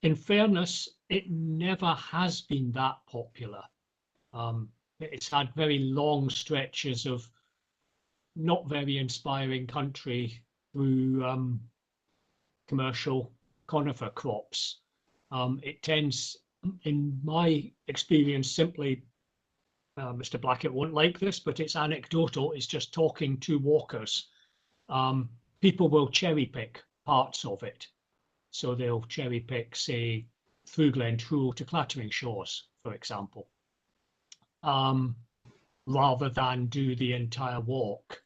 In fairness, it never has been that popular. It's had very long stretches of not very inspiring country through commercial conifer crops. It tends, in my experience, simply, Mr. Blackett won't like this, but it's anecdotal, it's just talking to walkers. People will cherry pick parts of it. So they'll cherry pick, say, through Glen Trool to Clattering Shores, for example, rather than do the entire walk.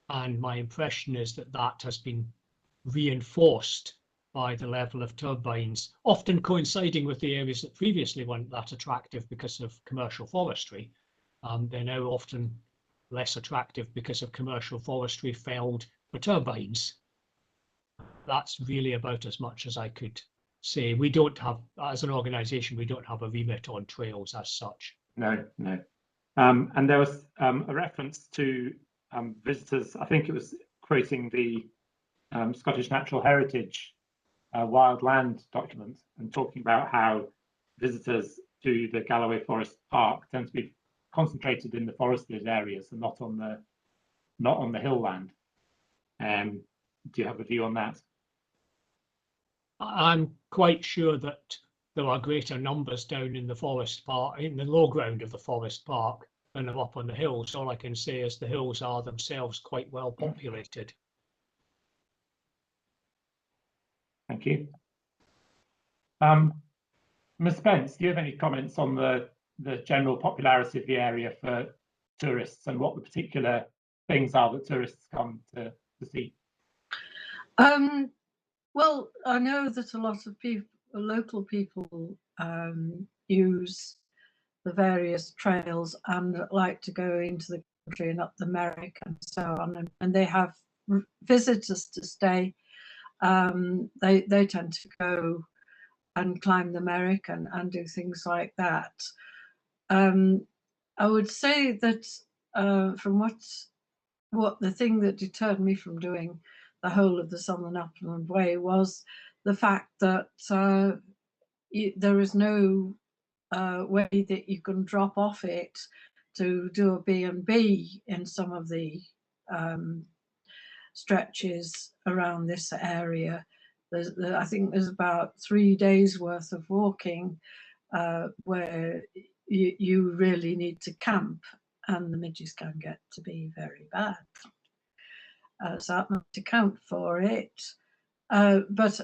And my impression is that that has been reinforced by the level of turbines, often coinciding with the areas that previously weren't that attractive because of commercial forestry. They're now often less attractive because of commercial forestry felled for turbines. That's really about as much as I could say. We don't have, as an organisation, we don't have a remit on trails as such. No. And there was a reference to visitors, I think it was quoting the Scottish Natural Heritage Wildland document, and talking about how visitors to the Galloway Forest Park tend to be concentrated in the forested areas and not on the hill land. Do you have a view on that? I'm quite sure that there are greater numbers down in the forest park, in the low ground of the forest park, than are up on the hills. All I can say is the hills are themselves quite well populated. Thank you. Ms. Spence, do you have any comments on the general popularity of the area for tourists and what the particular things are that tourists come to see? Well, I know that a lot of people, local people, use the various trails and like to go into the country and up the Merrick and so on, and they have visitors to stay. They tend to go and climb the Merrick and do things like that. I would say that from what the thing that deterred me from doing the whole of the Southern Upland Way was the fact that there is no way that you can drop off it to do a B&B in some of the stretches around this area. I think there's about 3 days worth of walking where you really need to camp, and the midges can get to be very bad. So that must account for it. But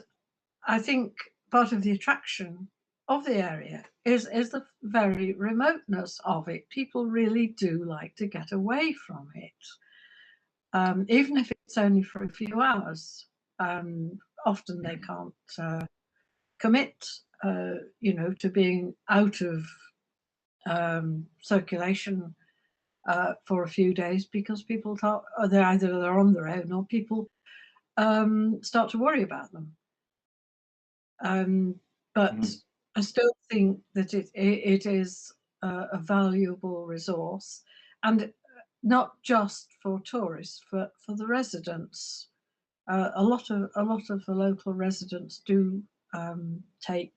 I think part of the attraction of the area is the very remoteness of it. People really do like to get away from it, even if it's only for a few hours. Often they can't commit, to being out of circulation for a few days, because people they're on their own, or people start to worry about them. But I still think that it is a valuable resource, and not just for tourists, for the residents. A lot of the local residents do take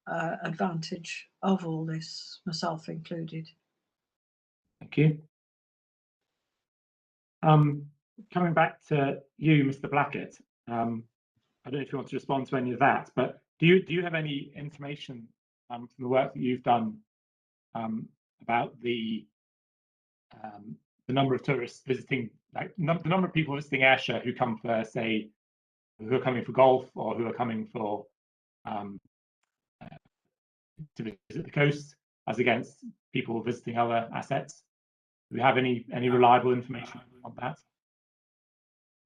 advantage of all this, myself included. Thank you. Coming back to you, Mr. Blackett, I don't know if you want to respond to any of that, but do you have any information from the work that you've done about the number of tourists visiting, like the number of people visiting Ayrshire who come for, say, who are coming for golf, or who are coming for to visit the coast, as against people visiting other assets? Do we have any reliable information on that?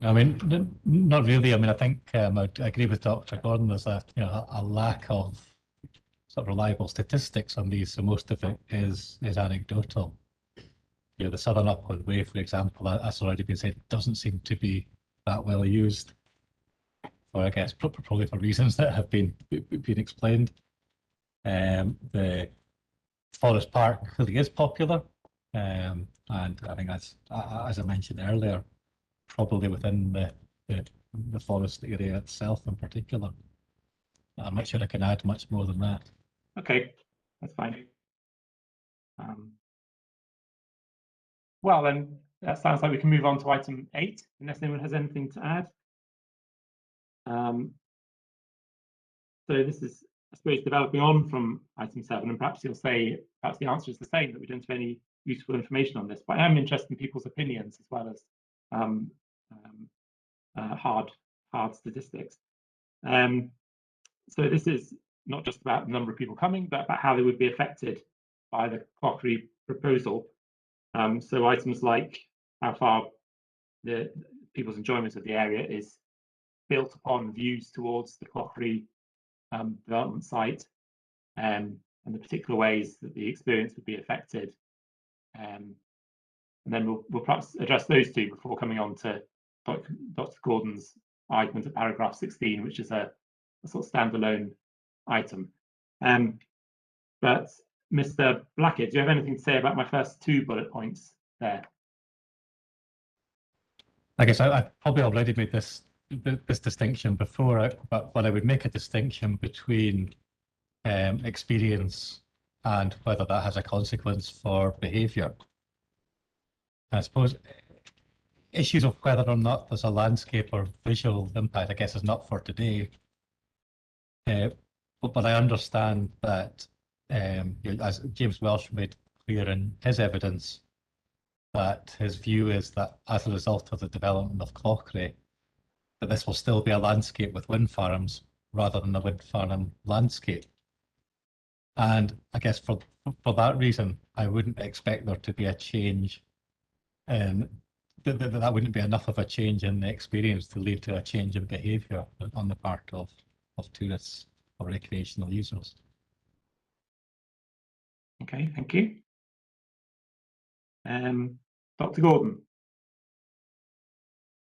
I mean, not really. I mean, I think I agree with Dr. Gordon. There's a lack of sort of reliable statistics on these, so most of it is anecdotal. The Southern Upland Way, for example, as already been said, doesn't seem to be that well used, or I guess probably for reasons that have been explained. The Forest Park really is popular, and I think as I mentioned earlier, probably within the forest area itself in particular. I'm not sure I can add much more than that. Okay, that's fine. Well, then that sounds like we can move on to item 8, unless anyone has anything to add. So this is, I suppose, developing on from item 7, and perhaps you'll say, perhaps the answer is the same, that we don't have any useful information on this, but I am interested in people's opinions as well as hard statistics. So this is not just about the number of people coming, but about how they would be affected by the Clauchrie proposal. So items like how far the people's enjoyment of the area is built upon views towards the Clauchrie development site, and the particular ways that the experience would be affected. And then we'll perhaps address those two before coming on to Dr. Gordon's argument at paragraph 16, which is a sort of standalone item. But Mr. Blackett, do you have anything to say about my first 2 bullet points there? I guess I probably already made this distinction before, but I would make a distinction between experience and whether that has a consequence for behaviour. I suppose issues of whether or not there's a landscape or visual impact, I guess, is not for today. But I understand that, as James Welsh made clear in his evidence, that his view is that as a result of the development of Clauchrie, that this will still be a landscape with wind farms rather than a wind farm landscape. And I guess for that reason, I wouldn't expect there to be a change in that wouldn't be enough of a change in the experience to lead to a change in behaviour on the part of tourists or recreational users. Okay, thank you. Dr. Gordon.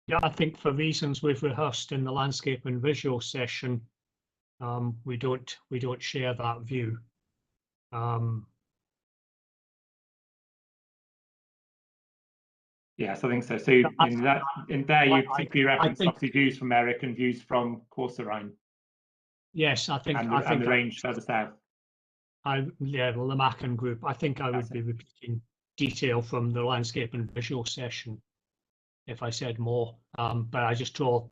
Yeah, I think for reasons we've rehearsed in the landscape and visual session, we don't share that view. Yes, I think so. So in there, you particularly reference obviously views from Eric and views from Clauchrie. Yes, I think the range further south. well, the Mackin group. I think I would be repeating detail from the landscape and visual session if I said more. But I just draw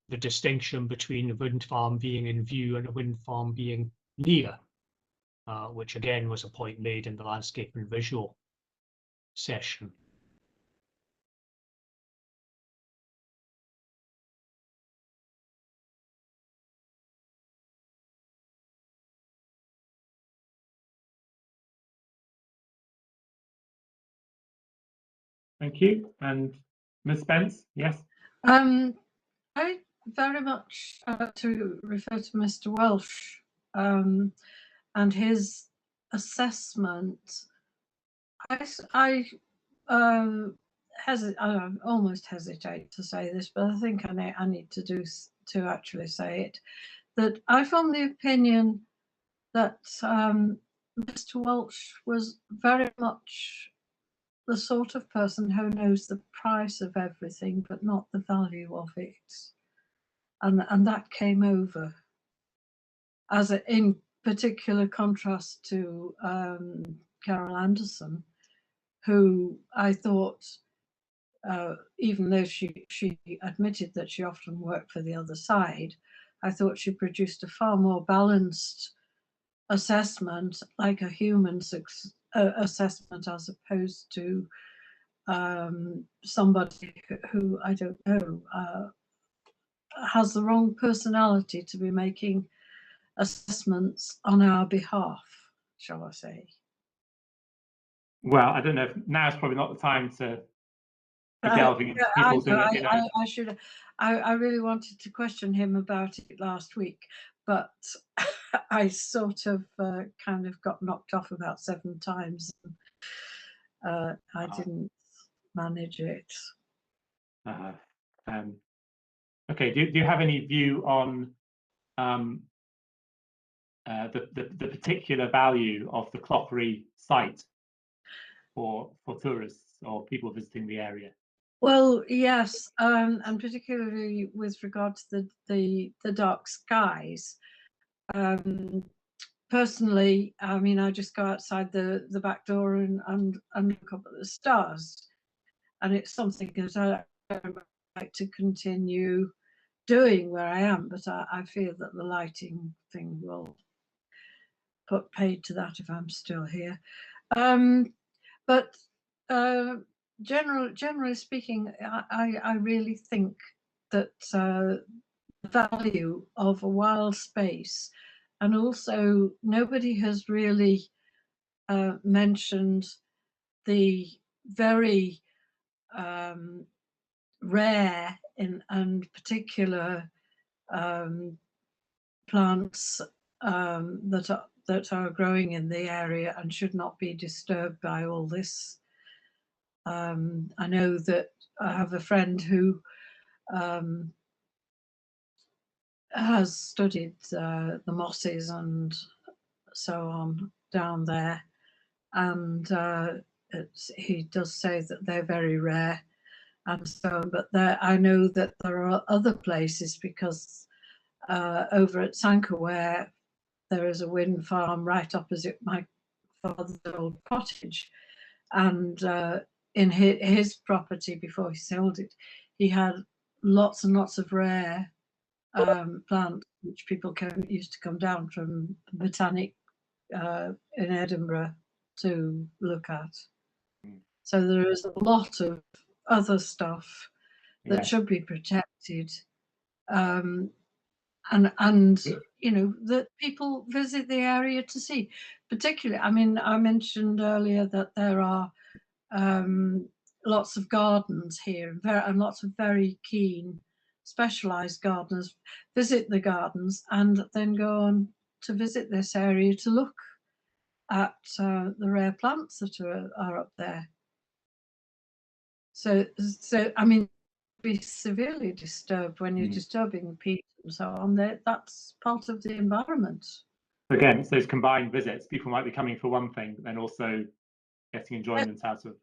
the distinction between a wind farm being in view and a wind farm being near, which again was a point made in the landscape and visual session. Thank you. And Ms. Spence, yes? I very much to refer to Mr. Welsh and his assessment. I almost hesitate to say this, but I think I need to actually say it. That I form the opinion that Mr. Welsh was very much the sort of person who knows the price of everything, but not the value of it. And that came over as in particular contrast to Carol Anderson, who I thought, even though she admitted that she often worked for the other side, I thought she produced a far more balanced assessment, like a human assessment, as opposed to somebody who I don't know has the wrong personality to be making assessments on our behalf, shall I say. Well, I don't know if now is probably not the time to be delving into people's I really wanted to question him about it last week, but I sort of kind of got knocked off about 7 times. I didn't manage it. Okay, do you have any view on the particular value of the Clauchrie site for tourists or people visiting the area? Well, yes, and particularly with regard to the dark skies. Personally, I mean, I just go outside the back door and look up at the stars, and it's something that I don't like to continue doing where I am, but I fear that the lighting thing will put paid to that if I'm still here. But generally speaking, I really think that the value of a wild space, and also nobody has really mentioned the very rare and particular plants that are growing in the area and should not be disturbed by all this. I know that I have a friend who has studied the mosses and so on down there, and he does say that they're very rare, and so. But I know that there are other places, because over at Sanker, where there is a wind farm right opposite my father's old cottage, and in his property before he sold it, he had lots and lots of rare plants which people used to come down from Botanic in Edinburgh to look at. So there is a lot of other stuff that should be protected, and you know, that people visit the area to see. Particularly, I mean, I mentioned earlier that there are lots of gardens here, and lots of very keen specialized gardeners visit the gardens and then go on to visit this area to look at the rare plants that are up there. So I mean, be severely disturbed when you're disturbing peat and so on. That's part of the environment. Again, it's those combined visits. People might be coming for one thing, but then also getting enjoyment out of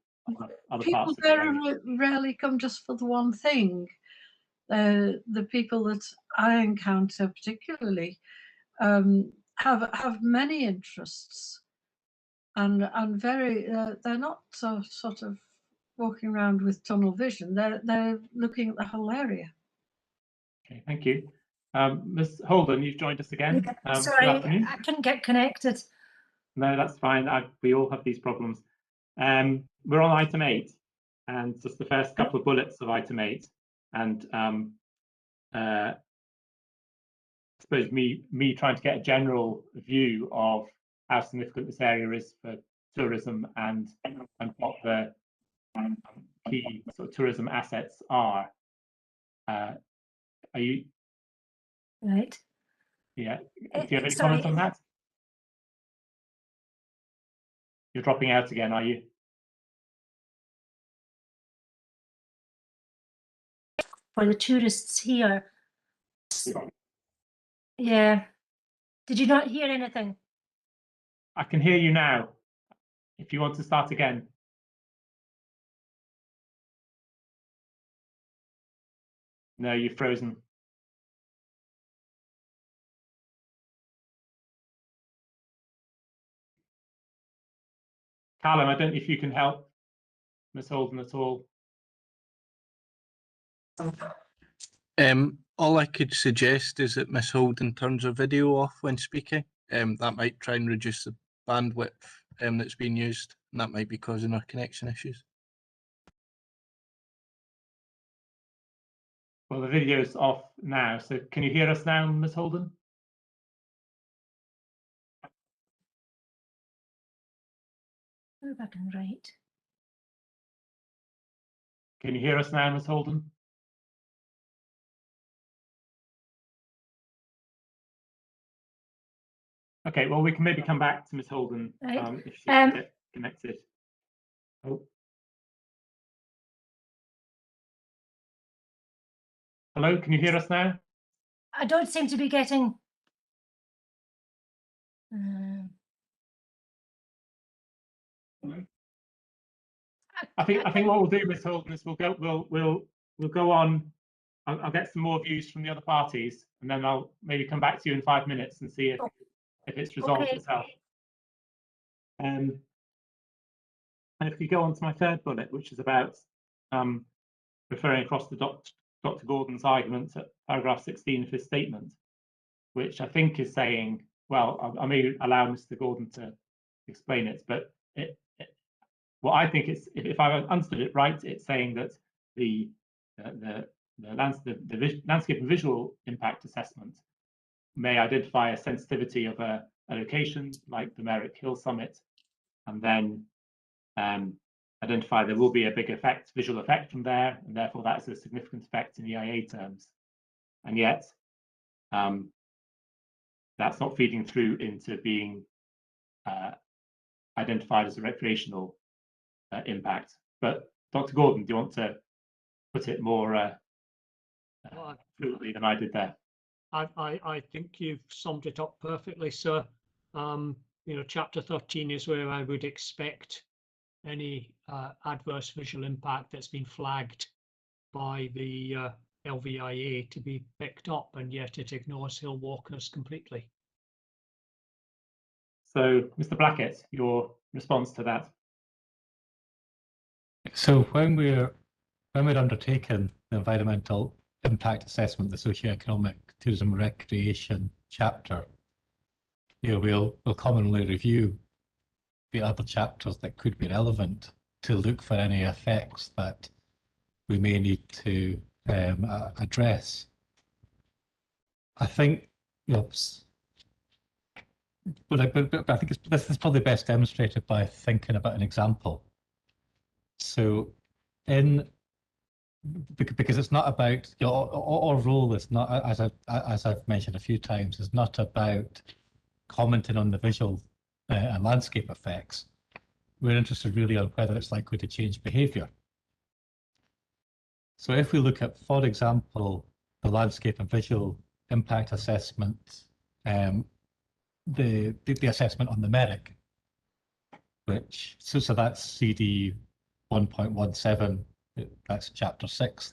other parts of the area. People rarely come just for the one thing. The people that I encounter particularly have many interests, and very they're not sort of walking around with tunnel vision. They're looking at the whole area. Okay, thank you. Ms. Holden, you've joined us again. Good Sorry, afternoon. I couldn't get connected. No, that's fine. We all have these problems. We're on item 8, and just the first couple of bullets of item 8. And I suppose me trying to get a general view of how significant this area is for tourism and what the key sort of tourism assets are. Are you? Right. Yeah. Do you have any Sorry. comments on that? You're dropping out again, are you? For the tourists here. Yeah. Did you not hear anything? I can hear you now. If you want to start again. No, you've frozen. Callum, I don't know if you can help Ms. Holden at all. All I could suggest is that Miss Holden turns her video off when speaking. That might try and reduce the bandwidth that's being used, and that might be causing her connection issues. Well, the video's off now, so can you hear us now, Ms. Holden? Go back and right. Can you hear us now, Ms. Holden? Okay, well, we can maybe come back to Ms. Holden Right. if she can get connected. Oh. Hello, can you hear us now? I don't seem to be getting. I think what we'll do, Ms. Holden, is we'll go on. I'll get some more views from the other parties, and then I'll maybe come back to you in 5 minutes and see if it's resolved itself. And if you go on to my third bullet, which is about referring across to Dr. Gordon's argument at paragraph 16 of his statement, which I think is saying, well, I may allow Mr. Gordon to explain it, but what I think it's, if I've understood it right, it's saying that the landscape and visual impact assessment may identify a sensitivity of a location like the Merrick Hill Summit, and then identify there will be a big effect, visual effect from there, and therefore that's a significant effect in EIA terms. And yet, that's not feeding through into being identified as a recreational impact. But Dr. Gordon, do you want to put it more fluently than I did there? I think you've summed it up perfectly, sir. You know, chapter 13 is where I would expect any adverse visual impact that's been flagged by the LVIA to be picked up, and yet it ignores hill walkers completely. So, Mr. Blackett, your response to that? So when we're undertaking the environmental impact assessment, the socioeconomic tourism recreation chapter, you know, we'll commonly review the other chapters that could be relevant to look for any effects that we may need to address. I think, you know, but I think this is probably best demonstrated by thinking about an example. So, because it's not about, you know, our role is not, as I've mentioned a few times, is not about commenting on the visual and landscape effects. We're interested really on whether it's likely to change behaviour. So if we look at, for example, the landscape and visual impact assessment, the assessment on the Merrick, which so that's CD 1.17, that's chapter 6,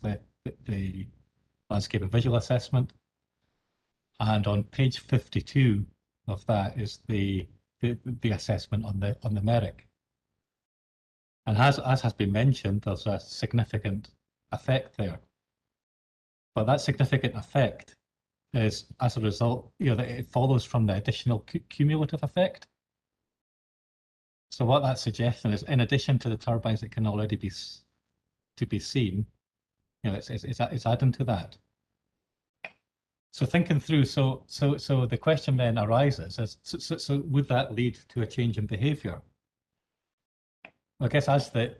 the landscape and visual assessment. And on page 52 of that is the assessment on the MERIC. And as has been mentioned, there's a significant effect there. But that significant effect is as a result, that it follows from the additional cumulative effect. So what that's suggesting is, in addition to the turbines that can already be seen, it's adding to that. So thinking through, so the question then arises is, so would that lead to a change in behaviour? I guess as the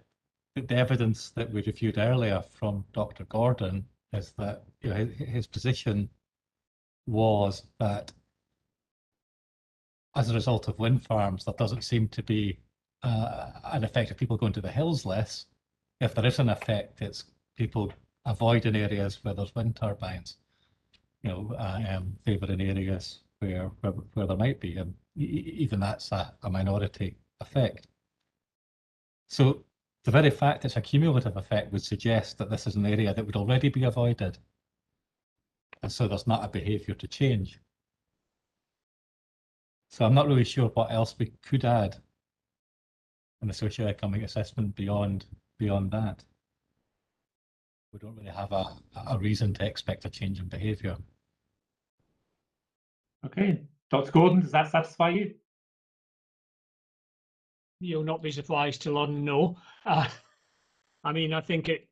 evidence that we reviewed earlier from Dr. Gordon is that his position was that as a result of wind farms, there doesn't seem to be an effect of people going to the hills less. If there is an effect, it's people avoiding areas where there's wind turbines, favouring areas where there might be, and even that's a minority effect. So the very fact it's a cumulative effect would suggest that this is an area that would already be avoided, and so there's not a behaviour to change. So I'm not really sure what else we could add in the socioeconomic assessment beyond that. We don't really have a reason to expect a change in behaviour. Okay, Dr. Gordon, does that satisfy you? You'll not be surprised to learn no. I mean, I think it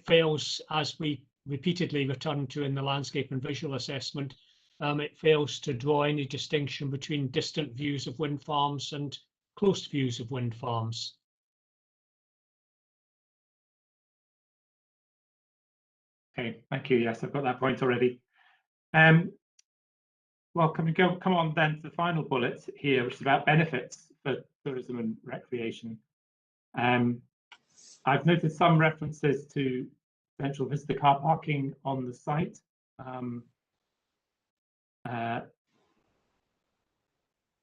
fails, as we repeatedly return to in the landscape and visual assessment. It fails to draw any distinction between distant views of wind farms and close views of wind farms. Okay, thank you. Yes, I've got that point already. Well, can we come on then to the final bullet here, which is about benefits for tourism and recreation. I've noted some references to potential visitor car parking on the site. I'm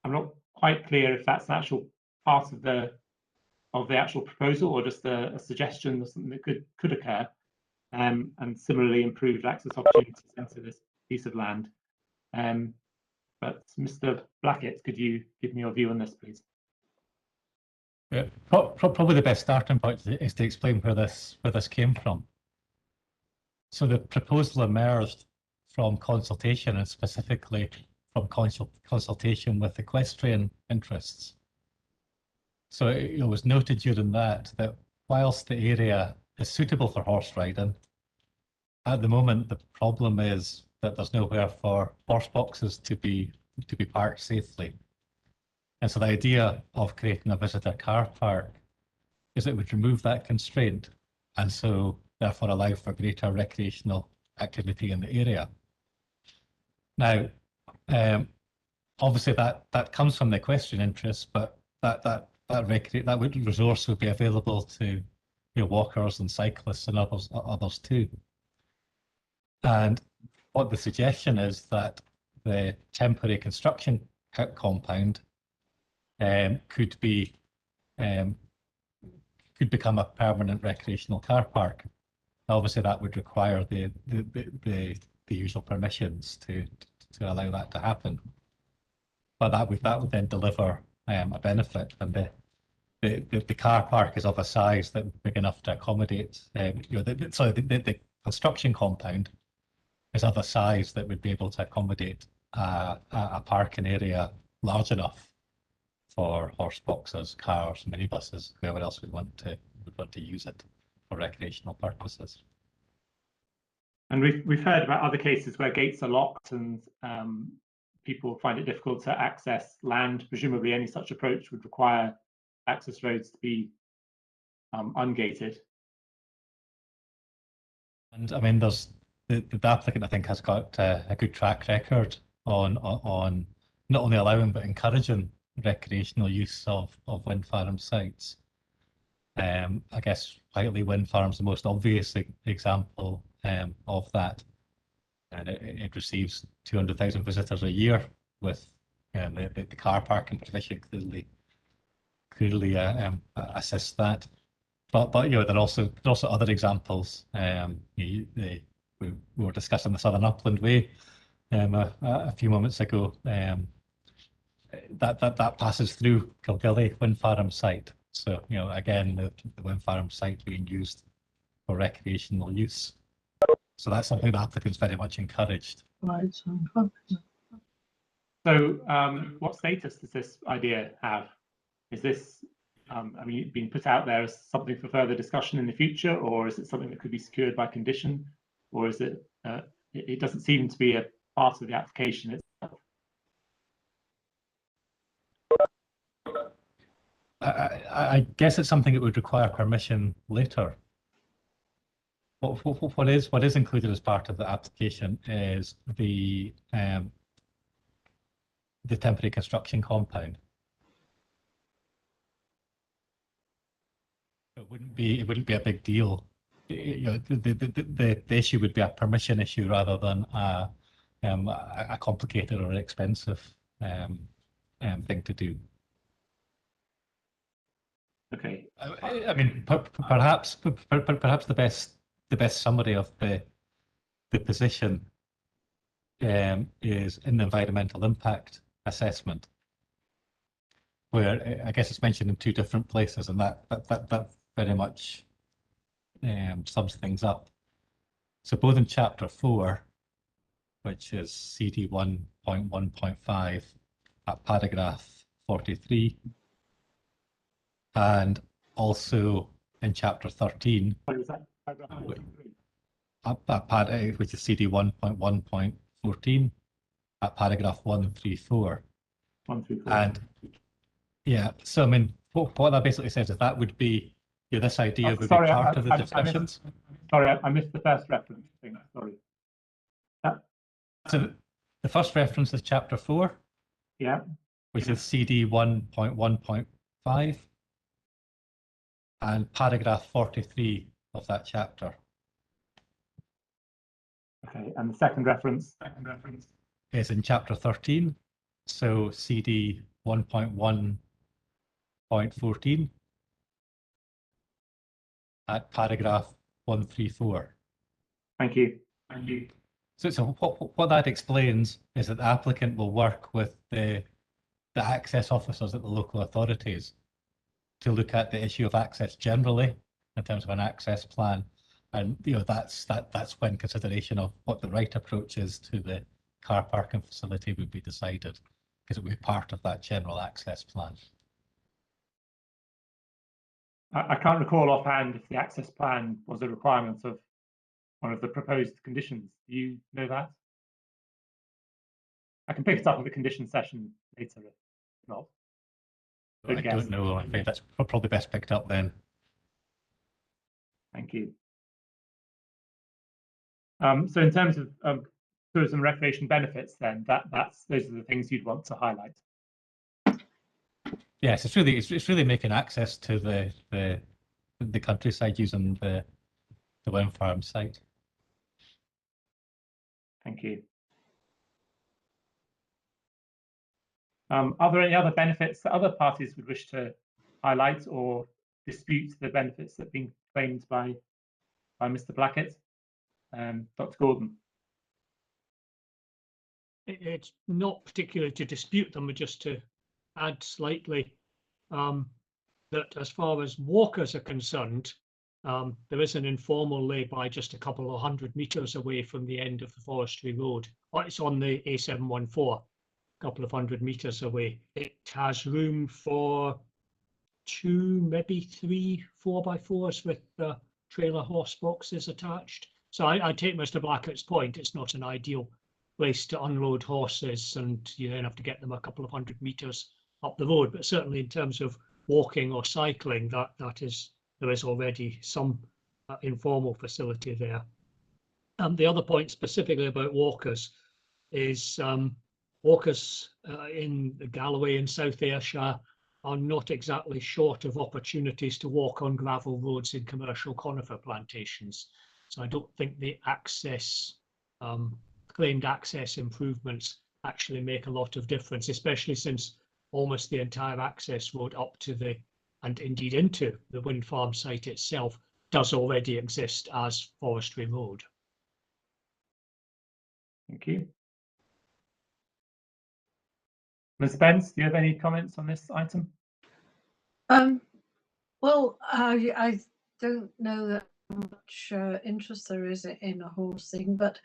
not quite clear if that's an actual part of the actual proposal or just a suggestion of something that could occur, and similarly improved access opportunities into this piece of land. But Mr. Blackett, could you give me your view on this, please? Yeah, probably the best starting point is to explain where this came from. So the proposal emerged from consultation, and specifically from consultation with equestrian interests. So it was noted during that whilst the area is suitable for horse riding, at the moment the problem is that there's nowhere for horse boxes to be parked safely. And so the idea of creating a visitor car park is it would remove that constraint, and so therefore allow for greater recreational activity in the area. Now, obviously that comes from the equestrian interest, but that resource would be available to walkers and cyclists and others too. And what the suggestion is that the temporary construction compound could become a permanent recreational car park. Obviously, that would require the usual permissions to allow that to happen. But that would then deliver a benefit, and the car park is of a size that would be big enough to accommodate. The construction compound is of a size that would be able to accommodate a parking area large enough for horse boxes, cars, minibuses, whoever else would want to use it for recreational purposes. And we've heard about other cases where gates are locked and people find it difficult to access land. Presumably, any such approach would require access roads to be ungated. And I mean, there's the applicant, I think, has got a good track record on not only allowing but encouraging recreational use of wind farm sites. I guess Whiteley Wind Farm is the most obvious example of that, and it receives 200,000 visitors a year, with the car parking provision clearly assists that. But there are also other examples. We were discussing the Southern Upland Way a few moments ago. that passes through Kilgilly wind farm site. So, you know, again, the wind farm site being used for recreational use. So that's something the applicant's very much encouraged. Right. So what status does this idea have? Is this, I mean, being put out there as something for further discussion in the future, or is it something that could be secured by condition, or is it, it doesn't seem to be a part of the application itself? I guess it's something that would require permission later. What is included as part of the application is the temporary construction compound. It wouldn't be a big deal. You know, the issue would be a permission issue rather than a complicated or expensive thing to do. Okay. I mean, perhaps the best summary of the position is in the environmental impact assessment, where I guess it's mentioned in two different places, and that very much sums things up. So both in chapter 4, which is CD 1.1.5 at paragraph 43, and also in chapter 13, which is CD 1.1.14 at paragraph 134. 134. And yeah, so I mean, what that basically says is that would be, you know, this idea would be part of the discussions. I missed the first reference thing. Sorry. So the first reference is chapter 4. Yeah. Which is CD 1.1.5 and paragraph 43 of that chapter. Okay, and the second reference is in chapter 13, so CD 1.1.14 at paragraph 134. Thank you. So what that explains is that the applicant will work with the access officers at the local authorities to look at the issue of access generally in terms of an access plan, and you know that's when consideration of what the right approach is to the car parking facility would be decided, because it would be part of that general access plan. I can't recall offhand if the access plan was a requirement of one of the proposed conditions. Do you know that? I can pick it up in the condition session later if not. I don't know. I think that's probably best picked up then. Thank you. So in terms of tourism and recreation benefits, then those are the things you'd want to highlight. Yes, it's really making access to the countryside using the wind farm site. Thank you. Are there any other benefits that other parties would wish to highlight or dispute the benefits that have been claimed by Mr. Blackett? Dr. Gordon. It's not particularly to dispute them, but just to add slightly that as far as walkers are concerned, there is an informal lay-by just a couple of 100 metres away from the end of the forestry road. It's on the A714. Couple of 100 metres away. It has room for 2, maybe 3 4x4s with trailer horse boxes attached. So I take Mr. Blackett's point. It's not an ideal place to unload horses, and you then have to get them a couple of 100 metres up the road. But certainly in terms of walking or cycling, there is already some informal facility there. The other point specifically about walkers is walkers in Galloway and South Ayrshire are not exactly short of opportunities to walk on gravel roads in commercial conifer plantations. So I don't think the access, claimed access improvements actually make a lot of difference, especially since almost the entire access road up to and indeed into the wind farm site itself does already exist as forestry road. Thank you. Ms. Spence, do you have any comments on this item? Well, I don't know that much interest there is in a horse thing, but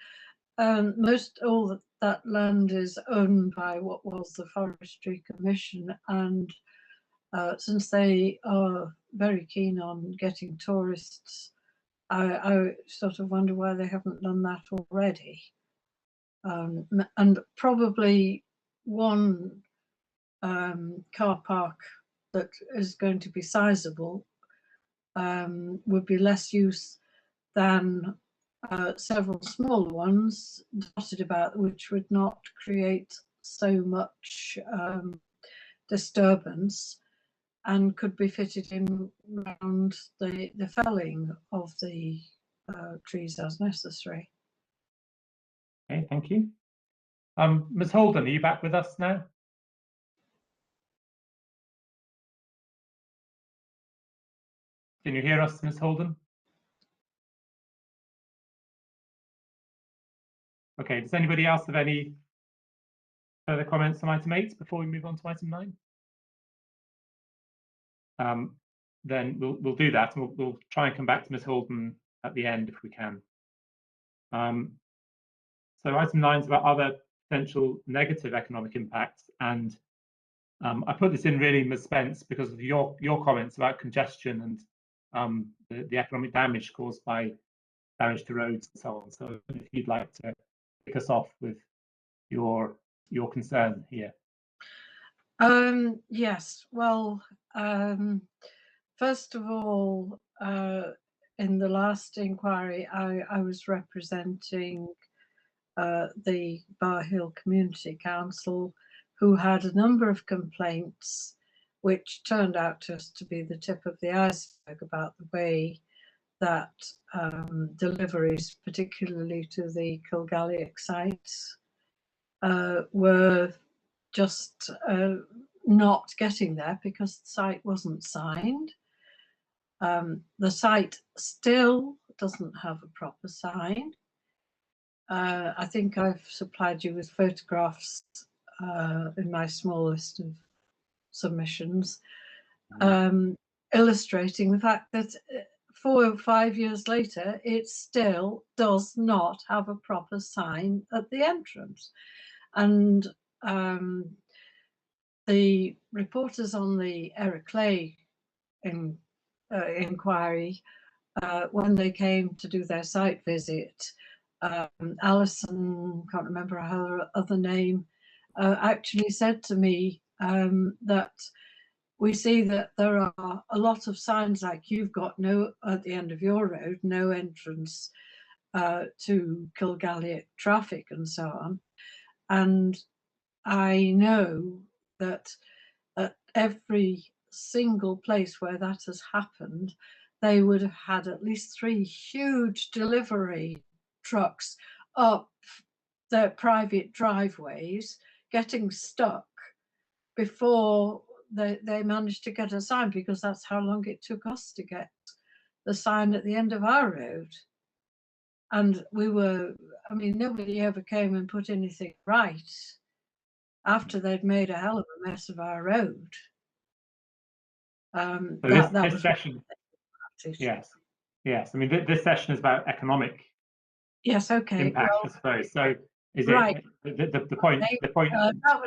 most all that land is owned by what was the Forestry Commission, and since they are very keen on getting tourists, I sort of wonder why they haven't done that already. And probably one car park that is going to be sizable would be less use than several smaller ones dotted about, which would not create so much disturbance and could be fitted in around the felling of the trees as necessary. Okay, thank you. Ms. Holden, are you back with us now? Can you hear us, Ms. Holden? Okay, does anybody else have any further comments on item 8 before we move on to item 9? Then we'll do that, and we'll try and come back to Ms. Holden at the end if we can. So item 9 is about other potential negative economic impacts, and I put this in really, Ms. Spence, because of your comments about congestion and the economic damage caused by damage to roads and so on. So if you'd like to kick us off with your concern here. Yes, well, first of all, in the last inquiry, I was representing the Bar Hill Community Council, who had a number of complaints, which turned out just to be the tip of the iceberg about the way that deliveries, particularly to the Kilgalliack sites, were just not getting there because the site wasn't signed. The site still doesn't have a proper sign. I think I've supplied you with photographs in my small list of submissions, illustrating the fact that 4 or 5 years later, it still does not have a proper sign at the entrance. And the reporters on the Eric Clay inquiry, when they came to do their site visit, Alison, can't remember her other name, actually said to me that we see that there are a lot of signs like you've got no at the end of your road, no entrance to Kilgalliack traffic and so on. And I know that at every single place where that has happened, they would have had at least 3 huge delivery trucks up their private driveways getting stuck before they managed to get a sign, because that's how long it took us to get the sign at the end of our road. And we were, I mean, nobody ever came and put anything right after they'd made a hell of a mess of our road. So this session, yes. I mean, this session is about economic impact, I suppose. So is right. it the point? The point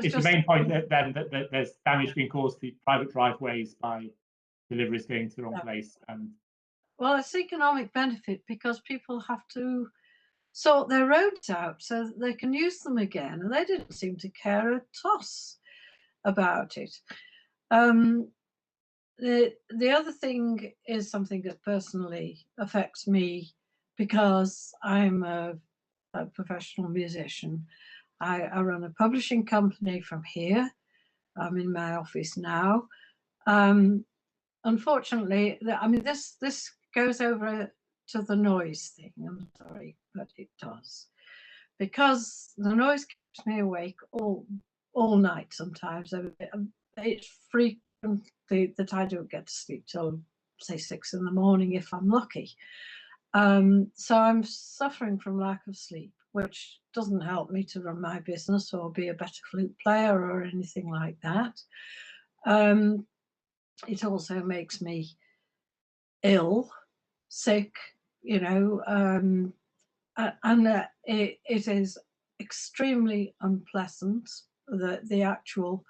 is the main point that then that there's damage being caused to private driveways by deliveries going to the wrong place. And well, it's economic benefit because people have to sort their roads out so that they can use them again, and they didn't seem to care a toss about it. The other thing is something that personally affects me because I'm a professional musician. I run a publishing company from here. I'm in my office now. Unfortunately, I mean, this goes over to the noise thing. I'm sorry, but it does, because the noise keeps me awake all night. Sometimes it's frequent that I don't get to sleep till say 6 in the morning if I'm lucky. So I'm suffering from lack of sleep, which doesn't help me to run my business or be a better flute player or anything like that. It also makes me ill, sick, you know, and it is extremely unpleasant, the actual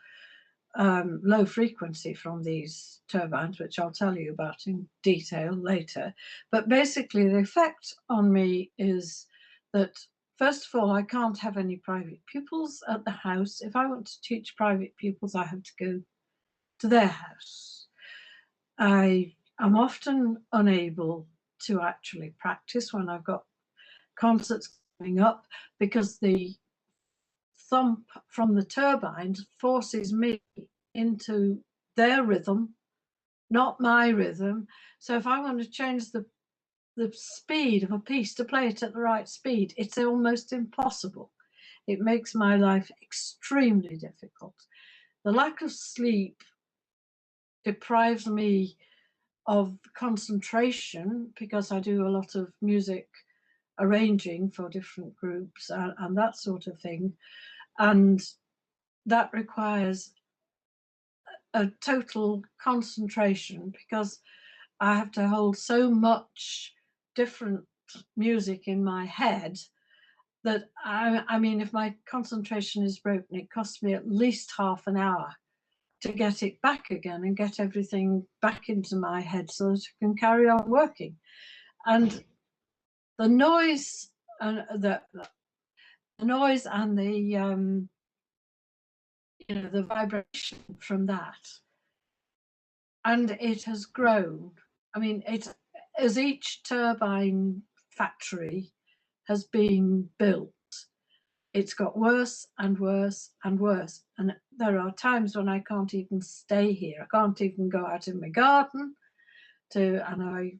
low frequency from these turbines, which I'll tell you about in detail later. But basically the effect on me is that, first of all, I can't have any private pupils at the house. If I want to teach private pupils, I have to go to their house. I am often unable to actually practice when I've got concerts coming up, because the thump from the turbines forces me into their rhythm, not my rhythm. So if I want to change the speed of a piece to play it at the right speed, it's almost impossible. It makes my life extremely difficult. The lack of sleep deprives me of concentration, because I do a lot of music arranging for different groups and that sort of thing. And that requires a total concentration, because I have to hold so much different music in my head that I mean, if my concentration is broken, it costs me at least half an hour to get it back again and get everything back into my head so that I can carry on working. And the noise and the noise and the you know, the vibration from that, and it has grown. I mean, it, as each turbine factory has been built, it's got worse and worse and worse. And there are times when I can't even stay here. I can't even go out in my garden and I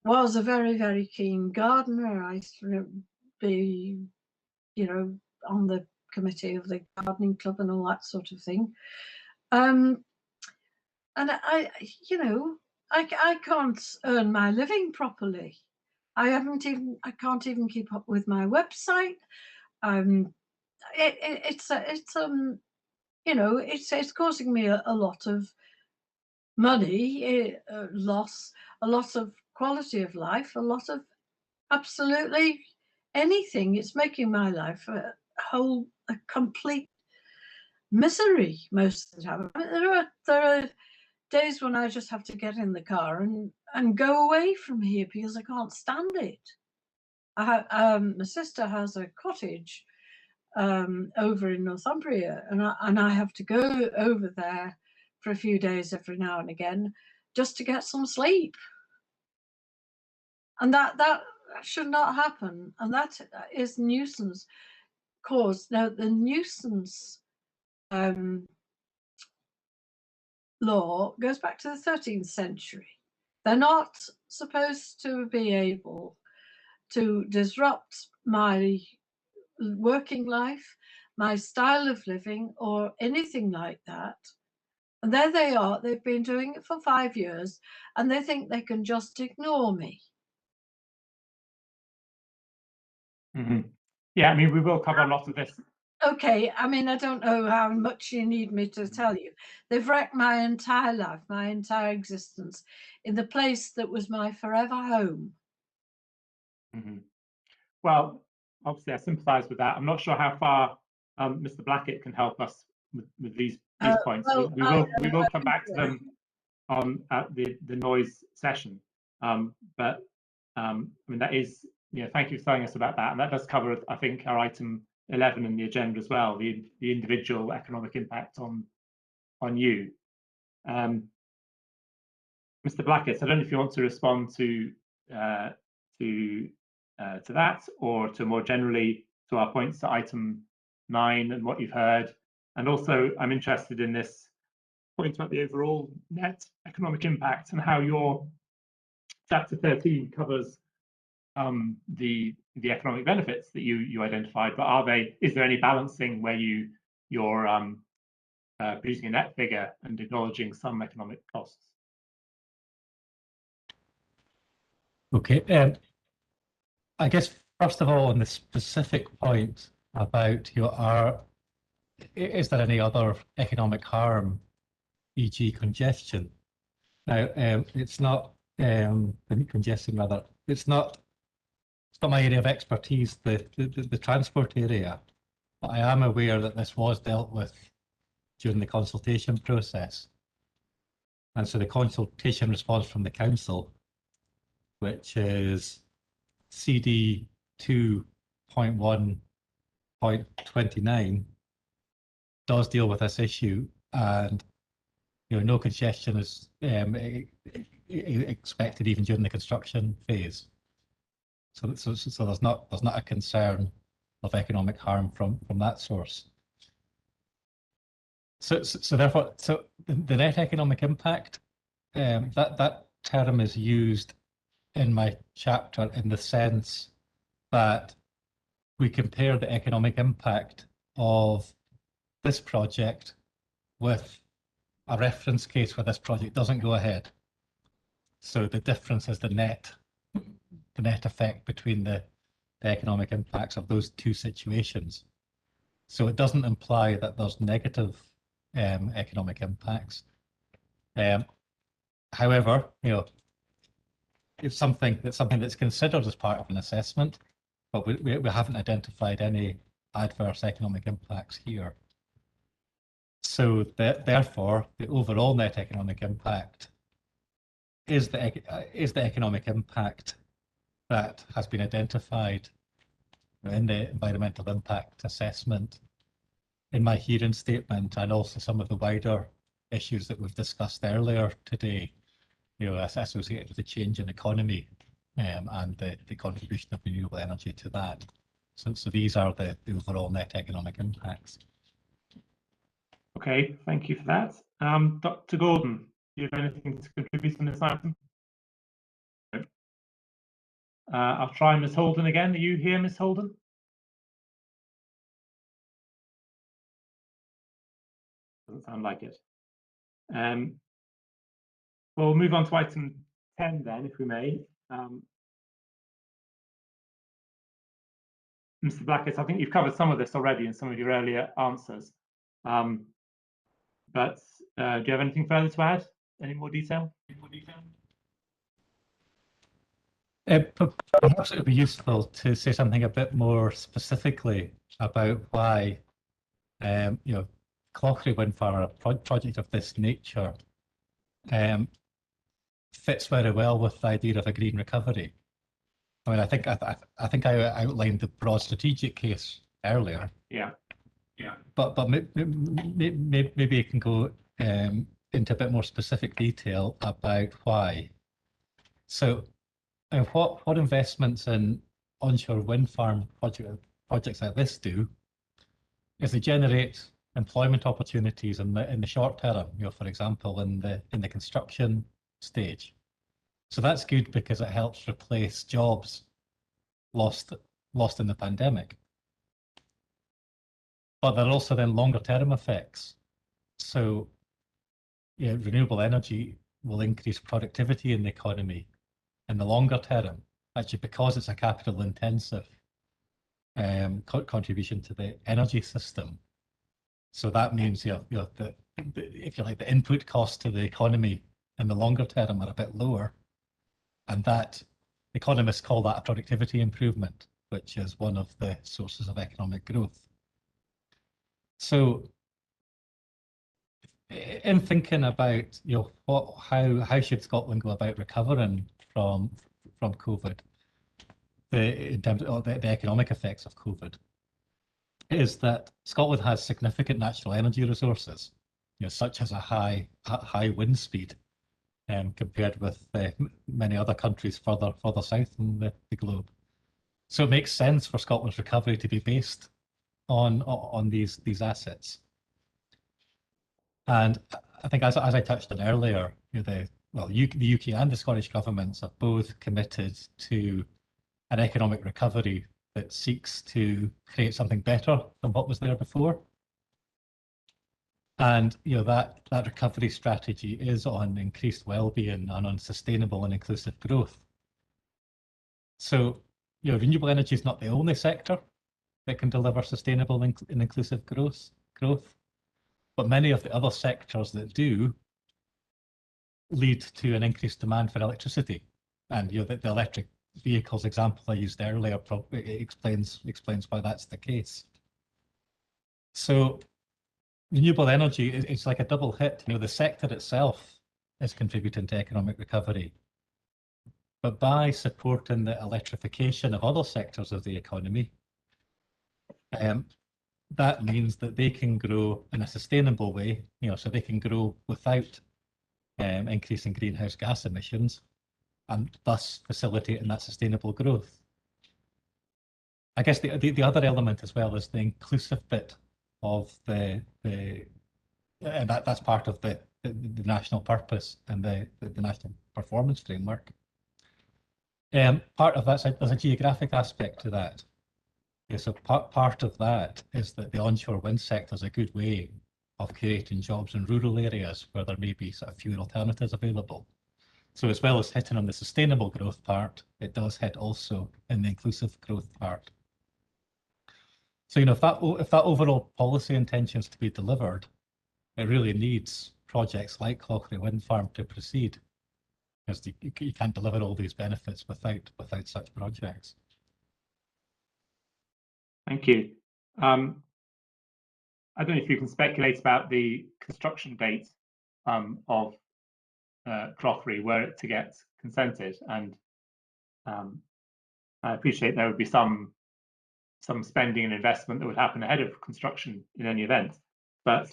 was a very, very keen gardener. I used to be, you know, on the committee of the gardening club and all that sort of thing. And I, you know, I can't earn my living properly. I can't even keep up with my website. It's you know, it's causing me a lot of money loss, a lot of quality of life, a lot of absolutely anything. It's making my life a complete misery most of the time. I mean, there are days when I just have to get in the car and go away from here because I can't stand it. My sister has a cottage over in Northumbria, and I have to go over there for a few days every now and again just to get some sleep. And that should not happen, and that is nuisance caused. Now, the nuisance law goes back to the 13th century. They're not supposed to be able to disrupt my working life, my style of living, or anything like that. And there they are. They've been doing it for 5 years, and they think they can just ignore me. Mm-hmm. Yeah, I mean, we will cover a lot of this. Okay, I mean, I don't know how much you need me to tell you. They've wrecked my entire life, my entire existence, in the place that was my forever home. Mm-hmm. Well, obviously, I sympathise with that. I'm not sure how far Mr. Blackett can help us with these points. Well, we will come back to them at the noise session. But I mean, that is, you know, thank you for telling us about that, and that does cover, I think, our item 11 in the agenda as well, the individual economic impact on you. Mr. Blackett, I don't know if you want to respond to that, or to more generally to our points to item 9 and what you've heard. And also, I'm interested in this point about the overall net economic impact and how your chapter 13 covers the economic benefits that you identified, but is there any balancing where you're producing a net figure and acknowledging some economic costs? Okay. I guess first of all, on the specific point about is there any other economic harm, e.g. congestion? Now, it's not congestion rather. It's not my area of expertise, the transport area. But I am aware that this was dealt with during the consultation process. And so the consultation response from the council, which is CD 2.1.29, does deal with this issue, and no congestion is expected even during the construction phase. So there's not a concern of economic harm from that source. So therefore, the net economic impact, that term is used in my chapter in the sense that we compare the economic impact of this project with a reference case where this project doesn't go ahead. So the difference is the net effect between the economic impacts of those two situations. So it doesn't imply that there's negative economic impacts. However, it's something that's considered as part of an assessment, but we haven't identified any adverse economic impacts here. So therefore, the overall net economic impact is the economic impact that has been identified in the environmental impact assessment in my hearing statement, and also some of the wider issues that we've discussed earlier today, associated with the change in economy and the contribution of renewable energy to that. So these are the overall net economic impacts. Okay, thank you for that. Dr. Gordon, do you have anything to contribute on this item? No. I'll try Ms. Holden again. Are you here, Ms. Holden? Doesn't sound like it. We'll move on to item 10 then, if we may. Mr. Blackett, I think you've covered some of this already in some of your earlier answers. But do you have anything further to add? Any more detail? Perhaps it would be useful to say something a bit more specifically about why, Clauchrie wind farm, a project of this nature, fits very well with the idea of a green recovery. I mean, I think I outlined the broad strategic case earlier. Yeah. But maybe you can go into a bit more specific detail about why. So, what investments in onshore wind farm projects like this do is they generate employment opportunities in the short term. For example, in the construction stage. So that's good because it helps replace jobs lost in the pandemic. But there are also then longer term effects. So renewable energy will increase productivity in the economy in the longer term, actually because it's a capital intensive contribution to the energy system. So that means if you like, the input costs to the economy in the longer term are a bit lower, and that economists call that a productivity improvement, which is one of the sources of economic growth. So in thinking about how should Scotland go about recovering from COVID, in terms of the economic effects of COVID, is that Scotland has significant natural energy resources, such as a high wind speed, compared with many other countries further south in the globe. So it makes sense for Scotland's recovery to be based on these assets. And I think, as I touched on earlier, the UK and the Scottish governments have both committed to an economic recovery that seeks to create something better than what was there before. And that recovery strategy is on increased well-being and on sustainable and inclusive growth. So renewable energy is not the only sector that can deliver sustainable and inclusive growth, but many of the other sectors that do lead to an increased demand for electricity. And the electric vehicles example I used earlier probably explains why that's the case. So renewable energy is like a double hit. The sector itself is contributing to economic recovery, but by supporting the electrification of other sectors of the economy, that means that they can grow in a sustainable way. So they can grow without increasing greenhouse gas emissions, and thus facilitating that sustainable growth. I guess the other element as well is the inclusive bit of and that's part of the national purpose and the national performance framework. Part of that, there's a geographic aspect to that. Yeah, so part of that is that the onshore wind sector is a good way of creating jobs in rural areas where there may be sort of fewer alternatives available. So as well as hitting on the sustainable growth part, it does hit also in the inclusive growth part. So if that overall policy intention is to be delivered, it really needs projects like Clauchrie Wind Farm to proceed, because you can't deliver all these benefits without such projects. Thank you. I don't know if you can speculate about the construction date of Clauchrie, were it to get consented, and I appreciate there would be some spending and investment that would happen ahead of construction in any event, but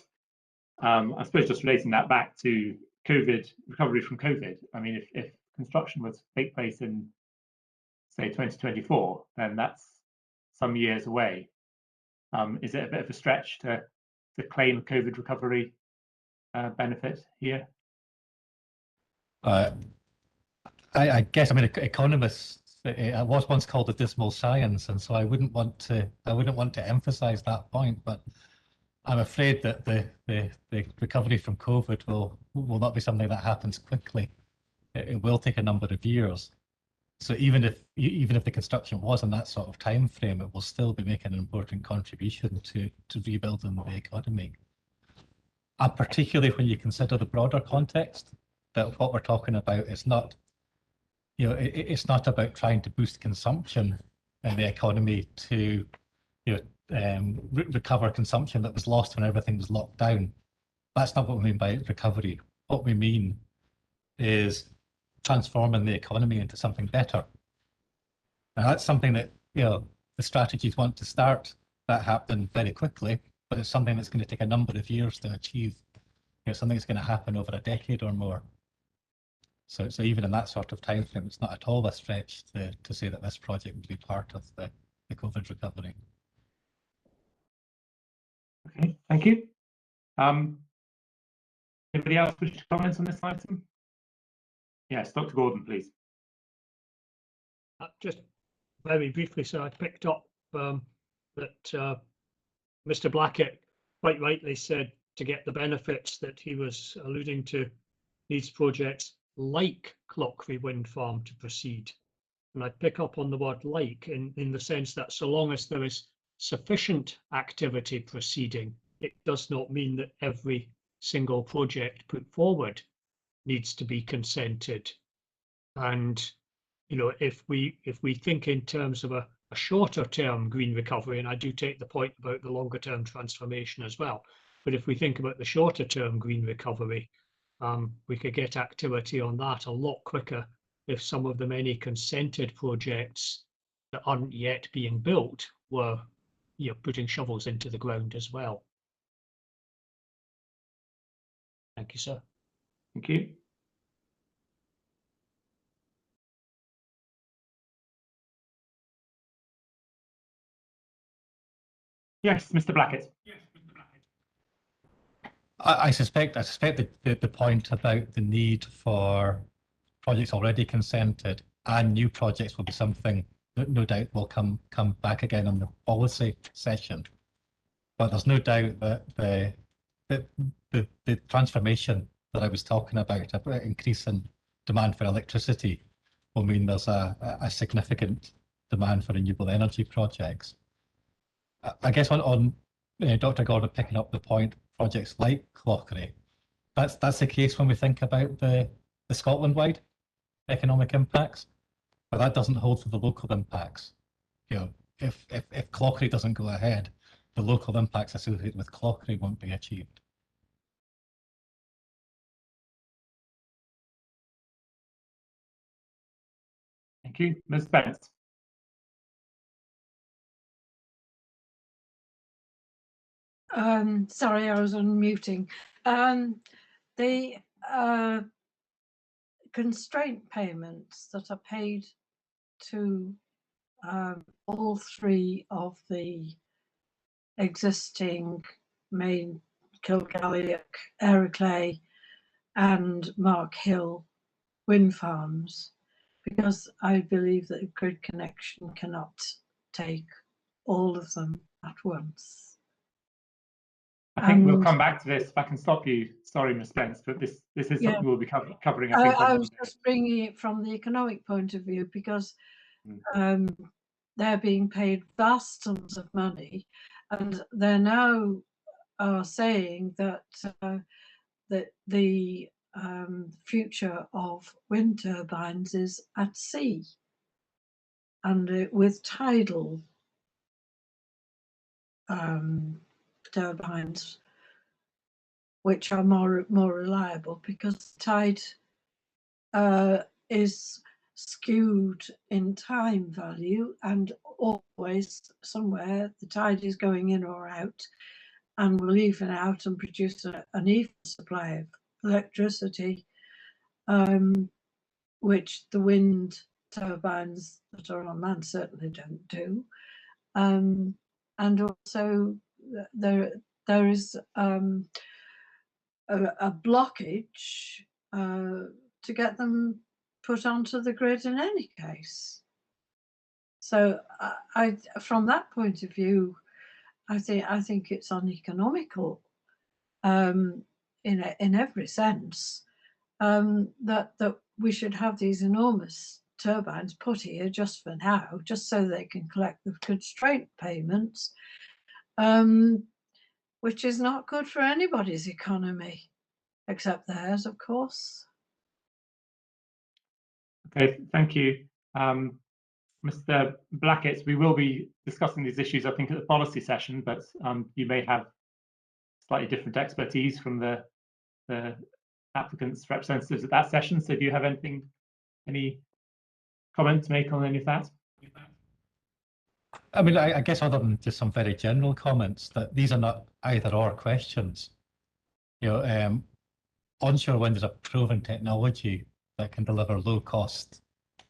I suppose just relating that back to COVID, recovery from COVID. I mean, if construction was to take place in, say, 2024, then that's some years away. Is it a bit of a stretch to claim COVID recovery benefit here? I guess, economists, it was once called a dismal science, and so I wouldn't want to emphasize that point, but I'm afraid that the recovery from COVID will not be something that happens quickly. It will take a number of years. So even if the construction was in that sort of time frame, it will still be making an important contribution to rebuilding the economy. And particularly when you consider the broader context, that what we're talking about is not, it's not about trying to boost consumption in the economy to, recover consumption that was lost when everything was locked down. That's not what we mean by recovery. What we mean is transforming the economy into something better. Now that's something that, the strategies want to start that happen very quickly, but it's something that's going to take a number of years to achieve. Something that's going to happen over a decade or more. So even in that sort of time frame, it's not at all a stretch to say that this project would be part of the COVID recovery. Okay, thank you. Anybody else wish to comment on this item? Yes, Dr. Gordon, please. Just very briefly, so I picked up that Mr. Blackett quite rightly said to get the benefits that he was alluding to, needs projects like Clauchrie Wind Farm to proceed. And I pick up on the word like in the sense that so long as there is sufficient activity proceeding, it does not mean that every single project put forward needs to be consented. And if we think in terms of a shorter term green recovery, and I do take the point about the longer term transformation as well, but if we think about the shorter term green recovery, we could get activity on that a lot quicker if some of the many consented projects that aren't yet being built were putting shovels into the ground as well. Thank you, sir. Thank you. Yes, Mr. Blackett. I suspect the point about the need for projects already consented and new projects will be something that no doubt will come back again on the policy session. But there's no doubt that the transformation that I was talking about increasing demand for electricity, will mean there's a significant demand for renewable energy projects. I guess on Dr. Gordon picking up the point, projects like Clauchrie, that's the case when we think about the Scotland-wide economic impacts, but that doesn't hold for the local impacts. You know, if Clauchrie doesn't go ahead, the local impacts associated with Clauchrie won't be achieved. Thank you. Ms. Spence. Sorry, I was unmuting. The constraint payments that are paid to all three of the existing main Kilgalliack, Aeroclay and Mark Hill wind farms, because I believe that a grid connection cannot take all of them at once. I think we'll come back to this if I can stop you. Sorry, Ms. Spence, but this is something we'll be covering. I was just bringing it from the economic point of view, because they're being paid vast sums of money, and they're now saying that that the future of wind turbines is at sea and with tidal turbines, which are more reliable, because tide is skewed in time value, and always somewhere the tide is going in or out, and will even out and produce an even supply of electricity, which the wind turbines that are on land certainly don't do. And also there is a blockage to get them put onto the grid in any case. So from that point of view, I think it's uneconomical in every sense, that we should have these enormous turbines put here just for now, just so they can collect the constraint payments, which is not good for anybody's economy, except theirs, of course. Okay, thank you. Mr. Blackett, we will be discussing these issues, I think, at the policy session, but you may have slightly different expertise from the applicants' representatives at that session. So do you have any comment to make on any of that? I mean, I guess other than just some very general comments, that these are not either or questions. You know, onshore wind is a proven technology that can deliver low cost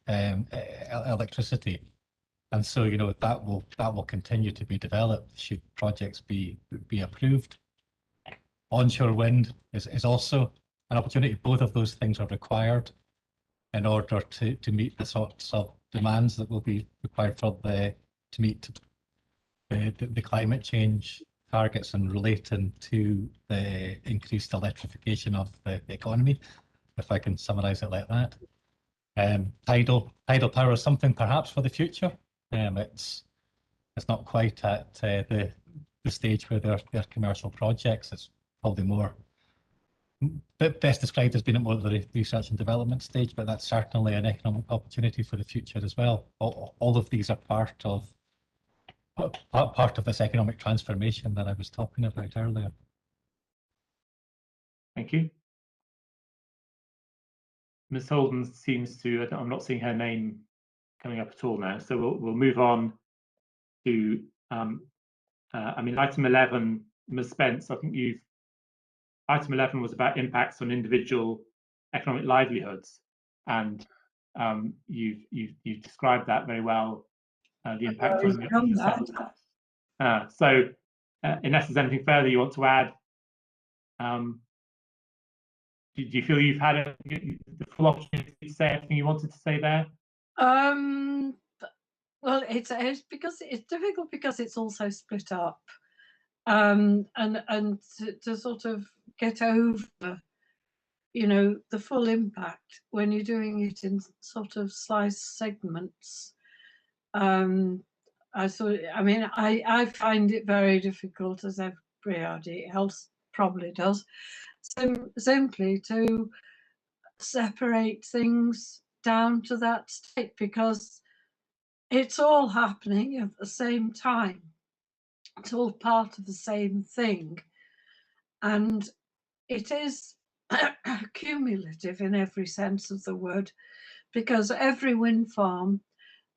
electricity, and so you know that will continue to be developed should projects be approved. Onshore wind is also an opportunity. Both of those things are required in order to meet the sorts of demands that will be required to meet the climate change targets and relating to the increased electrification of the economy, if I can summarize it like that. Tidal power is something perhaps for the future. It's not quite at the stage where they're commercial projects. It's probably more best described as being at more of the research and development stage, but that's certainly an economic opportunity for the future as well. All of these are part of this economic transformation that I was talking about earlier. Thank you. Ms. Holden seems to, I'm not seeing her name coming up at all now, so we'll move on to, I mean, item 11, Ms. Spence, I think item 11 was about impacts on individual economic livelihoods, and you've described that very well, the impact on yourself. So unless there's anything further you want to add, do you feel you've had the full opportunity to say everything you wanted to say there? Well, it's because it's difficult, because it's also split up, and to sort of get over, you know, the full impact when you're doing it in sort of slice segments, I find it very difficult, as everybody else probably does, simply to separate things down to that state, because it's all happening at the same time. It's all part of the same thing, and it is cumulative in every sense of the word, because every wind farm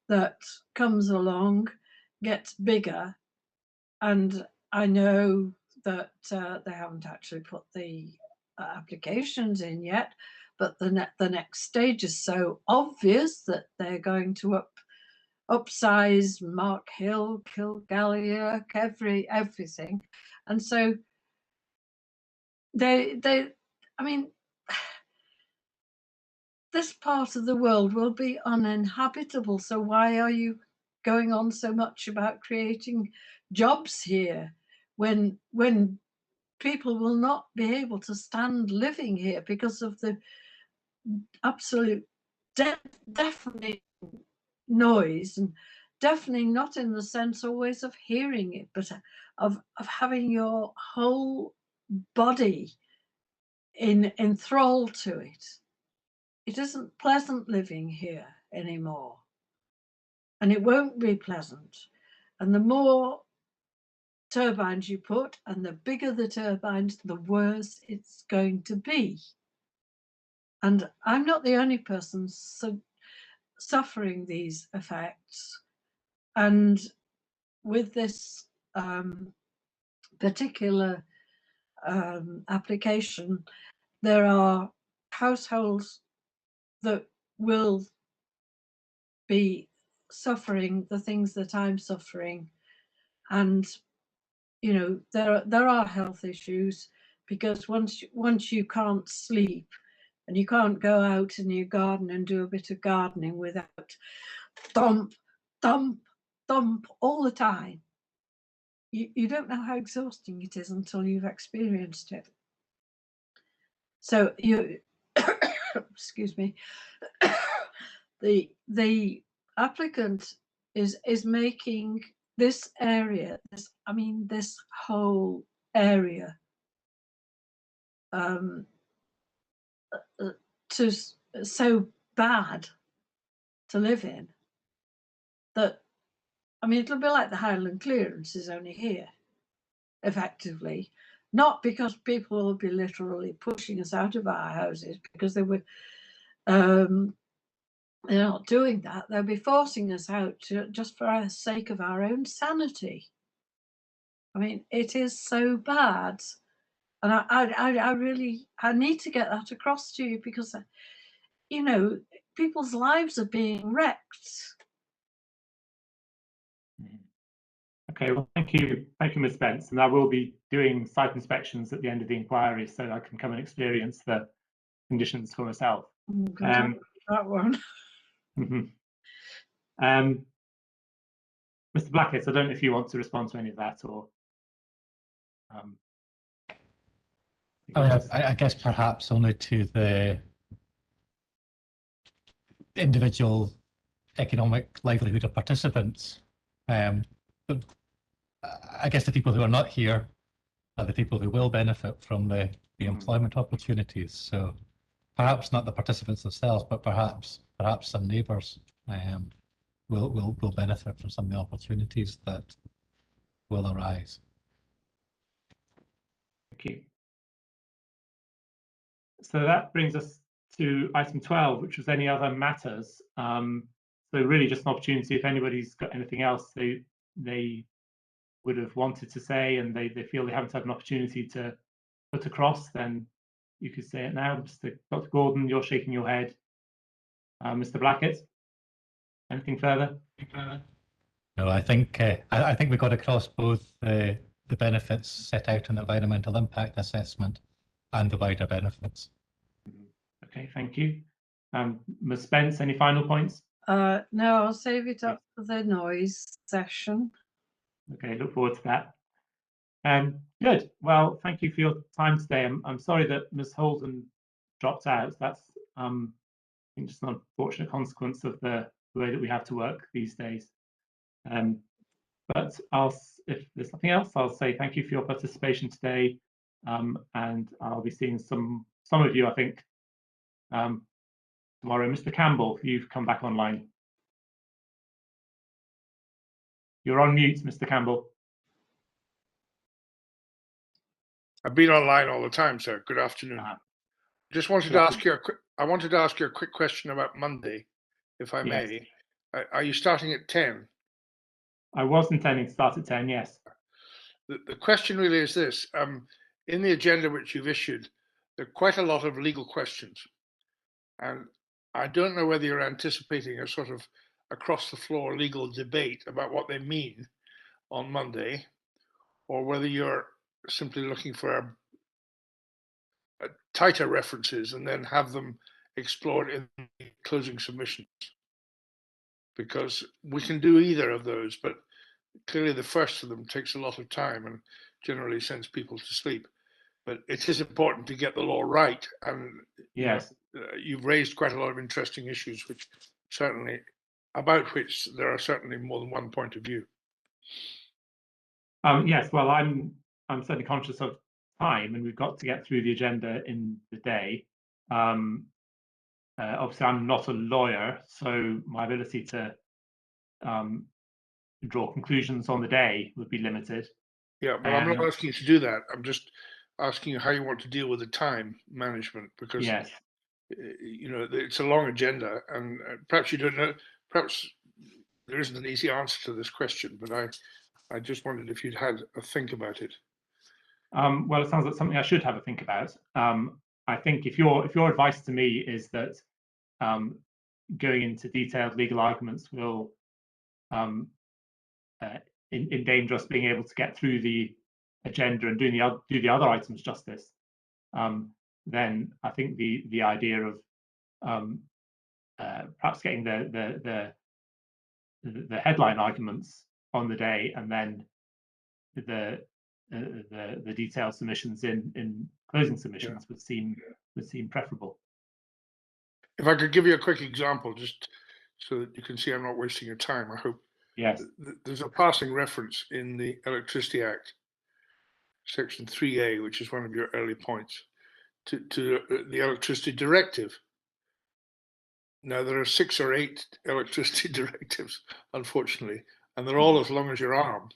that comes along gets bigger. And I know that they haven't actually put the applications in yet, but the next stage is so obvious that they're going to upsize Mark Hill, Kilgallia, everything. And so I mean, this part of the world will be uninhabitable. So why are you going on so much about creating jobs here when people will not be able to stand living here because of the absolute deafening noise, and deafening not in the sense always of hearing it, but of having your whole body enthralled to it. It isn't pleasant living here anymore, and it won't be pleasant. And the more turbines you put, and the bigger the turbines, the worse it's going to be. And I'm not the only person suffering these effects. And with this particular application, there are households that will be suffering the things that I'm suffering. And you know, there are health issues, because once you can't sleep and you can't go out in your garden and do a bit of gardening without thump, thump, thump all the time, you don't know how exhausting it is until you've experienced it. So you, excuse me, the applicant is making this area, this whole area, to so bad to live in that, it'll be like the Highland clearance is only here, effectively, not because people will be literally pushing us out of our houses, because they were, they're not doing that. They'll be forcing us out just for the sake of our own sanity. It is so bad, and I really need to get that across to you, because you know, people's lives are being wrecked. Okay, well, thank you, Ms. Spence, and I will be doing site inspections at the end of the inquiry, so I can come and experience the conditions for myself. That one. Mr. Blackett, I don't know if you want to respond to any of that, or I guess perhaps only to the individual economic livelihood of participants. But I guess the people who are not here are the people who will benefit from the employment opportunities. So perhaps not the participants themselves, but perhaps some neighbours will benefit from some of the opportunities that will arise. Thank you. So that brings us to item 12, which was any other matters. So really just an opportunity, if anybody's got anything else they would have wanted to say and they feel they haven't had an opportunity to put across, then you could say it now. Dr. Gordon, you're shaking your head. Mr. Blackett, anything further? No, I think we got across both the benefits set out in the environmental impact assessment and the wider benefits. Okay, thank you. Ms. Spence, any final points? No, I'll save it up for the noise session. Okay, look forward to that. Good. Well, thank you for your time today. I'm sorry that Ms. Holden dropped out. That's I think just an unfortunate consequence of the way that we have to work these days. But if there's nothing else, I'll say thank you for your participation today, and I'll be seeing some of you, I think, tomorrow. Mr. Campbell, you've come back online. You're on mute, Mr. Campbell. I've been online all the time, sir. Good afternoon. Just wanted to ask you I wanted to ask you a quick question about Monday, if I may. Yes. Are you starting at 10? I was intending to start at 10, yes. The question really is this. In the agenda which you've issued, there are quite a lot of legal questions. And I don't know whether you're anticipating a sort of across-the-floor legal debate about what they mean on Monday, or whether you're simply looking for tighter references and then have them explored in the closing submissions. Because we can do either of those, but clearly the first of them takes a lot of time and generally sends people to sleep. But it is important to get the law right, and yes, you've raised quite a lot of interesting issues, which certainly about which there are certainly more than one point of view. Yes, well, I'm certainly conscious of time, and we've got to get through the agenda in the day. Obviously, I'm not a lawyer, so my ability to draw conclusions on the day would be limited. Yeah, but I'm not asking you to do that. I'm just asking you how you want to deal with the time management, because yes, it's a long agenda, and perhaps you don't know. Perhaps there isn't an easy answer to this question, but I just wondered if you'd had a think about it. Well, it sounds like something I should have a think about. I think if your advice to me is that going into detailed legal arguments will endanger us being able to get through the agenda and do the other items justice, then I think the idea of perhaps getting the headline arguments on the day and then the detailed submissions in closing submissions would seem preferable. If I could give you a quick example, just so that you can see I'm not wasting your time, I hope. Yes. There's a passing reference in the Electricity Act, Section 3A, which is one of your early points, to the Electricity Directive. Now, there are 6 or 8 electricity directives, unfortunately, and they're all as long as your arm.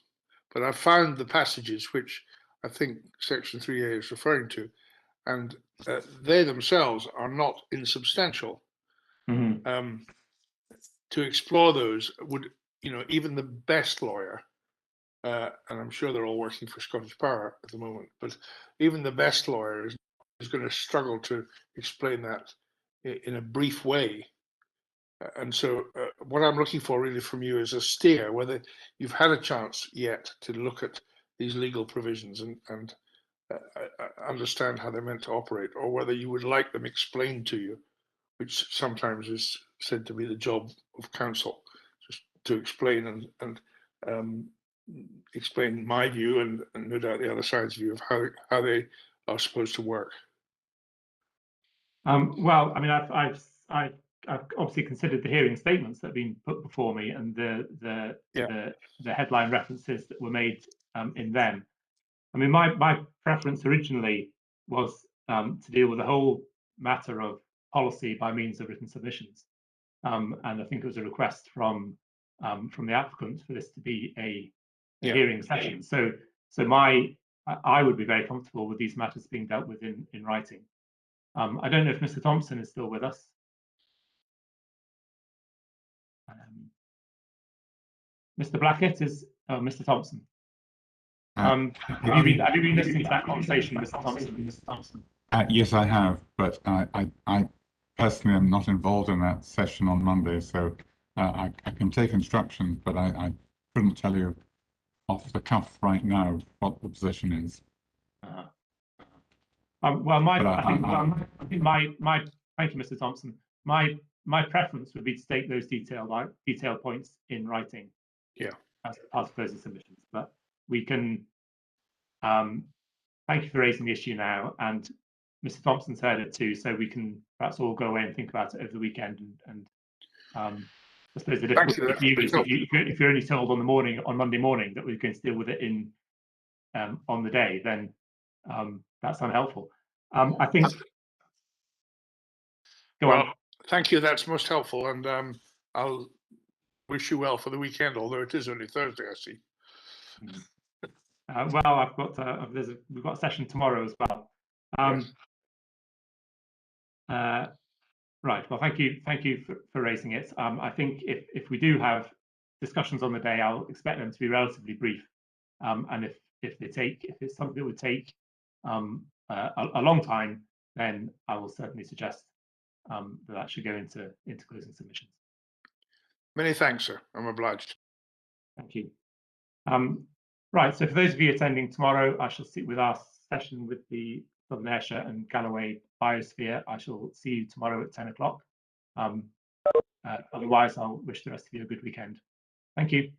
But I've found the passages which I think Section 3A is referring to, and they themselves are not insubstantial. Mm-hmm. To explore those would, even the best lawyer, and I'm sure they're all working for Scottish Power at the moment, but even the best lawyer is going to struggle to explain that in a brief way. And so what I'm looking for really from you is a steer, whether you've had a chance yet to look at these legal provisions and understand how they're meant to operate, or whether you would like them explained to you, which sometimes is said to be the job of counsel, just to explain and explain my view and no doubt the other side's view of how they are supposed to work. Well, I mean, I've obviously considered the hearing statements that have been put before me and the headline references that were made in them. I mean, my preference originally was to deal with the whole matter of policy by means of written submissions, and I think it was a request from the applicant for this to be a hearing session. So I would be very comfortable with these matters being dealt with in writing. I don't know if Mr. Thompson is still with us. Mr. Blackett is Mr. Thompson. Have you been listening to that conversation, Mr. Thompson? Yes, I have, but I personally am not involved in that session on Monday, so I can take instructions, but I couldn't tell you off the cuff right now what the position is. Well, thank you, Mr. Thompson. My preference would be to take those detailed points in writing. Yeah. As part of closing submissions, but we can. Thank you for raising the issue now, and Mr. Thompson's heard it too, so we can perhaps all go away and think about it over the weekend and I suppose the Thank you, difficulty that's for you very is if you're only told on Monday morning that we're going to deal with it in on the day, then that's unhelpful. I think. Go on. Thank you. That's most helpful, and I'll wish you well for the weekend. Although it is only Thursday, I see. Well, I've got we've got a session tomorrow as well. Yes. Right. Well, thank you for raising it. I think if we do have discussions on the day, I'll expect them to be relatively brief. And if it's something that would take a long time, then I will certainly suggest that should go into closing submissions. Many thanks, sir. I'm obliged. Thank you. Right. So for those of you attending tomorrow, I shall sit with our session with the Southern Ayrshire and Galloway Biosphere. I shall see you tomorrow at 10 o'clock. Otherwise, I'll wish the rest of you a good weekend. Thank you.